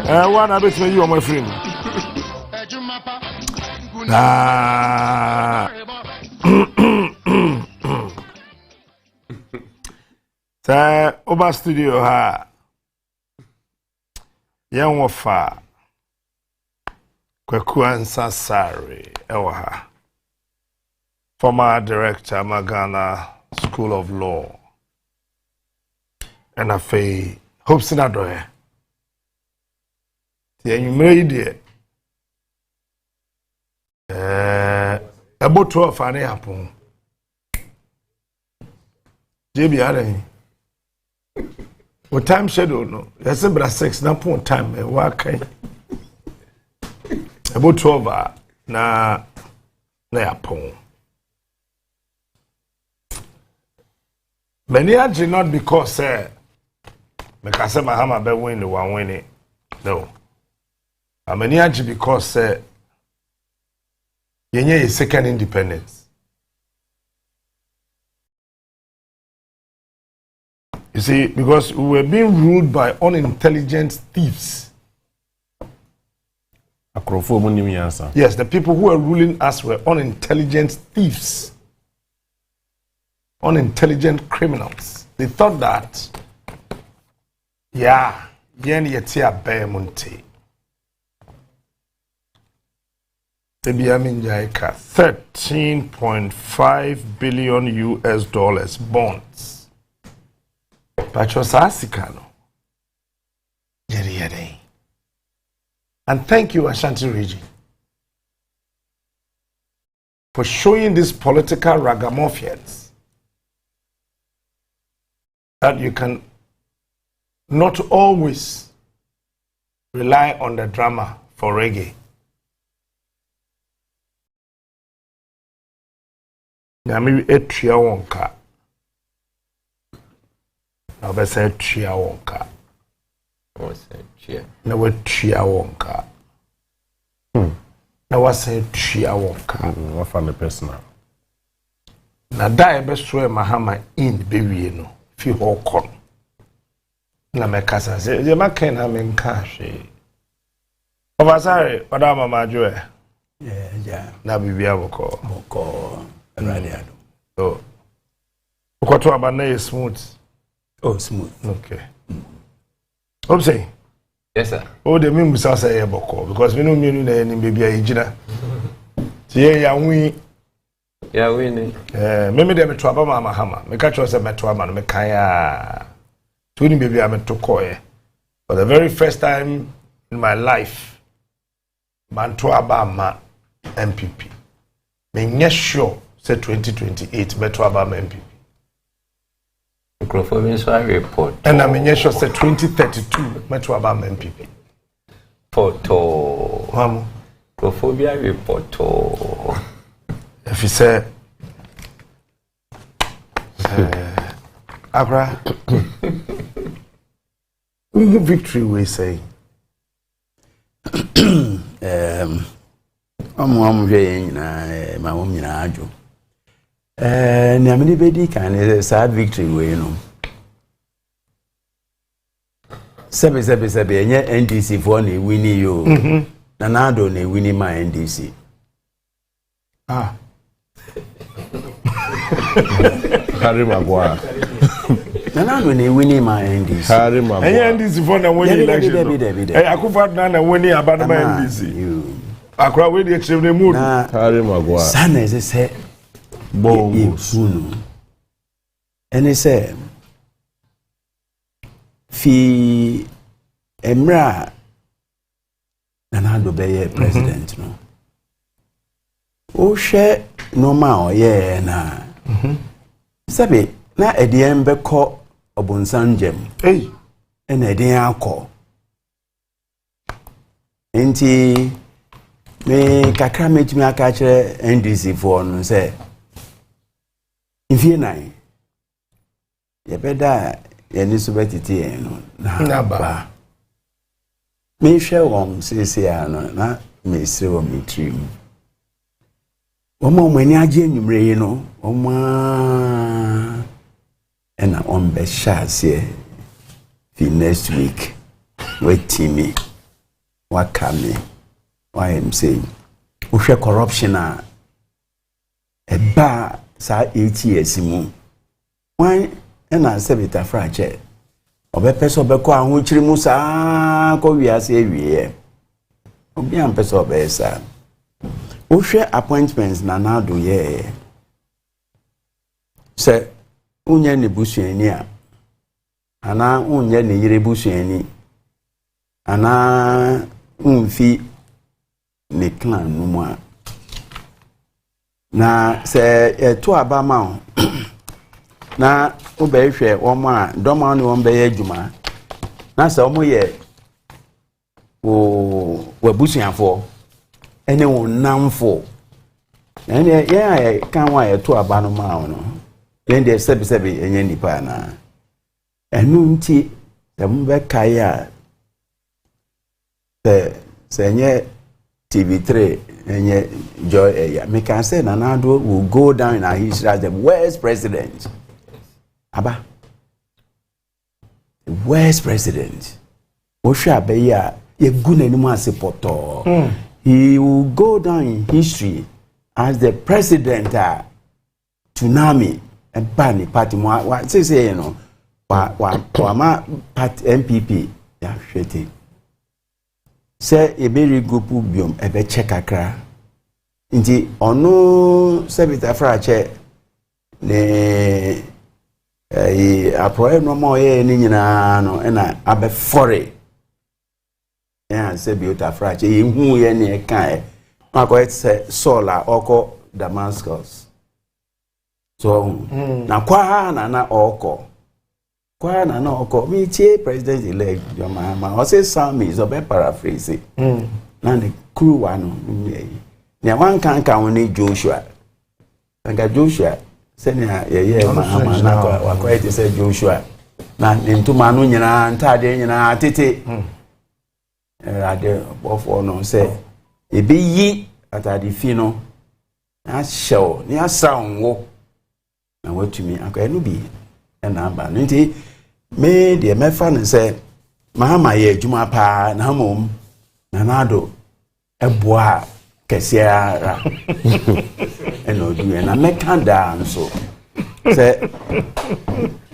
One I bet you are my friend. Oba studio ha. Young wafa. Kwekuansa Sari ewa. Former director Magana School of Law. And afe hopes in adoe. The you about 12 and a half. JB Allen. What time schedule? No, that's about 6 na point time. About 12 na yapon. Many are not because Mekase Mahama be win the one winning. No. I'm because yenye is second independence. You see, because we were being ruled by unintelligent thieves. Yes, the people who were ruling us were unintelligent thieves. Unintelligent criminals. They thought that, yeah, yen yetia bemunte. 13.5 billion US dollars bonds. Pachosasikano. And thank you, Ashanti Region, for showing these political ragamuffins that you can not always rely on the drama for reggae. Nyami etria wonka. Na obese etria wonka. Na wetria wonka. Na wase etria wonka. What from the personal? Na da ebe so Mahama in bewie no fi ho kon. Na mekasa se je maken na menka hwe. Obasare oda mama joe. Yeah. Na bibia boko. So, what about now is smooth? Oh, smooth. Okay. What say? Yes, sir. Oh, the mean say boko because we know me no any baby ajina. Tie ya wi. Ya wi ni. Me dem to aba Mahama. Me catch us me to ama no me kan ya. To ni baby am to call. For the very first time in my life, Manto Abama MPP. Me sure say 2028 Metro Abama MPP. Microphone report. And I'm sure say 2032 Metro Abama MPP. Photo. Microphobia report. If you say Abra victory we say I'm very my mom in Ajo. Namini Bedi can is a sad victory way, you know. Sebe, NDC for ni winnie you. Nanado ne winnie my NDC. Ah. Harry Maguire. Nanado ne winnie my NDC. Harry Maguire. NDC for na winnie election. Hey, Akufo na winnie about my NDC. Akra we dey chim ne mood. Harry Maguire. Sana is say bombs. And say fi emra Nanado be president no. O she normal yeah na. Sabe na edien be ko obunsanjem. Hey. En edien akọ. Enti me kakra metimi aka kire NDC for no say ifie nine ye beda ye ni so betiti en no na ba me hwe won sisi ano na me se wo me trim omo mani age enumre yi no omo ena on be shase fi next week wait me wakame why I'm saying we share corruption a ba sa 8 years mu why na sebita frache obepeso be ko ahun chiri mu sa ko wiase ewie obi am peso be sa we share appointments na do ye se unye ni busuani a ana unye ni yire busuani ana unfi ne clan no mu a na se to abama na obehwe omo a doma no ombe ye adwuma na se omo ye o wabusuafo ene wonamfo ene ye kan wa ye to abano ma no ye de sebi enye nipa na enu nti se mbe kai a se enye TV3 and Joy me can say Nanado will go down in our history as the worst president. Aba. The worst president. Osha Beya ye gune ni mo poto. He will go down in history as the president tsunami and bani party mo say you know wa ma party MPP ya shete. Say a very group biom ebe check akra nti ono sebita frache ne aproye no mo ye ni nyina no na abe fore ya se biota frache ye hu ye ne kan akoye se sola oko Damascus so na kwa na oko kwa na oko mi tie president elect John Mahama o say some is obe paraphrase na the crew wano ni wan kan woni Joshua anga Joshua se ni ye Mahama na kwa kwete se Joshua na ntuma no nyina ntade nyina tete ade ofo no se ebe yi atade fi no na show ni asanwo na watumi akwa no bi na aba nti me de me fa ne se Mahama ye adwuma pa na mom na nado eboa kesiara eno du na me kanda nso se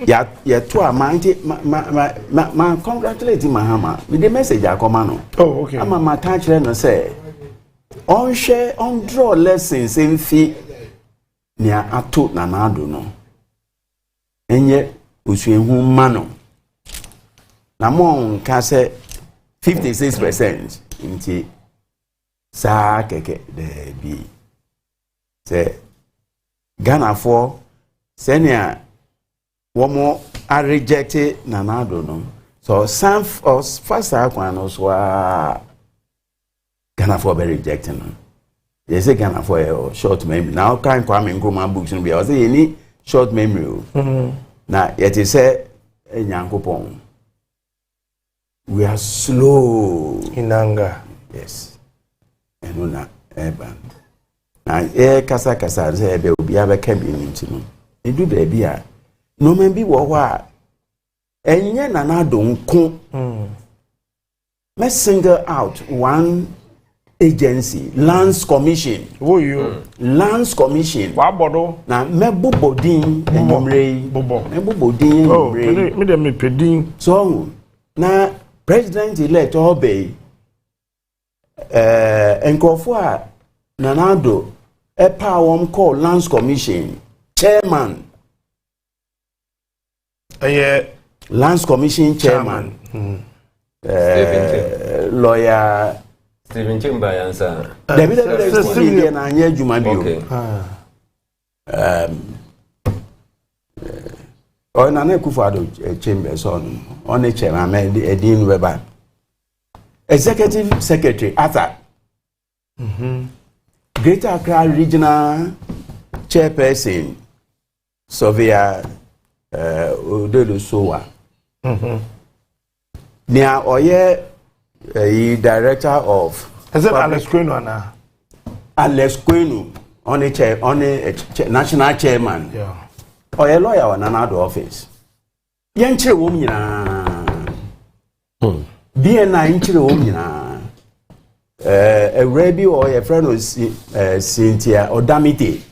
ya to amanti ma congratulate Mahama with the message akoma no oh okay ama ma ka kire no se on share on draw lessons in fi ni ato na nado no enye osuehu ma no na mon ka se 56% nti saa keke de bi se Ghana for senior womo are rejected Nanado no so some us first akwan no so Ghana for be rejecting no they say Ghana for a short memory now kan Kwame Nkrumah books no be I say any short memory na yet say Nyankopon we are slow in anger. Yes. And na eba. Na kasa say be obi abeka bi nti no. Edu ba bia. No man bi wo ho a enye Nanado nko. Me single out one agency, Lands Commission. Who you? Lands Commission. Wa bodo. Na me bobodin enumre. Bobo. Me bobodin enumre. Me dem me pedin. So na President-elect Obey Nkofo a Nanado won call Lands Commission chairman Lands Commission chairman lawyer Stephen Chimbayansa David na anye juma bio or na Kufuado Chambers on a chairman Edin Weber Executive Secretary Arthur Greater Accra Regional Chairperson Sylvia Ododo Sowa Nia Oye Director of Is it Alex Quenu na? Alex Quenu on a national chairman. Yeah. Oye lawyer on another office. Yenche wo nyina. BNI yenche wo nyina. Rebi or a friend was Cynthia Odamite.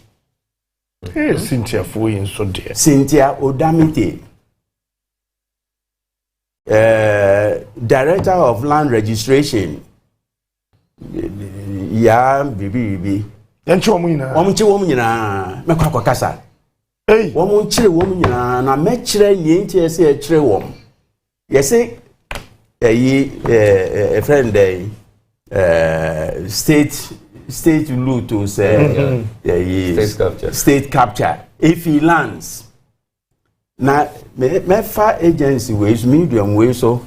Hey, Cynthia for in so dear. Cynthia Odamite. Director of Land Registration. Ya bibi. Yenche wo nyina. Omche wo nyina. Mekwa kasa. Hey, woman chire woman na mechire nyentie ese e chire wom. Yese a friend state loot to say state capture if he lands na me fa agency ways medium way so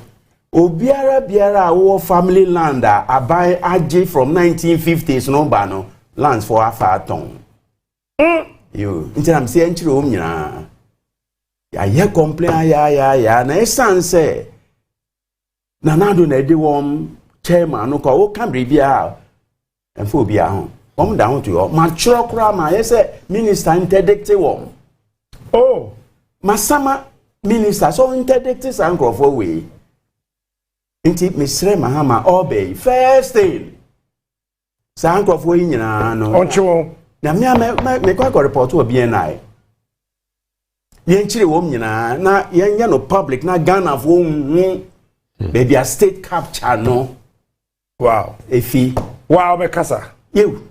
biara wo family land abai age from 1950s no ba no lands for afaton you inti am say enchire wo nyina ya ye complain ya na esanse Nanado na de wom chairman no ko wo kan bia enfo bia ho wom da ho to yo ma chiro kura ma ye say minister interdicte wom oh masama minister so interdicte sankrofo we inti Mr. Mahama obey first thing sankrofo nyina no oncho na me kwa report o BNI yenchire wom nyina na yenya no public na Ghana fo baby a state capture no wow efi wow be kasa you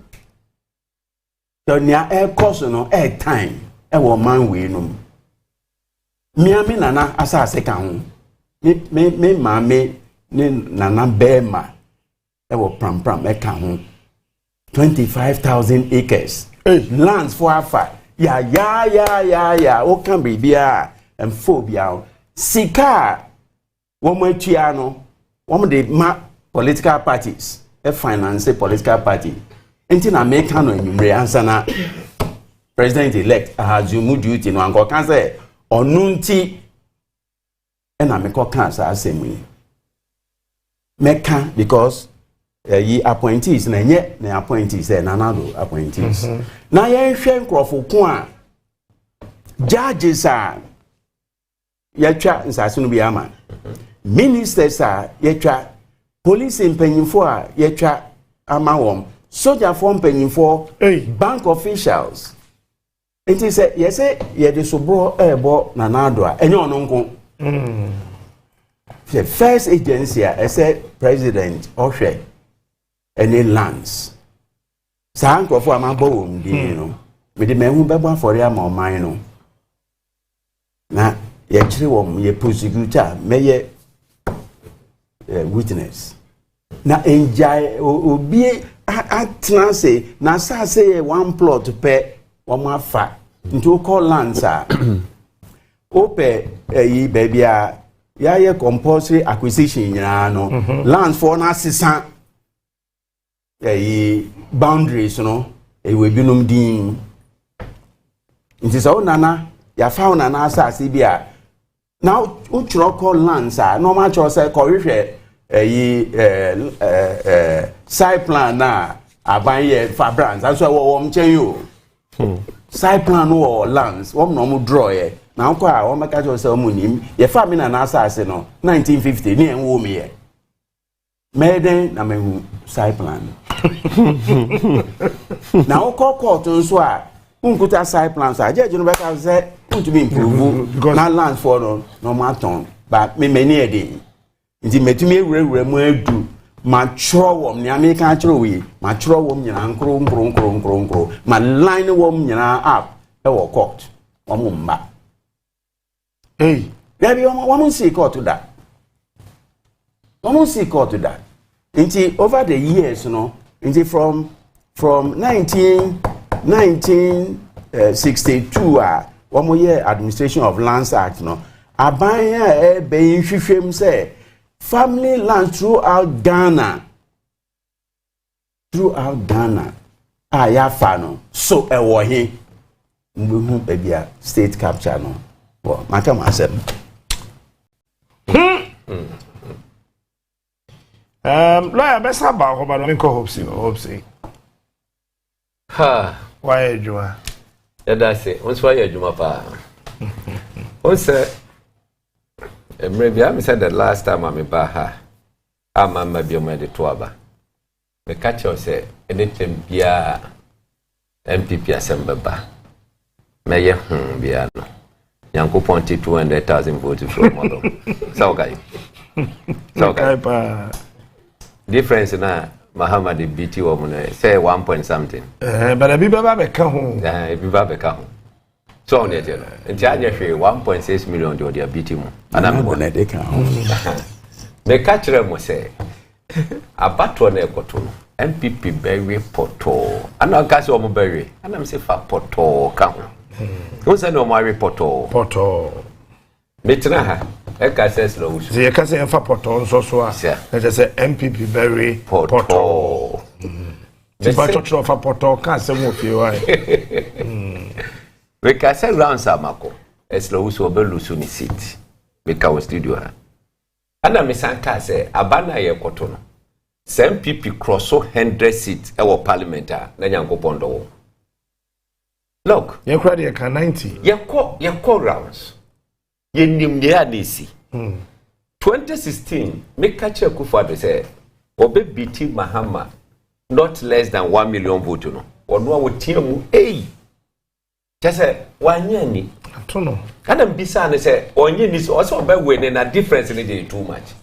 nia air course no air time e wo man we no miami nana asase ka ho me mame ne nana bema e wo pram e ka ho 25,000 acres lands for afa ya o kan bibia and phobia sika woman tuano woman de ma political parties e finance political party enti na make no enumre answer na president-elect ahazumu duty no anko kan say onunti e na me ko kan sa asemi meka because ye appointees na nye na appointees na Nanado appointees na ye hwe nkrofo ko a judges a ye twa nsase no bi ama ministers a ye twa police mpanyimfo a ye twa ama wom soldier for mpanyimfo bank officials it is ye say ye de sobro ebo Nanado a enye ono nko the first agency a say president ohwe any lands sa nkrofo amabo wom di no me de mehu bebo afore ama oman no na ye kire wom ye prosecutor meye witness. Na enjoy obi atena say na say one plot pe omo afa into call lands a ope yi baby a ya compulsory acquisition nyina no lands for na assistant boundaries no we binum din nti so nana ya fa nana asase bi a now uchro call lands a normal cho say ko hwehwe side plan na abanye fa brands and so wo mchen yo side plan no lands wo no mo draw ye na nko a wo meka cho say mo nim ye fa me na asase no 1950 ni enwo me ye meden na mehu side plan na wo court nso a unkuta side plans a je no beka say want be improve na land for no maton but me many e dey nti metumi ewurawura mu adu ma chro wom ni ameka chro wi ma chro wom nyina nkro ma line wom nyina up e wo court wom mba hey baby wom see court to that wom see court to that nti over the years no nti from 1962 wom year administration of lands act no abanya e be hwehwem say family land throughout Ghana. Ya fano. So ewo he. Mbu baby state capture no. Well, maka masem. Lawyer besa ba ko ba no nko hopsi. Ha, why ejuma? Ya da se, once why ejuma pa. Once maybe I said that last time I'm baha. I'm maybe on the toaba. The catcher say anything bia MPP assembly ba. Maye bia no. Yanko ponti 200,000 votes from model. So okay. Difference na Mahama the BT woman say 1 point something. But the biba be ka ho. Biba be ka ho. So on it, and Janya 1.6 million to their beating. And I'm going to take the catcher must say, a patron equator, MPP berry poto, and I'll gas on berry, and I'm say for poto count. Who's a no my poto? Metraha, Eka says low. The Eka say for poto, so let us say MPP berry poto. The patron of a poto can't say more for you. We can say round Samako, as low so belusuni seat. We can studio her. And I miss say, Abana ye cotono. Some people cross so 100 seats our parliament, Nanyango Pondo. Look, you cried ye can 90. Ye call rounds. Ye nim ye adisi. 2016, make catch a kufa say, Obe BT Mahama, not less than 1 million votes, no. Or no would team, eh? Just say, one year ni. I don't know. And I'm beside say, 1 year is also about winning a difference in it too much.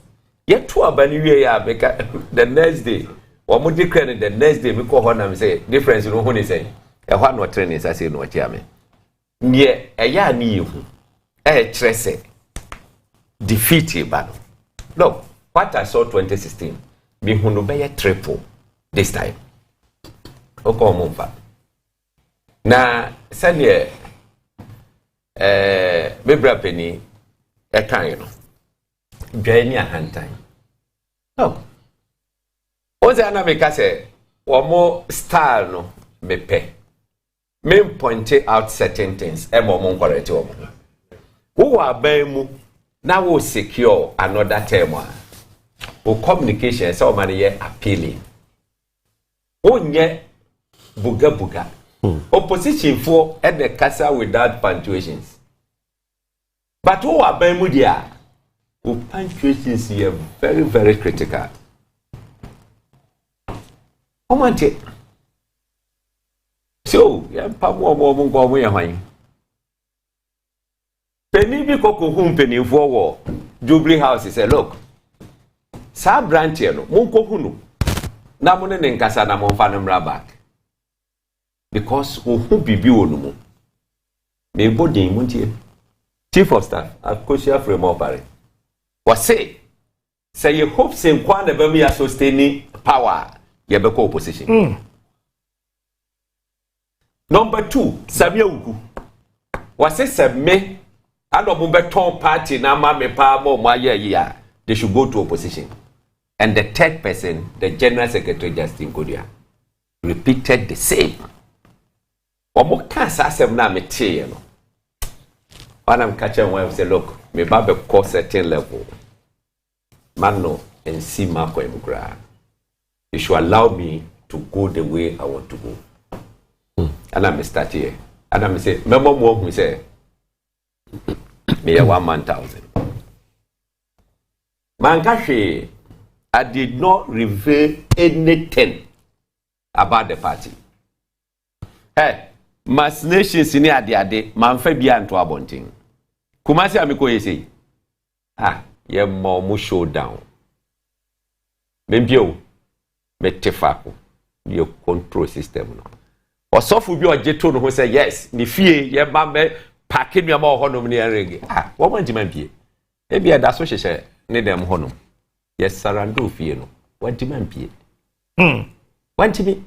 Yet, 2 about the next day, or more declaring the next day, we call one and say, difference in who is saying, a one more training, I say, no, Jamie. Near a year new, a tresse defeated battle. Look, what I saw 2016, me who no be a triple this time. Okomumfa. Na sanye bebra penny e kan you know dwani ahantan no oze ana me ka se wo style no me pe me point out certain things e mo correct wo wo abamu na wo secure another term wo communication so man ye appealing onye buga opposition for at the casa without punctuations. But who are Bermudia? Who punctuations here very, very critical. So, yeah, Pamo go away. Penny be coco home penny for war. Jubilee House is a look. Sa branchiano, Munko Hunu. Namunen and Casana Monfanum Raback. Because who be no me body muntie chief of staff Akosia Fremopare was say say you hope say kwa na be me sustaining power ye be opposition. Number 2, Samia Ugu. Was it me? I don't beton party na ma me pa mo ya. They should go to opposition. And the third person, the General Secretary Justin Kodia, repeated the same. Omo kan sa asem na me tie no. When I'm catching one, I say, look, me babe call certain level. Man no and see Marco Emugra. You should allow me to go the way I want to go. And I'm start here. And I'm say, remember more we say, me 1,000. Mankashi, I did not reveal anything about the party. Hey, mass nations in the manfe beyond to abonting. Kumasi amiko yesi. Ye mo showdown. Membio, metefako, your control system no. Osofu bi ojeto no ho say yes ni fie ye ba me pake nua ma honom ni erege wo man jiman pie e bia da so hyehyɛ ne dem honom yes sarando fie no wo jiman pie wantimi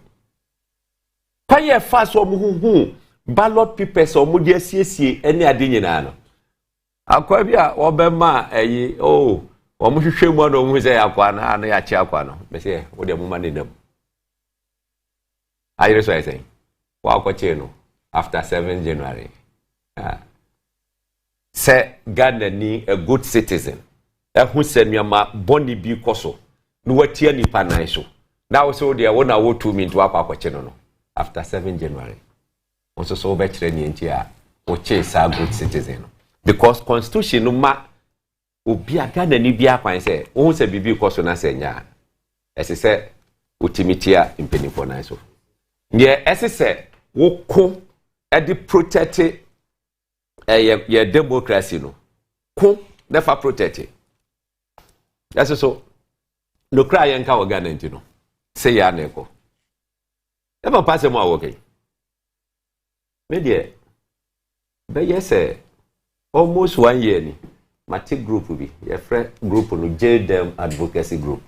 kwaye fa so mo hu ballot papers o mo de asiesie ene ade nyina no akwa bia wo be ma ayi wo mo hwehwɛ mu no mo say akwa na no ya chi akwa no be say wo de mo ma ne dem ayire so I say Wakocheno after 7 January. Say Ghana ni a good citizen. Who said me ma boni bi koso. No watia ni panai so. Now so there wona wo 2 minutes wa Wakocheno no. After 7 January. Also so be kire ni ntia o chase a good citizen. Because constitution no ma obi a Ghana ni bia kwan say wo se bibi koso na se nya. Ese se utimitia impenifo na so. Nye ese se woko edi protect ye democracy no ko never protect that's so no cry yanka o Ghana ntino say ya na eko e ba pass mo awoke me de be yes almost 1 year ni mati group bi ye friend group no JDM advocacy group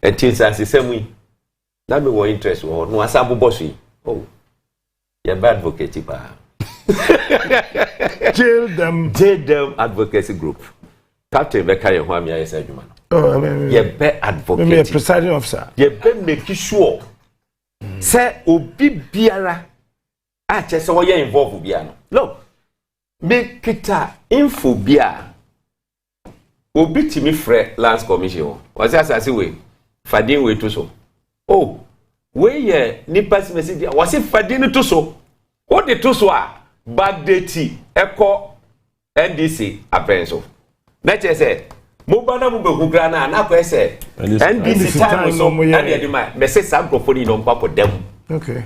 etinsa sisemu na me wo interest wo no asabu boss yi oh you're bad advocate pa JDM advocacy group captain be carry ho am ya yes adwuma no ye be advocate me presiding officer ye be make sure say obi biara a che se wo ye involve bia no look me kita info bia obi timi frɛ lands commission was asase we fadin we to so oh we ye nipas message was it fadin to so what the to so a backdate eko NDC apenso na che say mo bana mo behu gra na ko say NDC time so and the demand me say sancrophone no mpa dem okay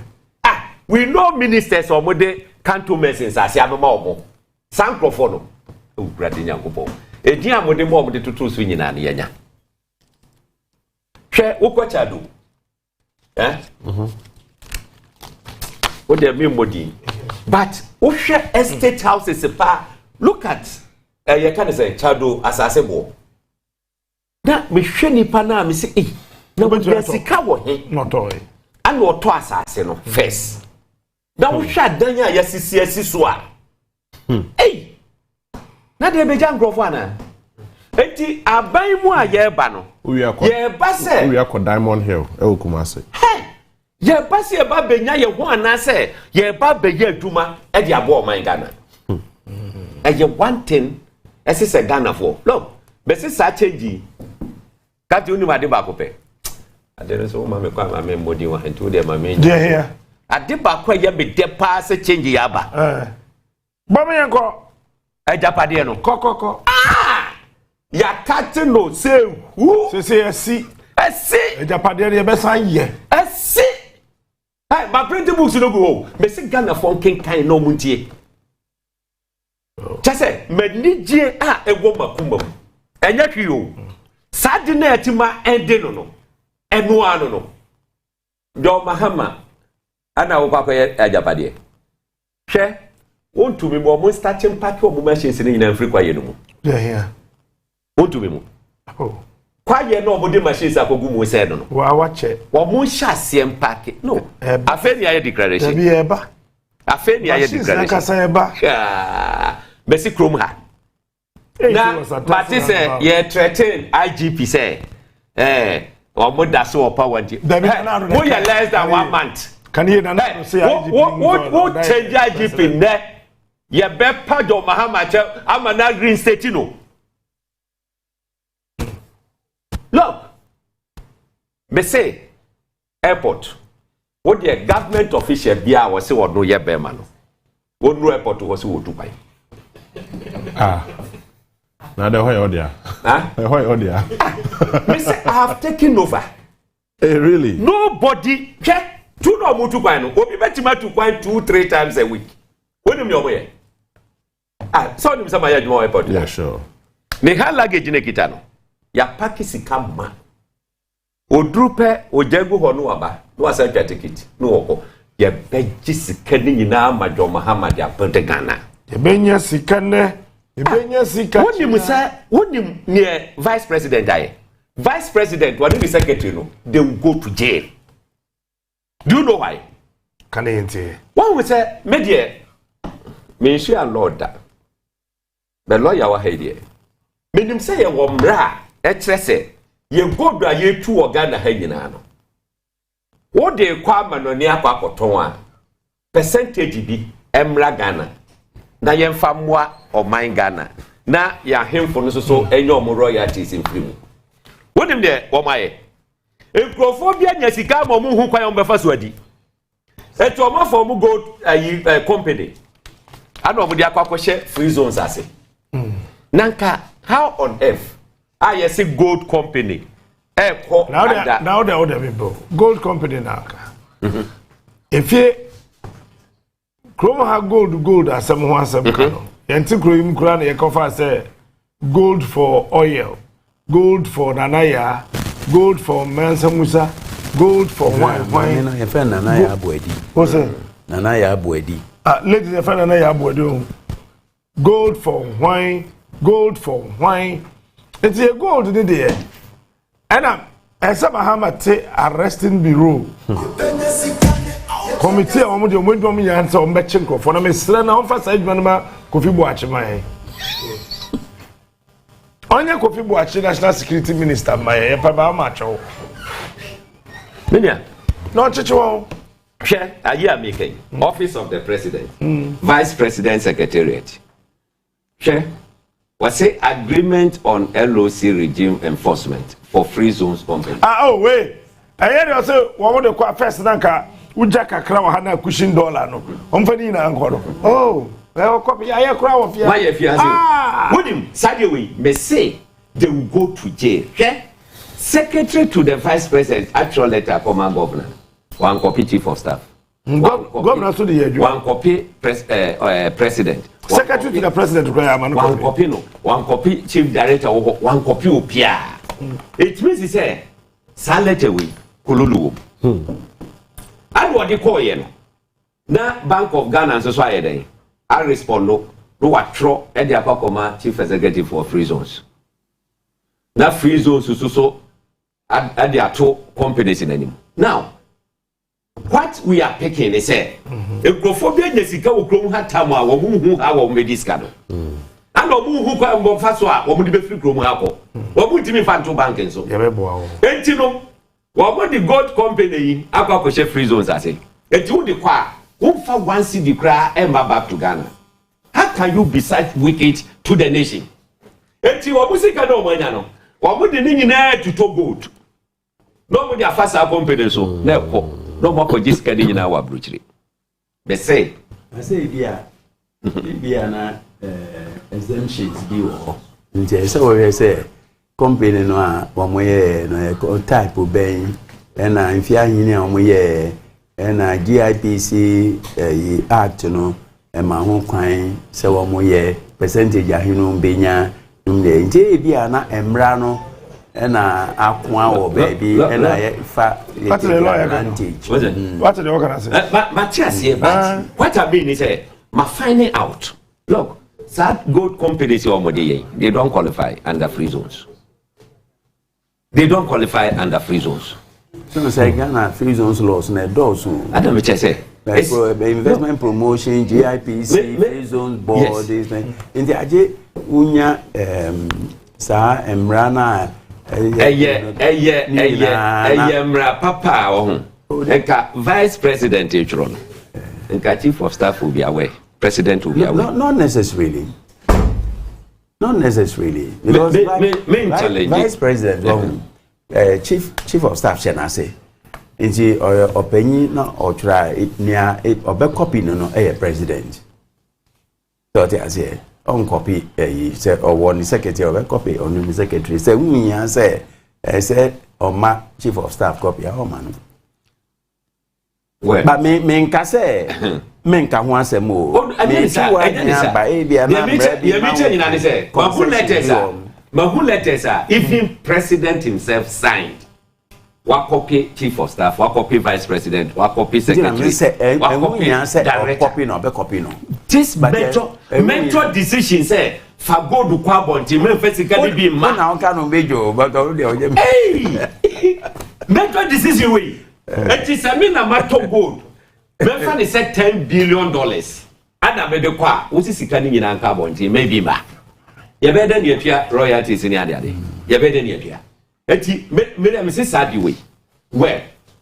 we know ministers or mode cantonments asase amema omo sancrophone o grade nyankopon edin amode mo mode tutu so nyina na yanya hwe ukochado what they mean modi but o hwe estate houses pa look at you can say chado asase bo na me hwe nipa na me say na bo sika wo he not all and wo to asase no first na wo hwe adan a yasisi so a na de beja ngrofo ana enti aban mu a ye ba no ye ba se we are Diamond Hill Kumasi ye ba se ye ba benya ye ho ana se ye ba be ye aduma e de abo o man Ghana ye one thing ese se Ghana for look be se sa change ka ti uni ma de ba ko pe ade so ma me kwa ma me modi wa enti de ma me here ade ba kwa ye be de pa se change ya ba ba me yanko ejapade no kokoko ya kate no say who say esi ejapade no be san ye esi hey my printing books no go me say Ghana for kan no muntie chese menije a ego makuma enya hwi o sade na atima ende no enu anu no John Mahama ana wo kwakọ ejapade hwe won to me mo starting pack o mo machines ni nyina free kwaye no mu yeah won to me mo Kwaye no body machines akogu mu se no. Wa wache. Wo mu hya asem pack. No. Afeni aye declaration. Ebi eba. Afeni aye declaration. Nakasa eba. Besi krom ha. Na but say ye threaten IGP say omo da so power ndi. Mo ye less than 1 month. Can you na say IGP? What change IGP ne? Ye be John Mahama che amana green state no. Look, me say airport. What the government official bia was say what no ye be man. What no airport was what to buy. Now the why order. The why order. Me say I have taken over. Hey, really? Nobody check two no mo to buy no. Obi betima to buy 2-3 times a week. When me omo ye? So nim sama ya juma airport. Yeah, sure. Me ha luggage ne kita no. Ya paki sika ma odrupe ojegu ho no aba no asa twa ticket no woko ye beji sika ni nyina ma John Mahama dia pete Ghana ye benya sika ne ye benya sika wonim ne vice president aye vice president what the secretary no they will go to jail. Do you know why? Can I enter? One will say media me share lord that the lawyer wa here menim say ye wo mra etrese ye godo aye tu Ghana ha nyina no wo de kwa manoni akwa koton a percentage bi emra Ghana na ye mfa moa oman Ghana na ya hemfo no so enye omo royalties mfiri wo dem de wo maye enkrofobia nya sika ma mu hu kwan o befa so adi eto omo for mu gold ayi company ana omo de akwa kwhye free zones ase nanka how on earth I say gold company. Now they order people. Gold company now. If you Chrome have gold as someone some kano. Yanti Chrome Kuran ye kofa say gold for oil, gold for nanaya, gold for Mansa Musa, gold for wine. Your friend Nanaya Abuedi. What's that? Nanaya Abuedi. Ladies and friend Nanaya Abuedi. Gold for wine, gold for wine. It's a gold in there. And Mahama te arresting bureau. Committee on the Windom Yansa on Betchenko for a Mistrana on for side manama Kofi Boachima. Only Kofi Boachi, National Security Minister, my Papa Macho. Minya, no Chicho. Share a year making Office of the President, Vice President Secretariat. Share. Was say agreement on LOC regime enforcement for free zones company. Wait. I hear you say one of the first nanka ujaka krawa hana cushion dollar no. Omfani na anko. Oh, well copy I krawa of why if you would him sadly may say they will go to jail. Okay? Secretary to the Vice President actual letter command governor. One copy chief of staff. Governor to the one copy president. Secretary to the president, one copy no, one copy chief director, one copy opia. It means he said, Salete away, Kululu. And what they call you now, Bank of Ghana and Society. I respond no what throw at the Apakoma chief executive for free zones. Now, free zones so at the two companies in anymore. Now, what we are picking is Ecophobia Jessica will grow her tama or who our mediscano. And who can go fast or would be free from Apple. What would you find to bank and so? And you know, what would the gold company Aqua free zones? I say, it would require who for one city cry and back to Ghana. How can you be such wicked to the nation? And you are music no manano. What would the name to gold? Nobody a fast company so never. No more for this kind in our bruchery. They say, I say, dear, na exemptions deal. So we say, company no one way no type of bang, and if you are in way, and GIPC act no, and my home crime, so one way percentage of him being ya, JB Embrano. And aqua or baby, and I what's the lawyer advantage? What's the organization? Matthias here, but what I mean is, my finding out. Look, that gold companies or they don't qualify under free zones. they don't qualify under free zones. So say Ghana free zones laws na doors. I don't know say. Like investment promotion, GIPC, free zones board, these things. In the aje unya sa emrana mra papa ohun. Enka vice president echron. Enka chief of staff will be aware. President will be aware. Not necessarily. Not necessarily. Because vice president, chief of staff shall say. Inti opinion na or try it near it or back copy no president. So I say on copy say or one secretary or copy on the secretary say we say or ma chief of staff copy man. Well, but me say men can want some more. Me too even president himself signed. What copy chief of staff, what copy vice president, what copy secretary, what copy director. This mentor decision say for go to Kwabonti, men physically be man. Hey, mentor decision way. It is a mina matter gold. Men fan is said $10 billion. And I made the qua, what is sickening in Kwabonti, maybe ma. You better than your royalties in the other day. You better than your eti me say sad way well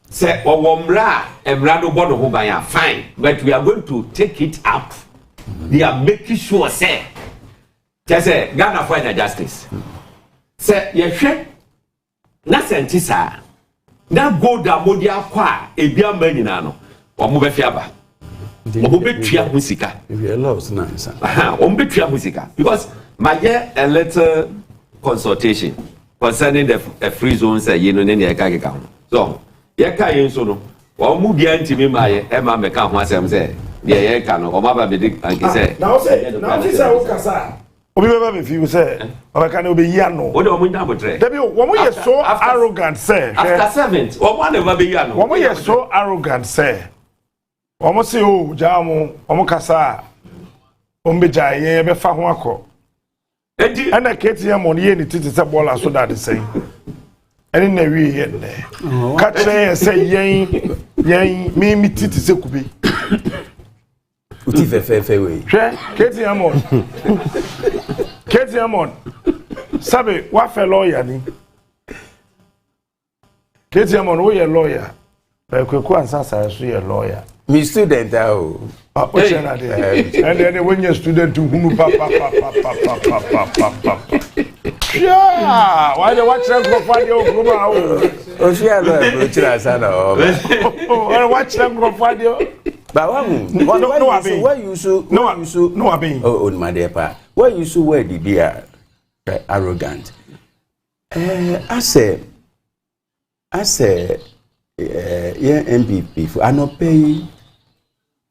say owomra emrado bodo ho ban fine but we are going to take it up. We are making sure say say Ghana for justice say ye hwe na sentisa na go da modi akwa e bia ma nyina no omo be fiaba omo be tua musika we lost na omo be tua musika because my a little consultation concerning the free zones you know nene eka ka ho so ye ka yin so no wo mu bia ntimi ma ye e ma me ka ho asem say ye ka no o ma ba be dik anki say now say wo kasa obi be be fi say o ka na obi ya no wo de o mu nya botre debi wo mu ye so arrogant say after 7 o ma never be ya no wo mu ye so arrogant say wo mu say o jamu o mu kasa o mbe jaye be fa ho akọ ana KTM on ye ni titi se bola so that say any na wi ye ne ka tre say yen mi titi se kubi uti fe we KTM on sabe wa fe lawyer ni KTM on wo ye lawyer ba kweku ansa sa so ye lawyer mi student o and then when you're student to hunu pa yeah why they watch them go for your group o share lo chira sana o watch them go for your but what you so oh my dear pa what you so where the dear arrogant I say yeah MPP for I no pay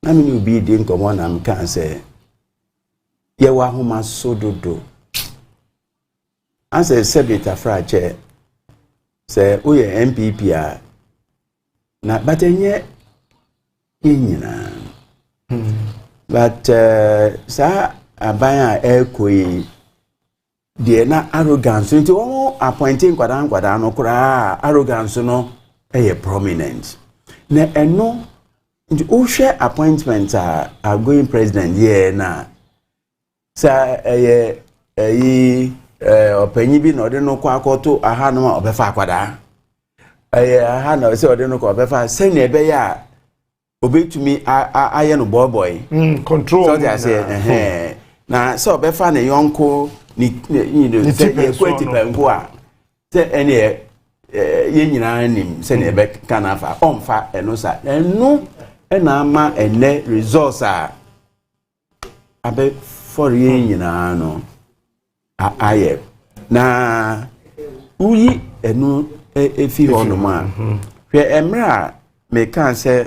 I mean you be din come on am can say ye wa homa sododo I say Senator Frache say o ye MPP a na but enye nyina but sa abaya ekoi de na arrogance nti won appointing kwada no kura arrogance no prominent na eno who share appointments are going president yeah na sa opanyi bi na ode no kwa akoto aha no obefa akwada aha na se ode no ko obefa se na ebe ya obetumi aye no boy control so they say na so obefa na yonko ni say equity penko a se ene ye nyina nim se na ebe kana fa onfa eno sa eno ena ama ene resource a abe for ye nyina no aye na uyi enu efi honoma hwe emra me kan say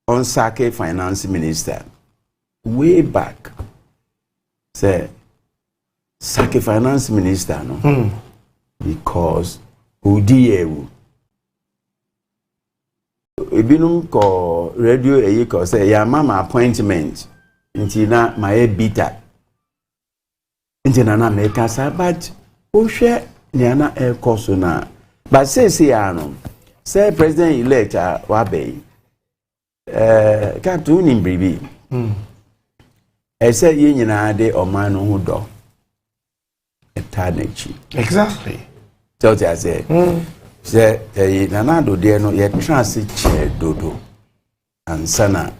on sake finance minister way back say sake finance minister no because udiewu ebinum ko radio eyi ko say ya mama appointment nti na my bita nti na make us but o hwe niana e koso na but say ano say president elect wabe can't do nim bribi say ye nyina de oman no ho do etanachi exactly so I say say nana do de no ye transit chair dodo and sana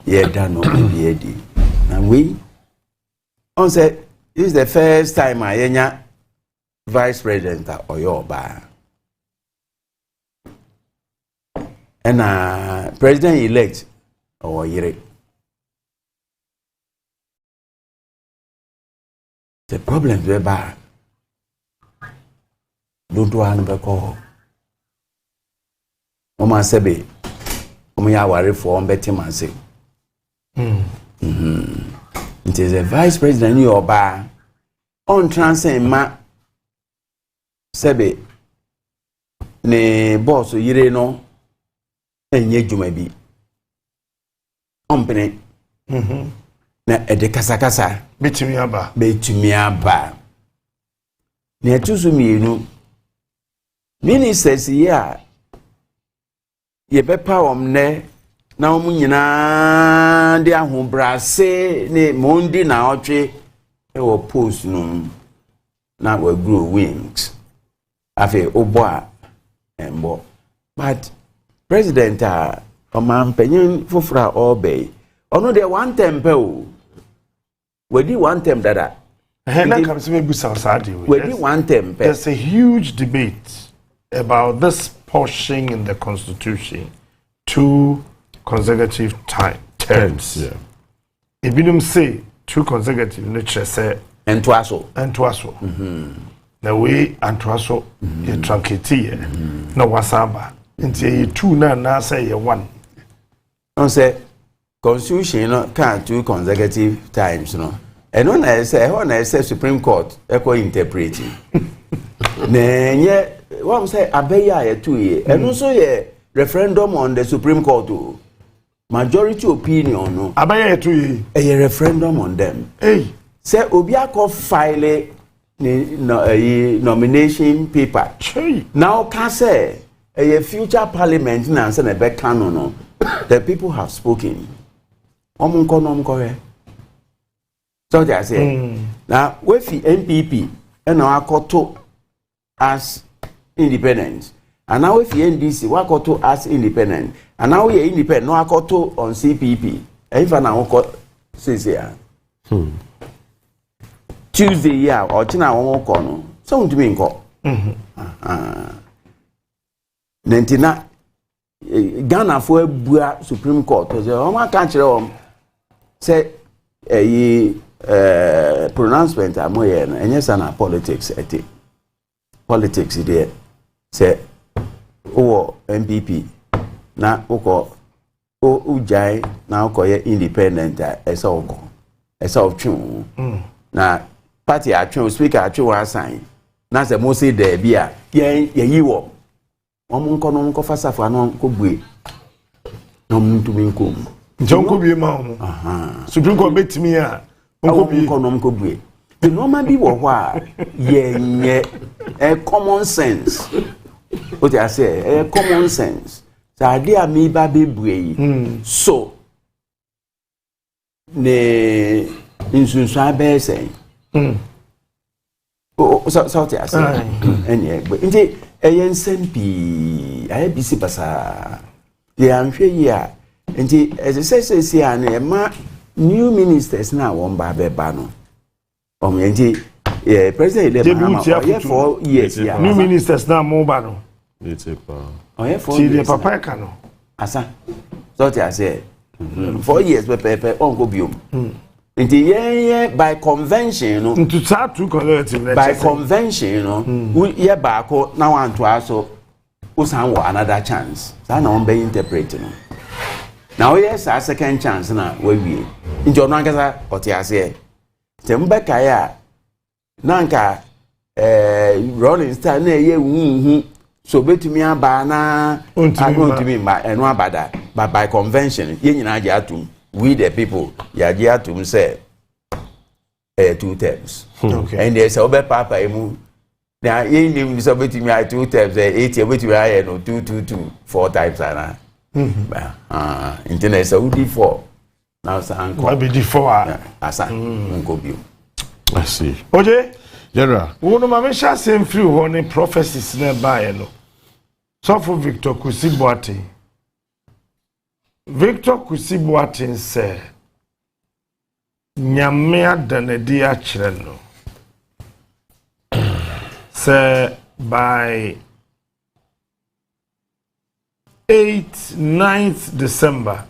ye da no be di na we on say this is the first time ayenya vice president oyoba and president elect oyire the problem we ba don't want to call Mama Sebe ya worry for Betty Manse. It is a vice president you oba on transcend ma Sebe ne boss yire no enye djuma bi ompene na ede kasa betumi aba ne atusu mienu ministers ya ye bepa omne na omu nyina de ahobrase ne mondi na otwe e wo post no na we grow wings afi obo a embo but president o man penyin fofra obey ono de one tempe o we di one temp dada we di one tempe. There's a huge debate about this pushing in the constitution 2 consecutive terms. Yeah. Ibinum say 2 consecutive nature say entwaso. Na we antwaso ye truncate na wasaba nti ye 2 na say ye 1. On say constitution no can 2 consecutive times no. And when I say Supreme Court echo interpreting. Nenye what say abeya ye 2 year and also ye referendum on the Supreme Court o majority opinion no abeya ye 2 year a referendum on them say obi akọ file nomination paper now can say a future parliament na say na be canon no the people have spoken omunko so they say now we fi NPP and now akoto as independent and now if NDC wakoto as independent and now we independent no akoto on CPP even na won say Tuesday ya or china won ko no so ntumi nko nentina Ghana for abua Supreme Court say o ma kan kire o say pronouncement amoye no enye sana politics eti politics there say o MPP na uko ujai na uko ye independent esa of tune na party atwe speaker atwe wa sign na say mo say there bia ye yiwo omo nko fasafa no nko bue no ntumi nko jonko bie ma ho Supreme Court betimi a nko bue the normal be wo a ye common sense what I say common sense so they are me ba be bue so ne insunsun be say so what I say any but nje ensem pi aye bisi basa ye anhwe yi a nje say an ma new ministers na won ba be ba no nje president Elect Mahama 4 years ya new ministers na mo ba no for papa ka no asa so what I say 4 years pe on go biom nti ye by convention no nti sa 2 consecutive by convention no ye ba ko na wan to aso usan wo another chance sa na on be interpret no now yes a second chance na we wie nti ono ankasa otiase tembe kaya nanka rolling star na ye hu so betumi aba na ontumi ma eno abada but by convention ye nyina age atum we the people ya age atum say 2 terms okay and there's over papa emu Now, in him, so between me, I 2 times, 80, between I no 2, 2, 2, 4 times, internet, so D4. Now, what be D4? Asa, Uncle Bill. I see. Oje, General. One of my shall same free one prophecies nearby. So for Victor Kusibuati. Victor Kusibuati said, Nyamea Danedia Chireno. Say by 9th December,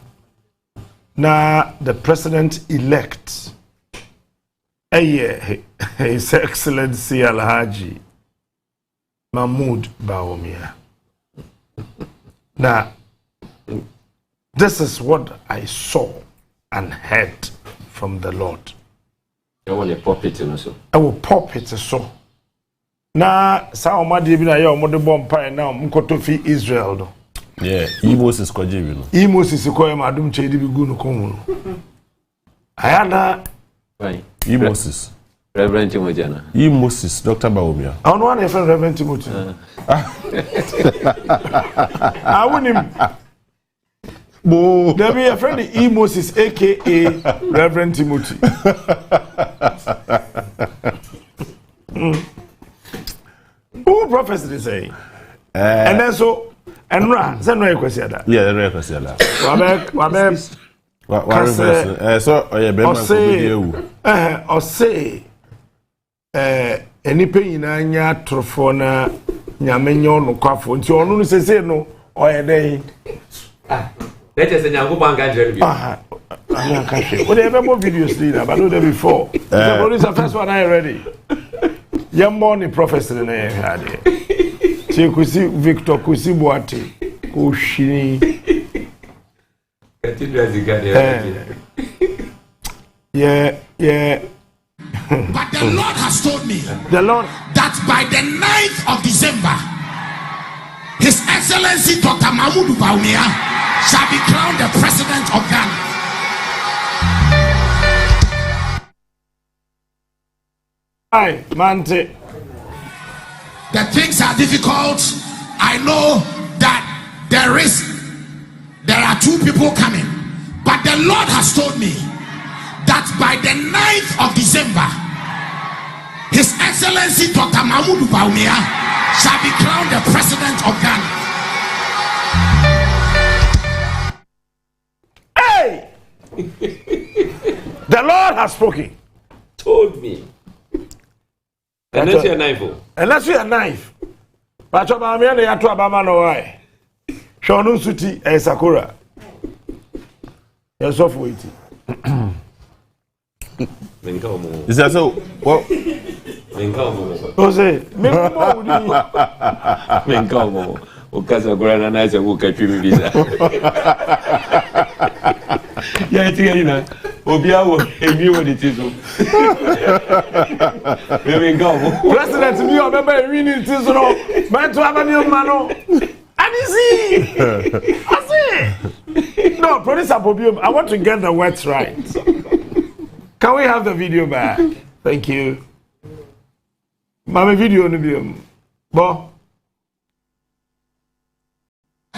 now the president-elect, His Excellency Alhaji Mahmoud Bawumia. Now, this is what I saw and heard from the Lord. I will pop it also. I will pop it so. Na sa omade bi na ye omode bomb pie na mkoto fi Israel do. Yeah, Moses ko jibi no. Moses ko e madum chedi bi gu no komu no. Ayana Right. Moses. Reverend Timothy. Moses, Dr. Bawumia. I don't want a friend Reverend Timothy. I want him. There be a friend Moses aka Reverend Timothy. Who prophecy they say? And then so and ra send no question that. Yeah, no question that. Wabe so oye be man ko be ewu. O say enipa nyina nya trofo na nyamenyo no kwafo nti onu no sese no oye dey. Let us say nyango banga jere bi. I can't say. What have more videos leader, but no there before. So this is the first one I ready. Young morning prophecy na ye had. See kusi Victor Kusibuati Kushini. Continue as you got Yeah. But the Lord has told me that by the 9th of December, His Excellency Dr. Mahmoud Bawumia shall be crowned the President of Ghana. Aye, Mante. The things are difficult. I know that there are 2 people coming, but the Lord has told me that by the 9th of December, His Excellency Dr. Mahmoud Bawumia shall be crowned the President of Ghana. Hey! The Lord has spoken. Told me. Unless you're a knife. Unless you're a knife. But you're a man, you're a man, no way. Shonu Suti, a Sakura. You're soft waiting. Is that so? What? Jose, Menkomo. Ukaza grana na za ukapimi visa. Ya tina obiawo emi woni tizo. President mi o bebe emi ni tizo no. Mentu abani o mano. Anisi. No, producer Bobium, I want to get the words right. Can we have the video back? Thank you. Mama video no bium. Bo.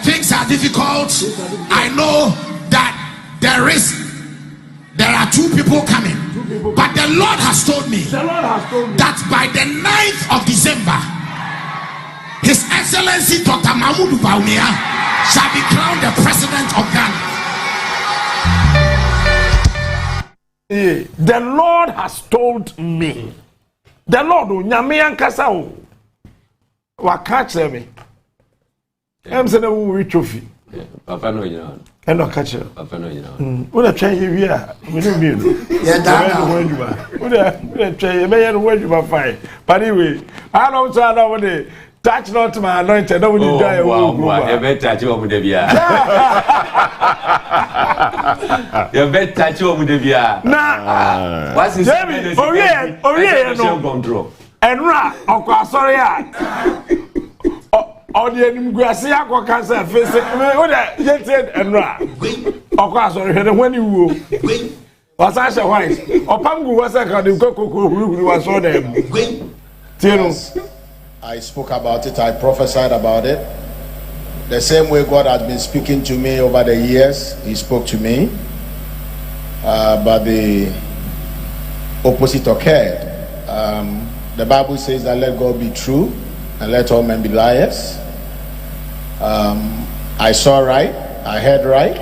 Things are difficult. I know that there are 2 people coming, but the Lord has told me that by the 9th of December, His Excellency Dr. Mahmoud Bawumia shall be crowned the President of Ghana. The Lord has told me. The Lord, Nyame ankasa o. Wa catch me. Em se na wo wi trophy. Papa no you know. Eno catch. Papa no you know. Wo na twan ye wi a, me no mi no. Yeah, that. Wo na twan ye me ye no waduma fine. But anyway, I don't say that one touch not my anointed. Don't you die. Oh, wow. You better touch you with the beer. You better touch you with the beer. Nah. What's his name? Oh yeah, no. And ra, sorry. The enumguase akwa say face we dey said and ra. Sorry, when you was I say why? Opangu was I can go was so them. Tino. I spoke about it, I prophesied about it. The same way God has been speaking to me over the years, He spoke to me. But the opposite occurred. The Bible says that let God be true and let all men be liars. I saw right, I heard right,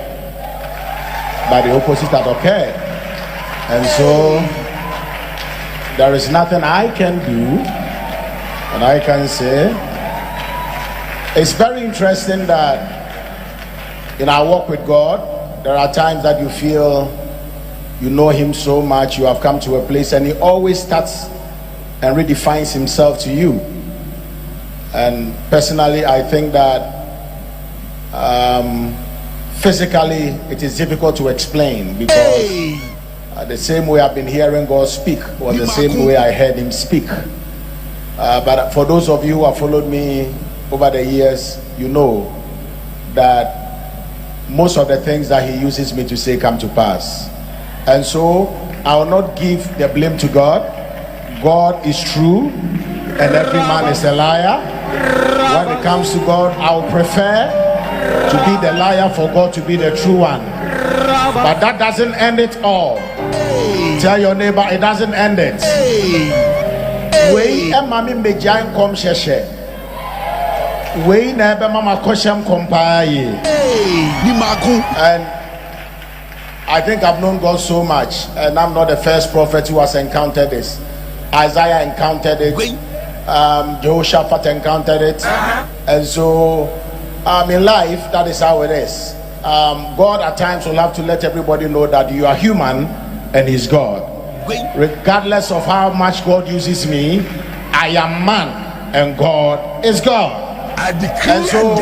but the opposite had occurred. And so there is nothing I can do and I can say. It's very interesting that in our walk with God, there are times that you feel you know Him so much, you have come to a place, and He always starts and redefines Himself to you. And personally, I think that physically it is difficult to explain, because the same way I've been hearing God speak was the same way I heard Him speak. But for those of you who have followed me over the years, you know that most of the things that He uses me to say come to pass. And so I will not give the blame to God. God is true and every man is a liar. When it comes to God, I would prefer to be the liar for God to be the true one. But that doesn't end it all. Tell your neighbor, it doesn't end it. We mami mejain kom sheshe. We never mama koshem kompaye. And I think I've known God so much, and I'm not the first prophet who has encountered this. Isaiah encountered it, Jehoshaphat encountered it, and so in life, that is how it is. God at times will have to let everybody know that you are human and He's God. Regardless of how much God uses me, I am man and God is God. And so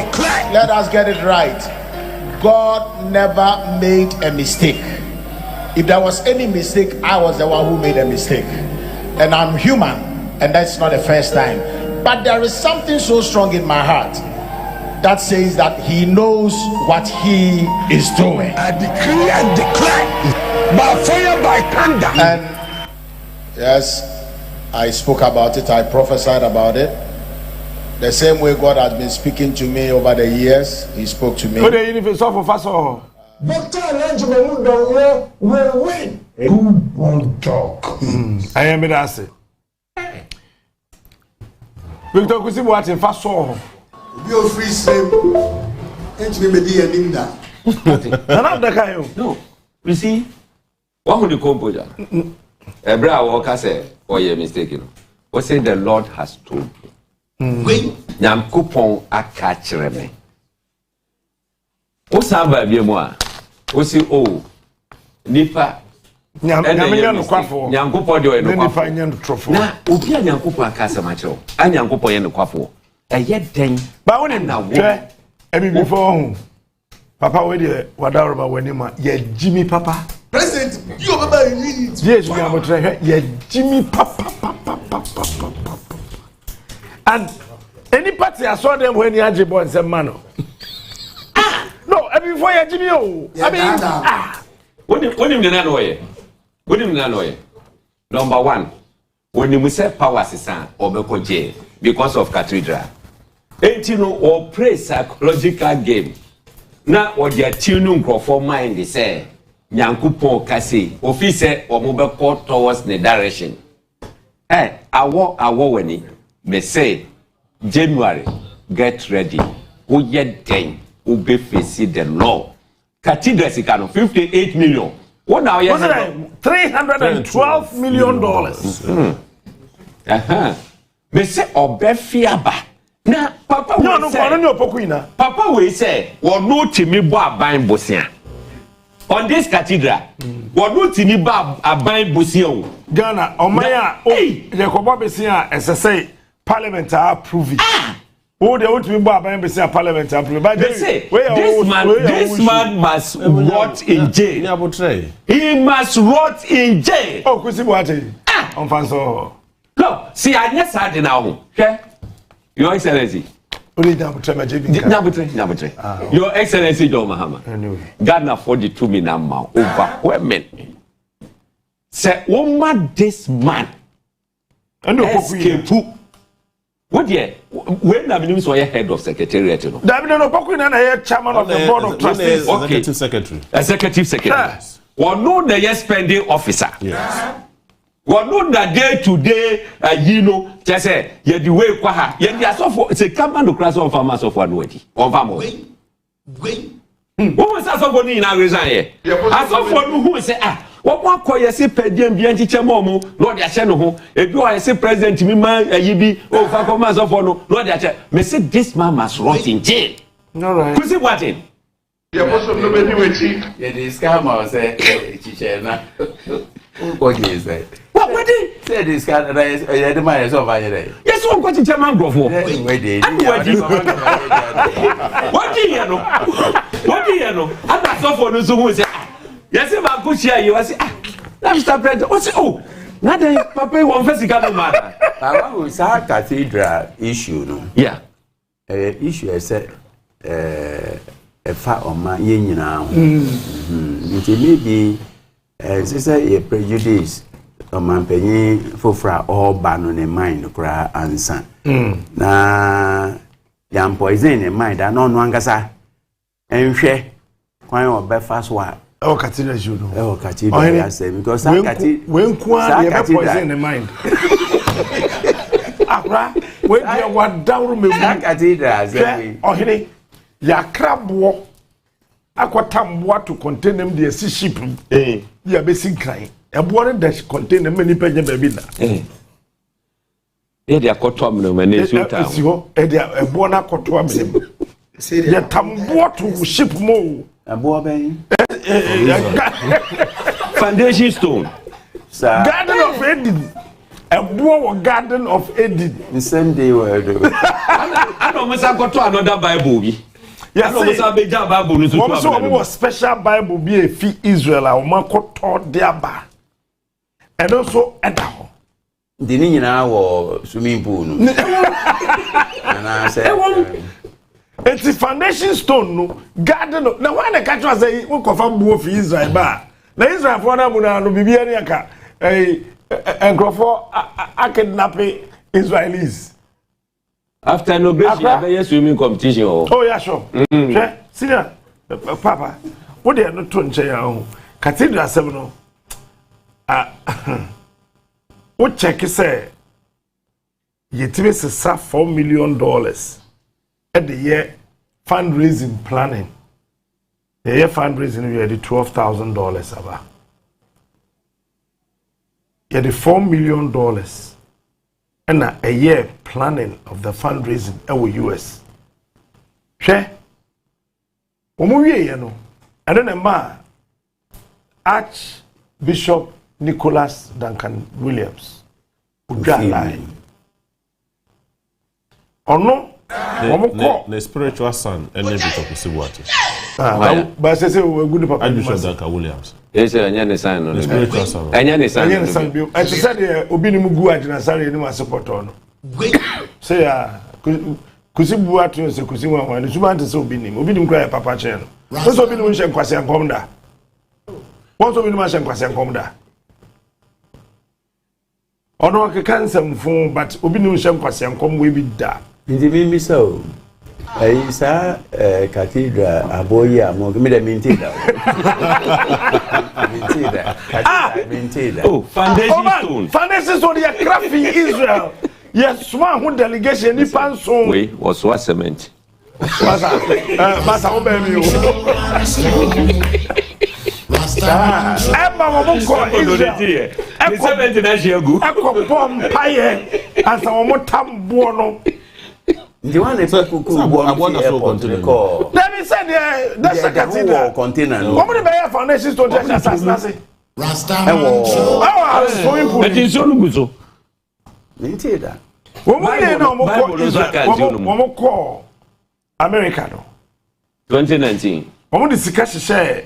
let us get it right. God never made a mistake. If there was any mistake, I was the one who made a mistake. And I'm human, and that's not the first time. But there is something so strong in my heart that says that He knows what He is doing. I decree and declare by fire, by thunder. And yes, I spoke about it, I prophesied about it. The same way God has been speaking to me over the years, He spoke to me. Dr. Elect will win. Who won't talk? I am it as it. Victor Kusi watching fast saw. You free same. Ain't me media ninda. No, you see, what would you composure? Ebra Walker said, "Oh, you're mistaken." What say the Lord has told you? Nyankopon akachire me. O samba bi mu a. O si o nipa nyamenya no kwafo. Nyankopon de o no kwafo. Nipa nya no trofo. Na obi a Nyankopon akasa ma kire o. A Nyankopon ye no kwafo. Eye den. Ba woni na wo. Ebi before hu. Papa we de wadaroba wani ma ye Jimmy papa. President, you remember you need it. Yes, we are trying. Ye Jimmy papa. And any party I saw them when you had your boy and said, "Mano, no, before you Jimmy, I mean, what do you know? What do you know? Number one, when you say power system or Bekoje because of cathedral, ain't you know or play psychological game? Now, what they are tuning for mind, they say, Nyankupon Kasi, officer or mobile court towards the direction. Hey, I walk when it. Me say January, get ready. Who yet then will be facing the law. Cathedral is 58 million. What now? Yes, $312 million. Me say Obefiaba. Na Papa no say. Papa will say, "Or no Timi Ba buying Bosia." On this cathedral, what no Timi Ba buying Bosia. Ghana, Omaya, the Kobabesia, as I say. Parliament approve it. Oh, they want to be bought by embassy Parliament approve. But they say this man must rot in jail. He must rot in jail. Oh, Kusi Boate. On fanso. No, see, I just had it now. Okay, Your Excellency. Your Excellency John Mahama. Anyway, Ghana 42 million man overwhelming. Say, woman, this man escape. What ye? When the minister was head of secretariat, you know. No, Pokuna, chairman of the board of trustees. Okay. Executive secretary. Executive secretary. One know the spending officer. Yes. One know that day to day, you know, just say, you the way kwaha. You the so it's a company to class on farmers of one way. On farmers. Wait. What was that somebody in our resign here? As of one who say, what one call you say per diem bien teacher momo, Lord ya channel home. If you are say president me man yibi oh for commands of one, Lord ya me say this man must rot in jail. All right. Who's it what in? Yeah, the scammer say teacher na. What you say? What did? Say this guy the man is over here. Yes, one got teacher man go for. What do you know? What do you know? And that's all for those who say, yes, I'm good here. You say, Mr. President, what's oh, not that Papa one physical matter. I was a cathedral issue, no? Yeah. Issue is a fat on my union now. It may be, as a prejudice. Penny for all ban on a mind cry answer. Na yam poison a mind, I know one gasa and share quite or Belfast what. Oh, Catina, you know. Oh, Catina, I say, because I when poison a mind. When you want down me, Catina, or Henny, ya crab walk. Aquatam what to contain them, the ship, ya basic crying. A board that contain many penny baby. Yeah, they are cotton when they shoot out. A bona cotton. Yet tambour to ship more. A boy, foundation stone. Garden of Eden. A boy garden of Eden. The same day where I know Miss I got to another Bible. Yes, Bible. Was special Bible be a fee Israel or Marco taught their and also Edaho. The Nina or swimming pool. And I said, it's a foundation stone, no garden. Now, when the country say, we confirm both Israel bar. Now, Israel for them, no Bibianiaka, and for a kidnapping Israelis. After no basic swimming competition. Oh, yeah, sure. Senior, Papa, what they are not to say, Cathedral 7. What check is say? You tell us $4 million at the year fundraising planning. The year fundraising we had the $12,000 about. You had the $4 million and a year planning of the fundraising our US. Share. You know, and then a man, Archbishop Nicholas Duncan Williams. Line. Or no? The spiritual son, and never talk to Sibuati. But I say, we're good about Archbishop Duncan Williams. Yes, the son. The spiritual son. And son. I said, Obinimugu and Nasari and my support on. Say, Kusibuati and Kusiwa, and the Suman is Obinim cry Papa Chen. What's Obinim and Kwasian Comda? What's Obinim and Kwasian Comda? Ono akakansa mfon but obi no hye nkwase nkom we bi da ndi mi so isa cathedral aboyi amo me da minti da minti da oh foundation stone ya craft Israel yes one who delegation ni panson we was what cement basa obemi o Emma Momoko Israel. The 70 national go. Eko bomb pie as a motambo no. The one that people let me say that's a cathedral container. What would be foundation stone just as oh, swimming pool. But in so luguzo. Minti da. Momoko America no. 2019. Omo the sika share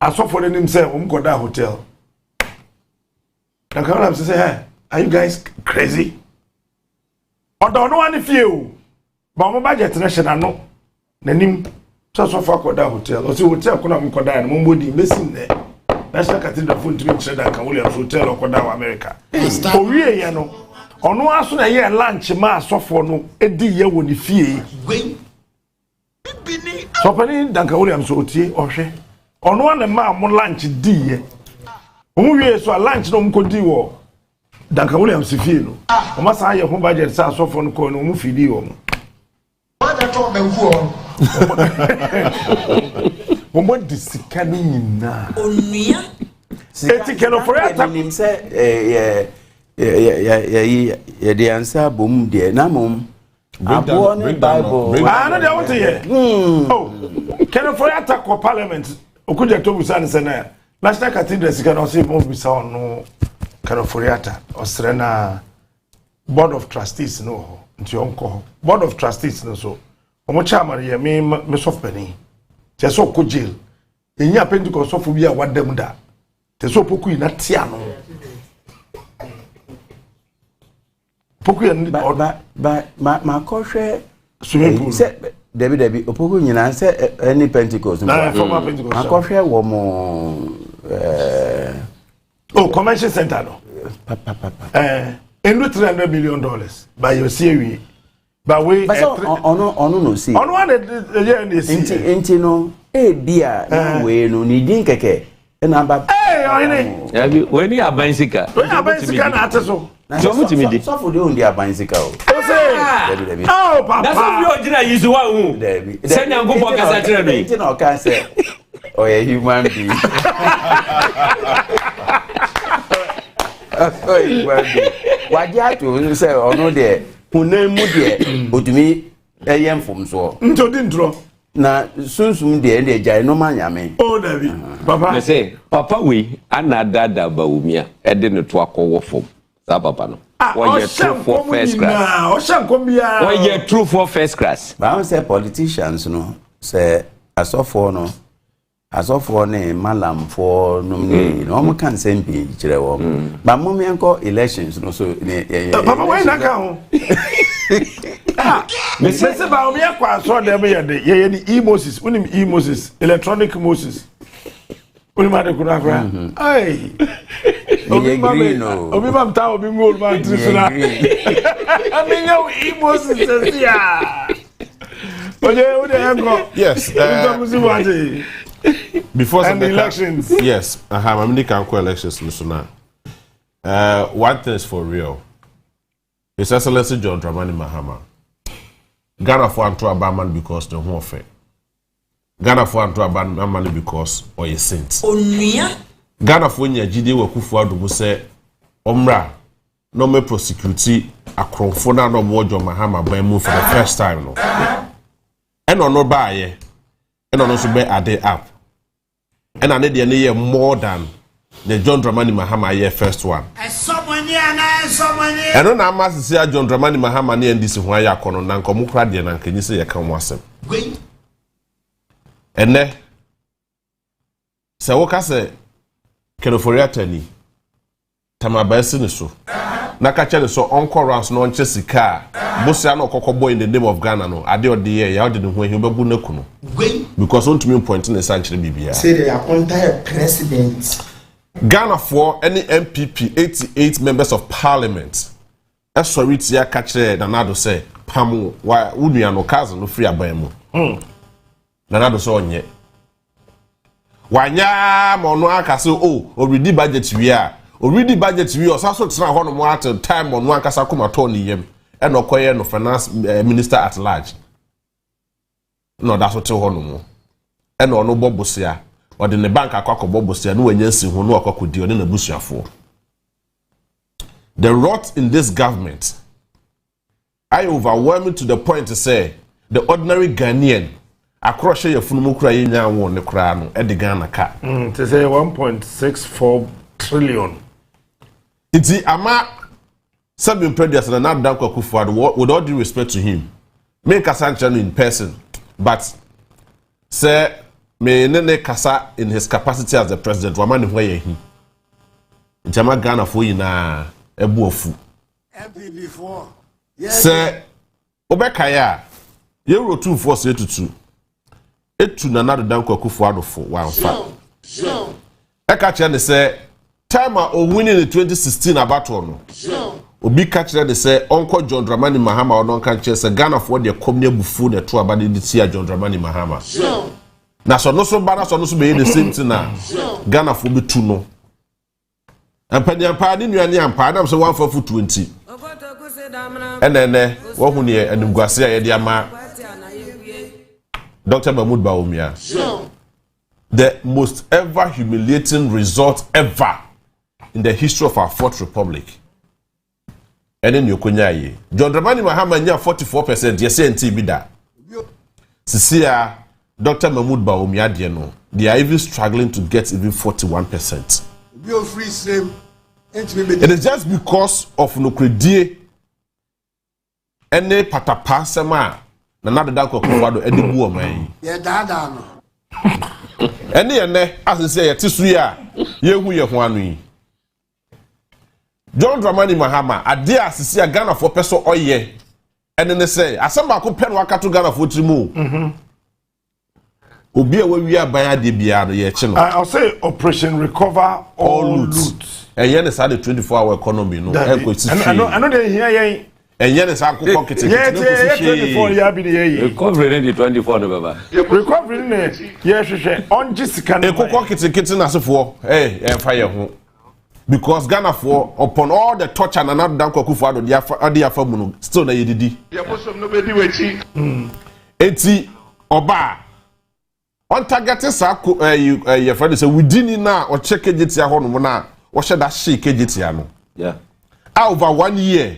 aso for them say go that hotel. And come up to say, hey, are you guys crazy? Or don't know any few. But my budget national no. Nanim so far that hotel. Or see hotel kuna mkoda and mumbodi missing there. National Cathedral phone to me that can Williams Hotel or Koda America. Oh yeah, no. ono aso na ye lunch ma asofo no edi ye woni fie so pani danka Williams otie ohwe ono na ma mo lunch di ye omu wie so lunch no mko di wo danka Williams fie no o ma sa ye ho budget sa asofo no ko no mu fidi wo What that talk them for? Mo disikani nyina Onua eti keno for ya nim say the answer boom there na mom abo ni Bible no dey want here oh keno for ya attack for parliament okuja to busa ne na national cathedral sika no say mo busa ono keno for ya attack osrena board of trustees no nti onko board of trustees no so omo chairman ye me sofpeni te so ko jail enya pentecost so fo bi a wadam da te so poku ina tia no poku ya ma kohwe swimming pool se debi opoku nyina se any pentecost na former pentecost ma kohwe wo mo convention center no enu $300 million by your series by way ono no see ono one ye see enti no bia na we no ni din keke na ba oyini when you abansika na ateso so mutimidi so for the on the abansika o say oh papa that's what you ojina use wa hu say nyango for kasa tire me enti na kan say oh yeah human being oh human being wadia to say ono de hunemu de odumi eyemfom so ntodi ntro na sunsum de jai no manyame oh dabi papa me say papa we anadada baumia e de no to akọwọ fom sa papa no why you true for first class o shankom bia why you true for first class ba on say politicians no say asofo ne malam for no mo kan say bi kire wo ba mo me enko elections no so papa why na ka ho me say ba o me akwa so dem ye ni e-Moses unim e-Moses electronic Moses unim ade kuna akwa ai obi mam ta obi ngol ma trisuna aminga e-Moses sia oje yes before and the elections yes I'm elections no one thing is for real. His Excellency John Mahama. Ghana for Anto Abaman because the whole affair. Ghana for Anto Abaman because or a saint. Ghana for nya jide wa kufu adu say omra no me prosecute akromfo na no mo John Mahama ban mu for the first time no. And no ba ye. And no so be ade up. And ane de ne more than the John Dramani Mahama ye first one. And on Amas see John Dramani Mahama ni ndisi ho ya kono na nkomo kra de na nkanyi se ye kan wasem. Ene se wo ka se Kenoforia tani tamabasi ne so. Na ka chele so onko rounds no onche sika bosia na okokọbọ in the name of Ghana no ade ode ye ya ode ne ho ehi obebu na kuno. Because on to me point in the sanctuary bibia. Say they appoint a president. Ghana for any MPP 88 members of parliament. That's sorry to ya catch Nanado say Pamu why Unia no cousin no free abamu. Nanado so onye. Wanya mono aka say oh already budget we are. Already budget we also try ho no mo at time on one kasa kuma to ni yem. E no koye no finance minister at large. No that's what ho no mo. E no no bobosia. Or the bank akwa bobosia no wenyansi ho no akwa odi na busuafo. The rot in this government I overwhelming to the point to say the ordinary Ghanaian across your funumu kura yenya won ne kura no e de Ghana ka. To say 1.64 trillion. Iti ama Sabin Predias and not Danko Kufuor with all due respect to him. Make a sanction in person, but say me nene kasa in his capacity as the president wamani hweye hi. Jama Ghana for na ebu ofu. MP before. Say obekaya ye wrote 2 force etutu. Etu na nadu Danko Kufuor for one fa. Eka che ne say time o winning in 2016 about one. obi catch de say Uncle John Dramani Mahama or non catch say Ghana for the community bufu the two about the see John Dramani Mahama. Sure. Na so no so bana so no so be the same thing na. Ghana for be two no. And pa ni nuane ampa na so 1 for 20. And then wo hu ne animguase a ye de ama Dr. Mahmoud Bawumia. Sure. The most ever humiliating result ever in the history of our fourth republic. And then Yokonyaye. John Dramani Mahama nya 44%. Yes, NT bida. Sisia Dr. Mahmoud Bawumia dieno. They are even struggling to get even 41%. It is just because of Nokredie ene patapa sema na nada ko kwado edibu o man. Ye dada no. Ene asese ye tisu ya ye hu ye ho anu yi. John Dramani Mahama ade asese ya Ghana for peso oye ene ne say asema ko pen wakato Ghana for trimu. Obi a we aban ade bia no ye chi no. I'll say operation recover all loot. And yen is the 24-hour economy no. I know they hear ye. And yen is a pocket. Yeah, 24 year be the recovery in the 24 no baba. Recovery in yes, on just can a kitchen as for fire home. Because Ghana for upon all the torture and another down Kokufado, the Afamuno, still the EDD. Eti Oba. On target your friend say we didn't now or check it ya honor. What should that shake Kejitiano? Yeah. Over 1 year.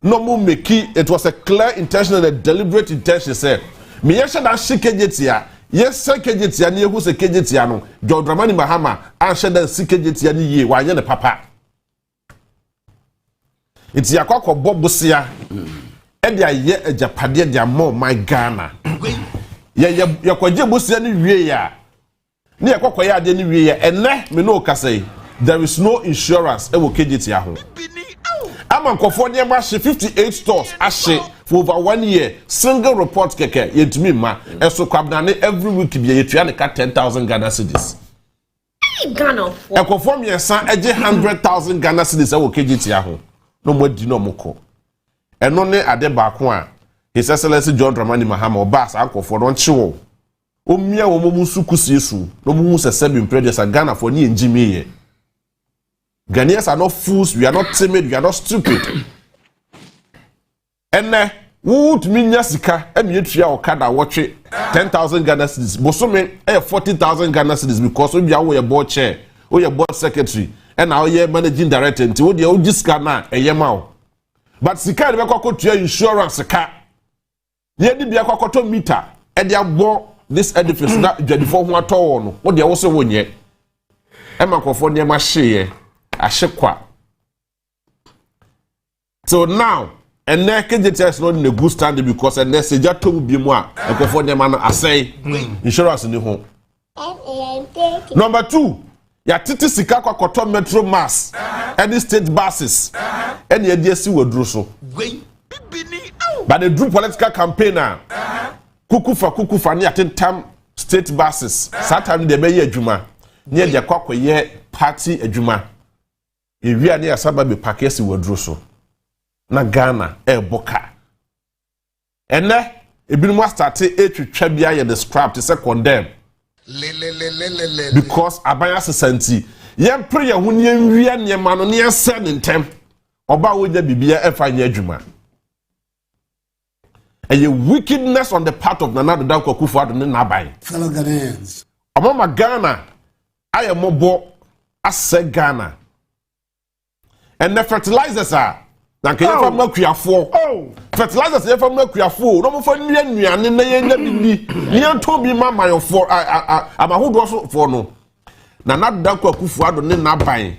No more make it was a clear intention and a deliberate intention. Say, me should that shake Kejitia. Yes, sir, Kejitiani, who's a Kejitiano, John Dramani Mahama, and should that sick Kejitiani ye, why the papa. It's Yakoko Bobusia, and they are yet a Japadia, they are more my Ghana. You're quite Busiani Ria. Near Kokoya, Denny Ria, and let me know, Casay. There is no insurance. Ewo KGT aho. I'm California mashi 58 stores ashe for over 1 year. Single report keke yetumi ma. Eso kwabnane every week bi yetua ne ka 10,000 Ghana cedis. Ghana for. Conform yesan eje 100,000 Ghana cedis ewo KGT aho. No mo di no moko. Eno ne ade ba ko a His Excellency John Dramani Mahama oba sa akofo don chiwo. Omia wo mo musuku siesu. No mu se sebi prejudice Ghana for ni enjimi ye. Ghanaians are not fools, we are not timid, we are not stupid. And would mean Yasika, and you try or kada watch it 10,000 Ghana cedis. Bosome 40,000 Ghana cedis because we are your board chair, or your board secretary, and now you're managing director until the old discana a yamau. But Sika the to your insurance car. Ye did be a cocoto meter, and they have bought this edifice not before one town, what they also won yet. Emma California Mashi. Ashekwa. So now, and now KJT is not in a good standing because and next year to be more. And for them, I say insurance in the home. Number 2, ya titi sika kwa koto metro mass, any state buses, any ADC will do so. But the drew political campaigner, kukufa ni atentam state buses. Saturday they be ejuma, near the kwakwe party ejuma. If are near Saba be Pakesi Wodroso, na Ghana, Boka. And then, if you must start to Trebia and the scrap to say condemn. Because Abayas Santi, young prayer when you rear near Manonia sending them, about with the Bibia F.I. Juma. And your wickedness on the part of Nana Danko Kufa and Nabai. Fellow Ghanaians. Among Ghana, I am more as said Ghana. And the fertilizers are like from Mercury for fertilizers from Mercury for no more for near to be mamma for I'm a who for no. Now not Danko Kufa, don't buying.